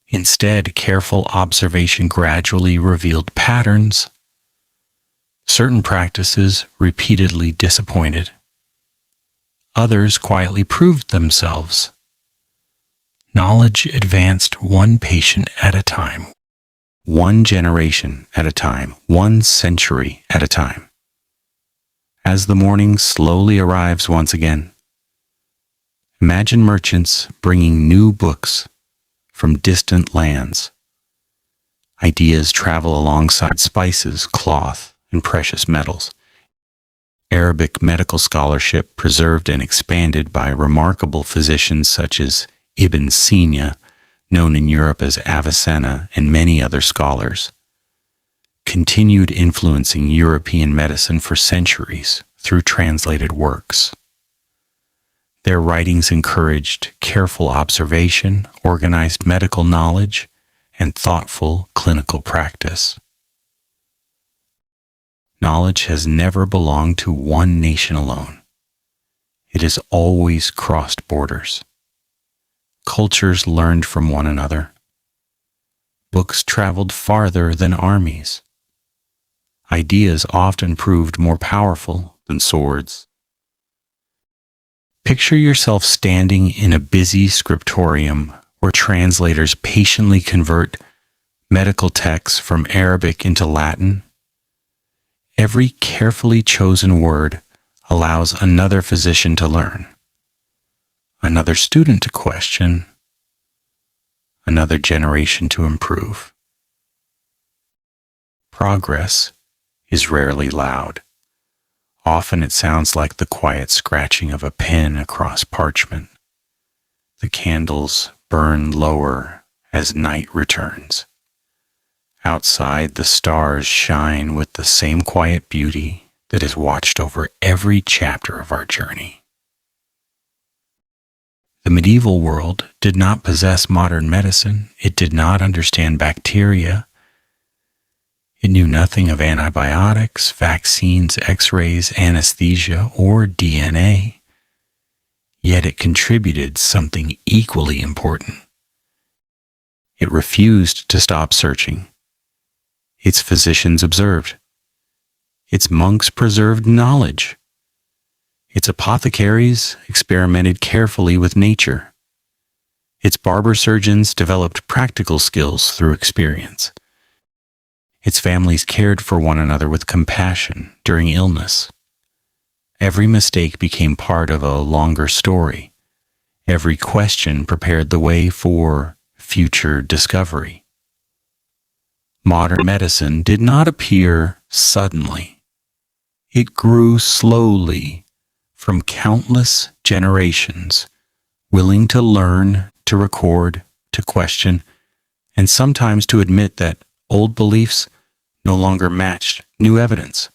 Instead, careful observation gradually revealed patterns. Certain practices repeatedly disappointed. Others quietly proved themselves. Knowledge advanced one patient at a time, one generation at a time, one century at a time. As the morning slowly arrives once again, imagine merchants bringing new books from distant lands. Ideas travel alongside spices, cloth, and precious metals. Arabic medical scholarship preserved and expanded by remarkable physicians such as Ibn Sina, known in Europe as Avicenna, and many other scholars, continued influencing European medicine for centuries through translated works. Their writings encouraged careful observation, organized medical knowledge, and thoughtful clinical practice. Knowledge has never belonged to one nation alone. It has always crossed borders. Cultures learned from one another. Books traveled farther than armies. Ideas often proved more powerful than swords. Picture yourself standing in a busy scriptorium where translators patiently convert medical texts from Arabic into Latin. Every carefully chosen word allows another physician to learn, another student to question, another generation to improve. Progress is rarely loud. Often it sounds like the quiet scratching of a pen across parchment. The candles burn lower as night returns. Outside, the stars shine with the same quiet beauty that has watched over every chapter of our journey. The medieval world did not possess modern medicine. It did not understand bacteria. It knew nothing of antibiotics, vaccines, X-rays, anesthesia, or DNA. Yet it contributed something equally important. It refused to stop searching. Its physicians observed. Its monks preserved knowledge. Its apothecaries experimented carefully with nature. Its barber surgeons developed practical skills through experience. Its families cared for one another with compassion during illness. Every mistake became part of a longer story. Every question prepared the way for future discovery. Modern medicine did not appear suddenly. It grew slowly from countless generations, willing to learn, to record, to question, and sometimes to admit that old beliefs no longer matched new evidence.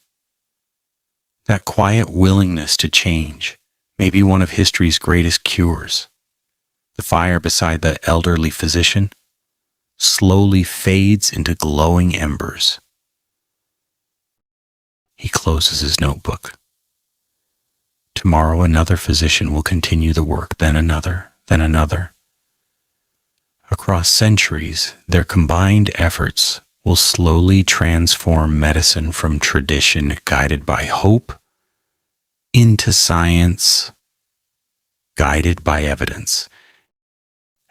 That quiet willingness to change may be one of history's greatest cures. The fire beside the elderly physician slowly fades into glowing embers. He closes his notebook. Tomorrow another physician will continue the work, then another, then another. Across centuries, their combined efforts will slowly transform medicine from tradition guided by hope into science guided by evidence.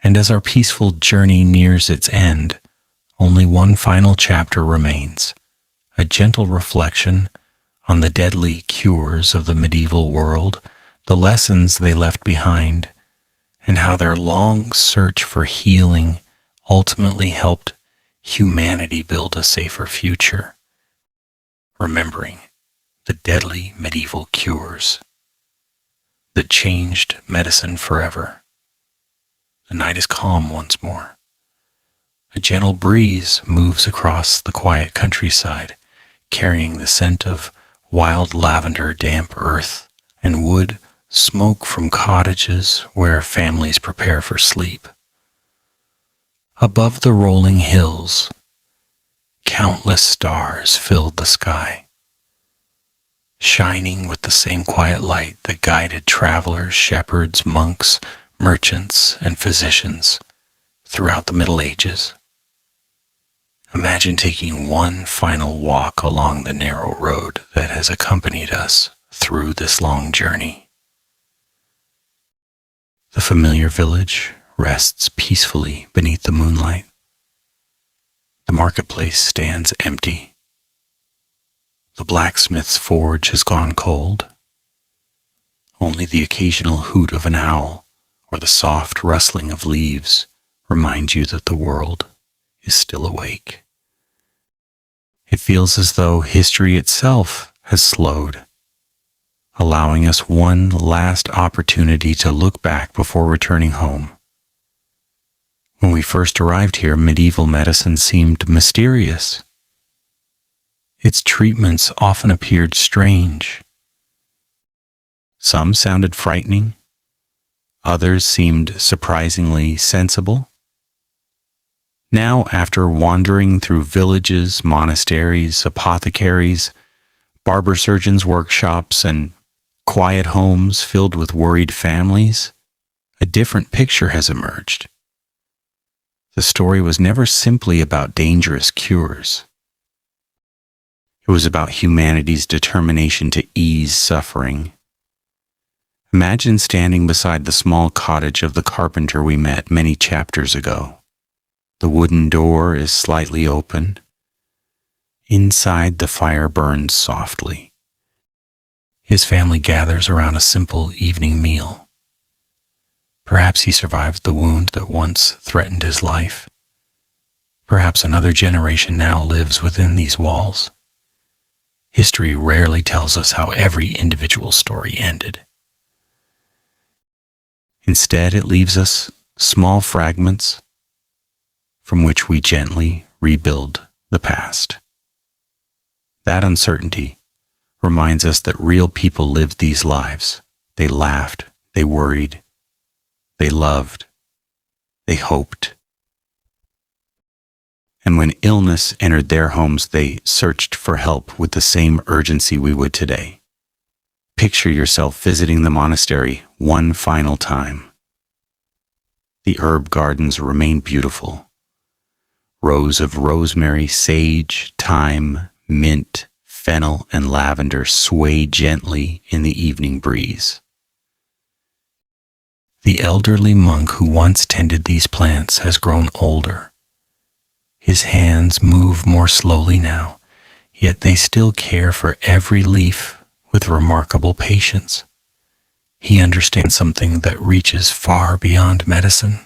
And as our peaceful journey nears its end, only one final chapter remains, a gentle reflection on the deadly cures of the medieval world, the lessons they left behind, and how their long search for healing ultimately helped humanity build a safer future. Remembering the deadly medieval cures that changed medicine forever. The night is calm once more. A gentle breeze moves across the quiet countryside, carrying the scent of wild lavender, damp earth, and wood smoke from cottages where families prepare for sleep. Above the rolling hills, countless stars filled the sky, shining with the same quiet light that guided travelers, shepherds, monks, merchants, and physicians throughout the Middle Ages. Imagine taking one final walk along the narrow road that has accompanied us through this long journey. The familiar village rests peacefully beneath the moonlight. The marketplace stands empty. The blacksmith's forge has gone cold. Only the occasional hoot of an owl or the soft rustling of leaves remind you that the world is still awake. It feels as though history itself has slowed, allowing us one last opportunity to look back before returning home. When we first arrived here, medieval medicine seemed mysterious. Its treatments often appeared strange. Some sounded frightening. Others seemed surprisingly sensible. Now, after wandering through villages, monasteries, apothecaries, barber surgeons' workshops, and quiet homes filled with worried families, a different picture has emerged. The story was never simply about dangerous cures. It was about humanity's determination to ease suffering. Imagine standing beside the small cottage of the carpenter we met many chapters ago. The wooden door is slightly open. Inside, the fire burns softly. His family gathers around a simple evening meal. Perhaps he survived the wound that once threatened his life. Perhaps another generation now lives within these walls. History rarely tells us how every individual story ended. Instead, it leaves us small fragments from which we gently rebuild the past. That uncertainty reminds us that real people lived these lives. They laughed, they worried, they loved, they hoped. And when illness entered their homes, they searched for help with the same urgency we would today. Picture yourself visiting the monastery one final time. The herb gardens remain beautiful. Rows of rosemary, sage, thyme, mint, fennel, and lavender sway gently in the evening breeze. The elderly monk who once tended these plants has grown older. His hands move more slowly now, yet they still care for every leaf with remarkable patience. He understands something that reaches far beyond medicine.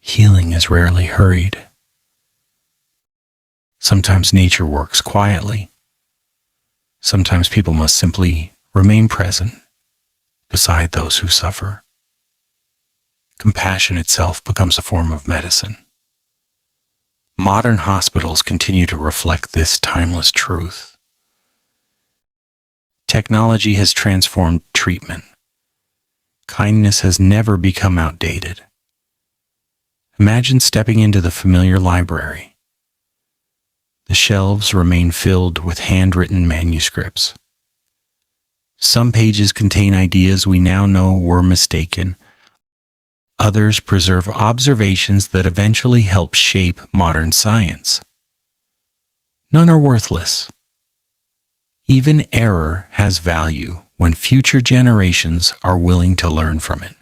Healing is rarely hurried. Sometimes nature works quietly. Sometimes people must simply Remain present beside those who suffer. Compassion itself becomes a form of medicine. Modern hospitals continue to reflect this timeless truth. Technology has transformed treatment. Kindness has never become outdated. Imagine stepping into the familiar library. The shelves remain filled with handwritten manuscripts. Some pages contain ideas we now know were mistaken. Others preserve observations that eventually help shape modern science. None are worthless. Even error has value when future generations are willing to learn from it.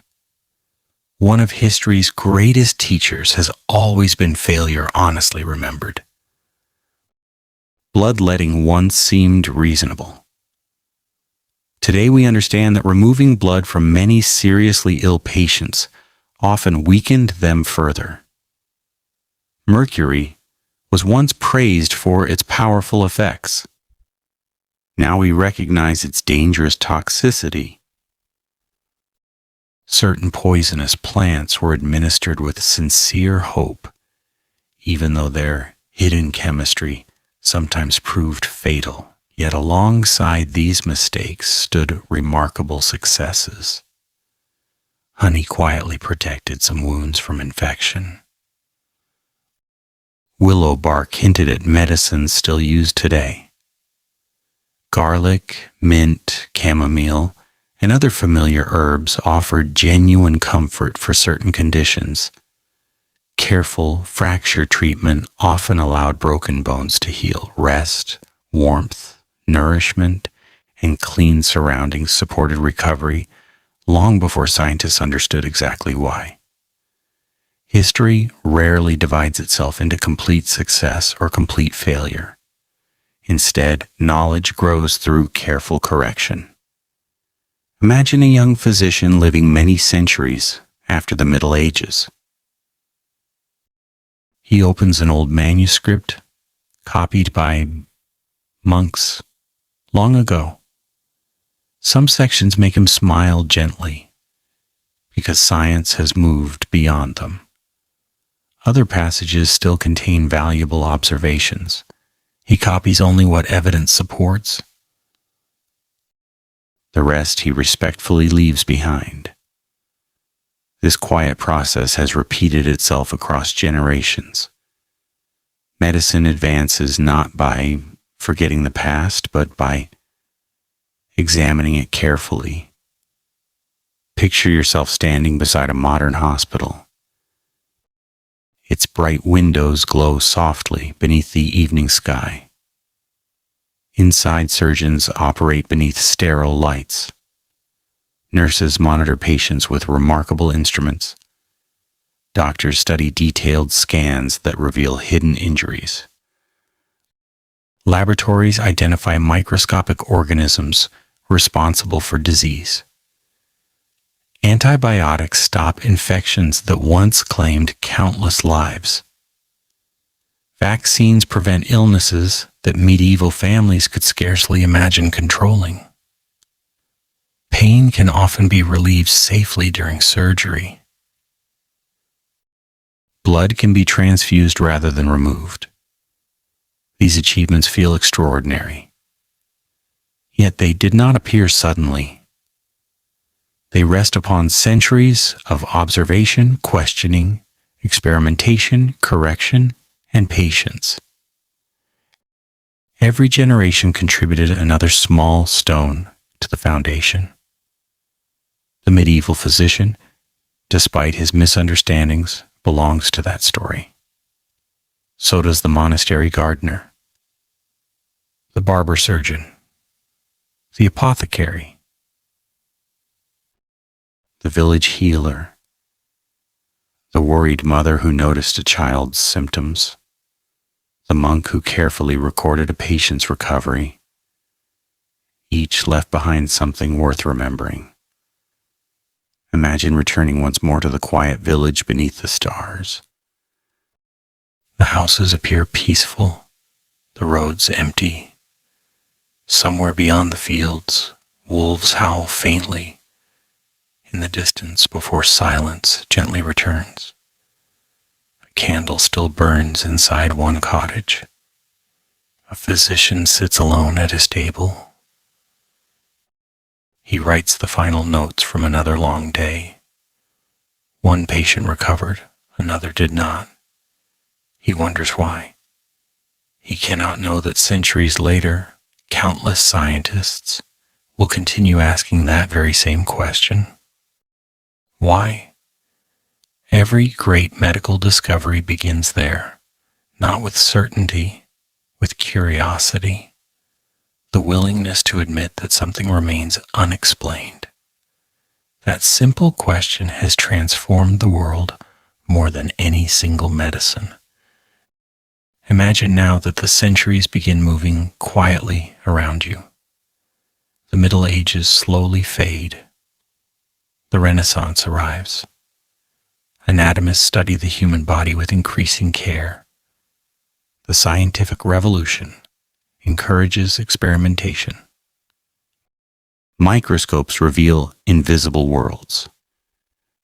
One of history's greatest teachers has always been failure honestly remembered. Bloodletting once seemed reasonable. Today we understand that removing blood from many seriously ill patients often weakened them further. Mercury was once praised for its powerful effects. Now we recognize its dangerous toxicity. Certain poisonous plants were administered with sincere hope, even though their hidden chemistry sometimes proved fatal. Yet alongside these mistakes stood remarkable successes. Honey quietly protected some wounds from infection. Willow bark hinted at medicines still used today. Garlic, mint, chamomile, and other familiar herbs offered genuine comfort for certain conditions. Careful fracture treatment often allowed broken bones to heal. Rest, warmth, nourishment, and clean surroundings supported recovery long before scientists understood exactly why. History rarely divides itself into complete success or complete failure. Instead, knowledge grows through careful correction. Imagine a young physician living many centuries after the Middle Ages. He opens an old manuscript copied by monks long ago. Some sections make him smile gently because science has moved beyond them. Other passages still contain valuable observations. He copies only what evidence supports. The rest he respectfully leaves behind. This quiet process has repeated itself across generations. Medicine advances not by forgetting the past, but by examining it carefully. Picture yourself standing beside a modern hospital. Its bright windows glow softly beneath the evening sky. Inside, surgeons operate beneath sterile lights. Nurses monitor patients with remarkable instruments. Doctors study detailed scans that reveal hidden injuries. Laboratories identify microscopic organisms responsible for disease. Antibiotics stop infections that once claimed countless lives. Vaccines prevent illnesses that medieval families could scarcely imagine controlling. Pain can often be relieved safely during surgery. Blood can be transfused rather than removed. These achievements feel extraordinary. Yet they did not appear suddenly. They rest upon centuries of observation, questioning, experimentation, correction, and patience. Every generation contributed another small stone to the foundation. The medieval physician, despite his misunderstandings, belongs to that story. So does the monastery gardener, the barber surgeon, the apothecary, the village healer, the worried mother who noticed a child's symptoms, the monk who carefully recorded a patient's recovery. Each left behind something worth remembering. Imagine returning once more to the quiet village beneath the stars. The houses appear peaceful, the roads empty. Somewhere beyond the fields, Wolves howl faintly in the distance before silence gently returns. A candle still burns inside one cottage. A physician sits alone at his table. He writes the final notes from another long day. One patient recovered, another did not. He wonders why. He cannot know that centuries later, countless scientists will continue asking that very same question. Why? Every great medical discovery begins there, not with certainty, with curiosity, the willingness to admit that something remains unexplained. That simple question has transformed the world more than any single medicine. Imagine now that the centuries begin moving quietly around you. The Middle Ages slowly fade. The Renaissance arrives. Anatomists study the human body with increasing care. The scientific revolution encourages experimentation. Microscopes reveal invisible worlds.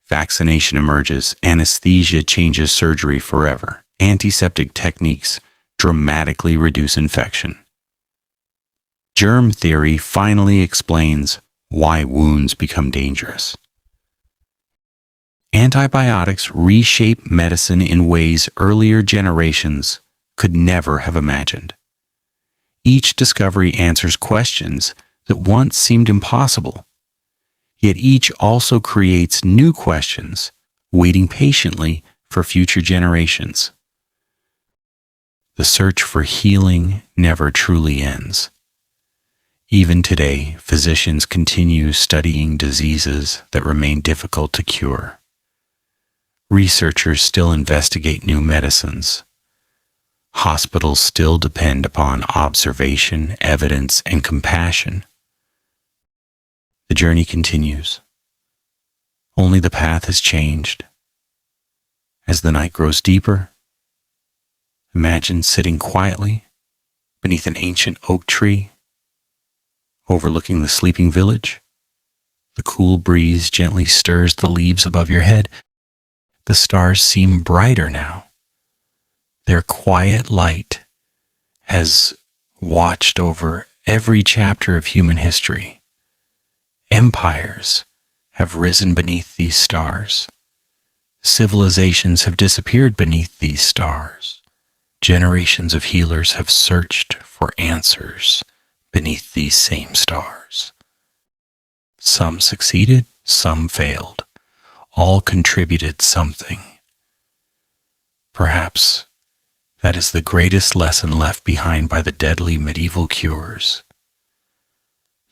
Vaccination emerges, anesthesia changes surgery forever. Antiseptic techniques dramatically reduce infection. Germ theory finally explains why wounds become dangerous. Antibiotics reshape medicine in ways earlier generations could never have imagined. Each discovery answers questions that once seemed impossible, yet each also creates new questions, waiting patiently for future generations. The search for healing never truly ends. Even today, physicians continue studying diseases that remain difficult to cure. Researchers still investigate new medicines. Hospitals still depend upon observation, evidence, and compassion. The journey continues. Only the path has changed. As the night grows deeper, imagine sitting quietly beneath an ancient oak tree, overlooking the sleeping village. The cool breeze gently stirs the leaves above your head. The stars seem brighter now. Their quiet light has watched over every chapter of human history. Empires have risen beneath these stars. Civilizations have disappeared beneath these stars. Generations of healers have searched for answers beneath these same stars. Some succeeded, some failed. All contributed something. Perhaps that is the greatest lesson left behind by the deadly medieval cures.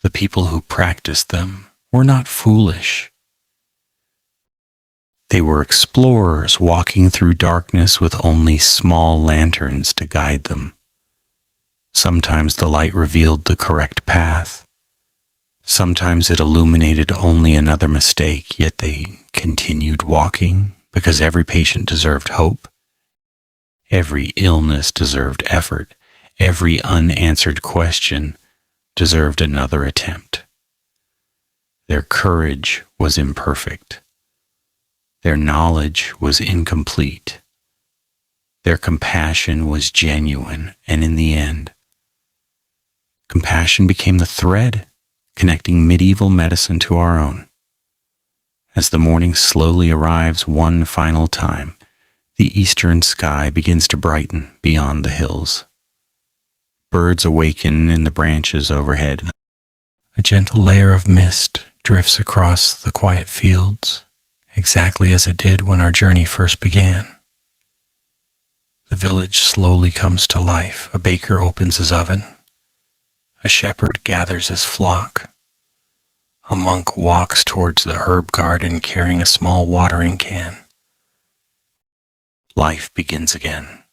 The people who practiced them were not foolish. They were explorers walking through darkness with only small lanterns to guide them. Sometimes the light revealed the correct path. Sometimes it illuminated only another mistake, yet they continued walking because every patient deserved hope. Every illness deserved effort. Every unanswered question deserved another attempt. Their courage was imperfect. Their knowledge was incomplete. Their compassion was genuine, and in the end, compassion became the thread connecting medieval medicine to our own. As the morning slowly arrives one final time, the eastern sky begins to brighten beyond the hills. Birds awaken in the branches overhead. A gentle layer of mist drifts across the quiet fields, exactly as it did when our journey first began. The village slowly comes to life. A baker opens his oven. A shepherd gathers his flock. A monk walks towards the herb garden carrying a small watering can. Life begins again.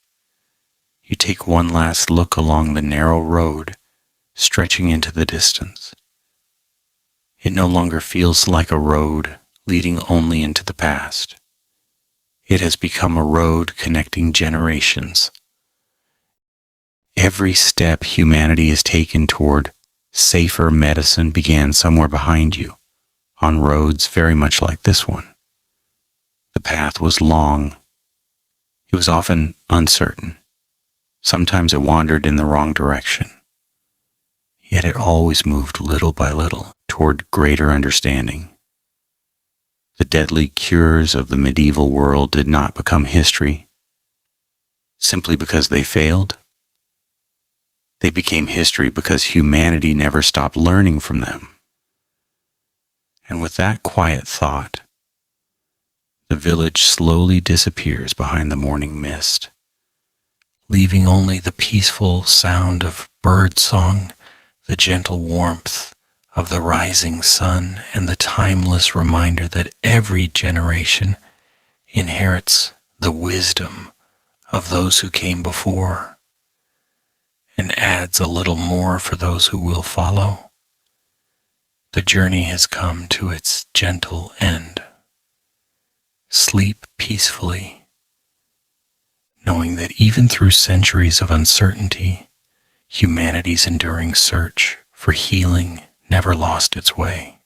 You take one last look along the narrow road stretching into the distance. It no longer feels like a road leading only into the past. It has become a road connecting generations. Every step humanity has taken toward Safer medicine began somewhere behind you, on roads very much like this one. The path was long. It was often uncertain. Sometimes it wandered in the wrong direction. Yet it always moved little by little toward greater understanding. The deadly cures of the medieval world did not become history simply because they failed. They became history because humanity never stopped learning from them. And with that quiet thought, the village slowly disappears behind the morning mist, leaving only the peaceful sound of bird song, the gentle warmth of the rising sun, and the timeless reminder that every generation inherits the wisdom of those who came before and adds a little more for those who will follow. The journey has come to its gentle end. Sleep peacefully, knowing that even through centuries of uncertainty, humanity's enduring search for healing never lost its way.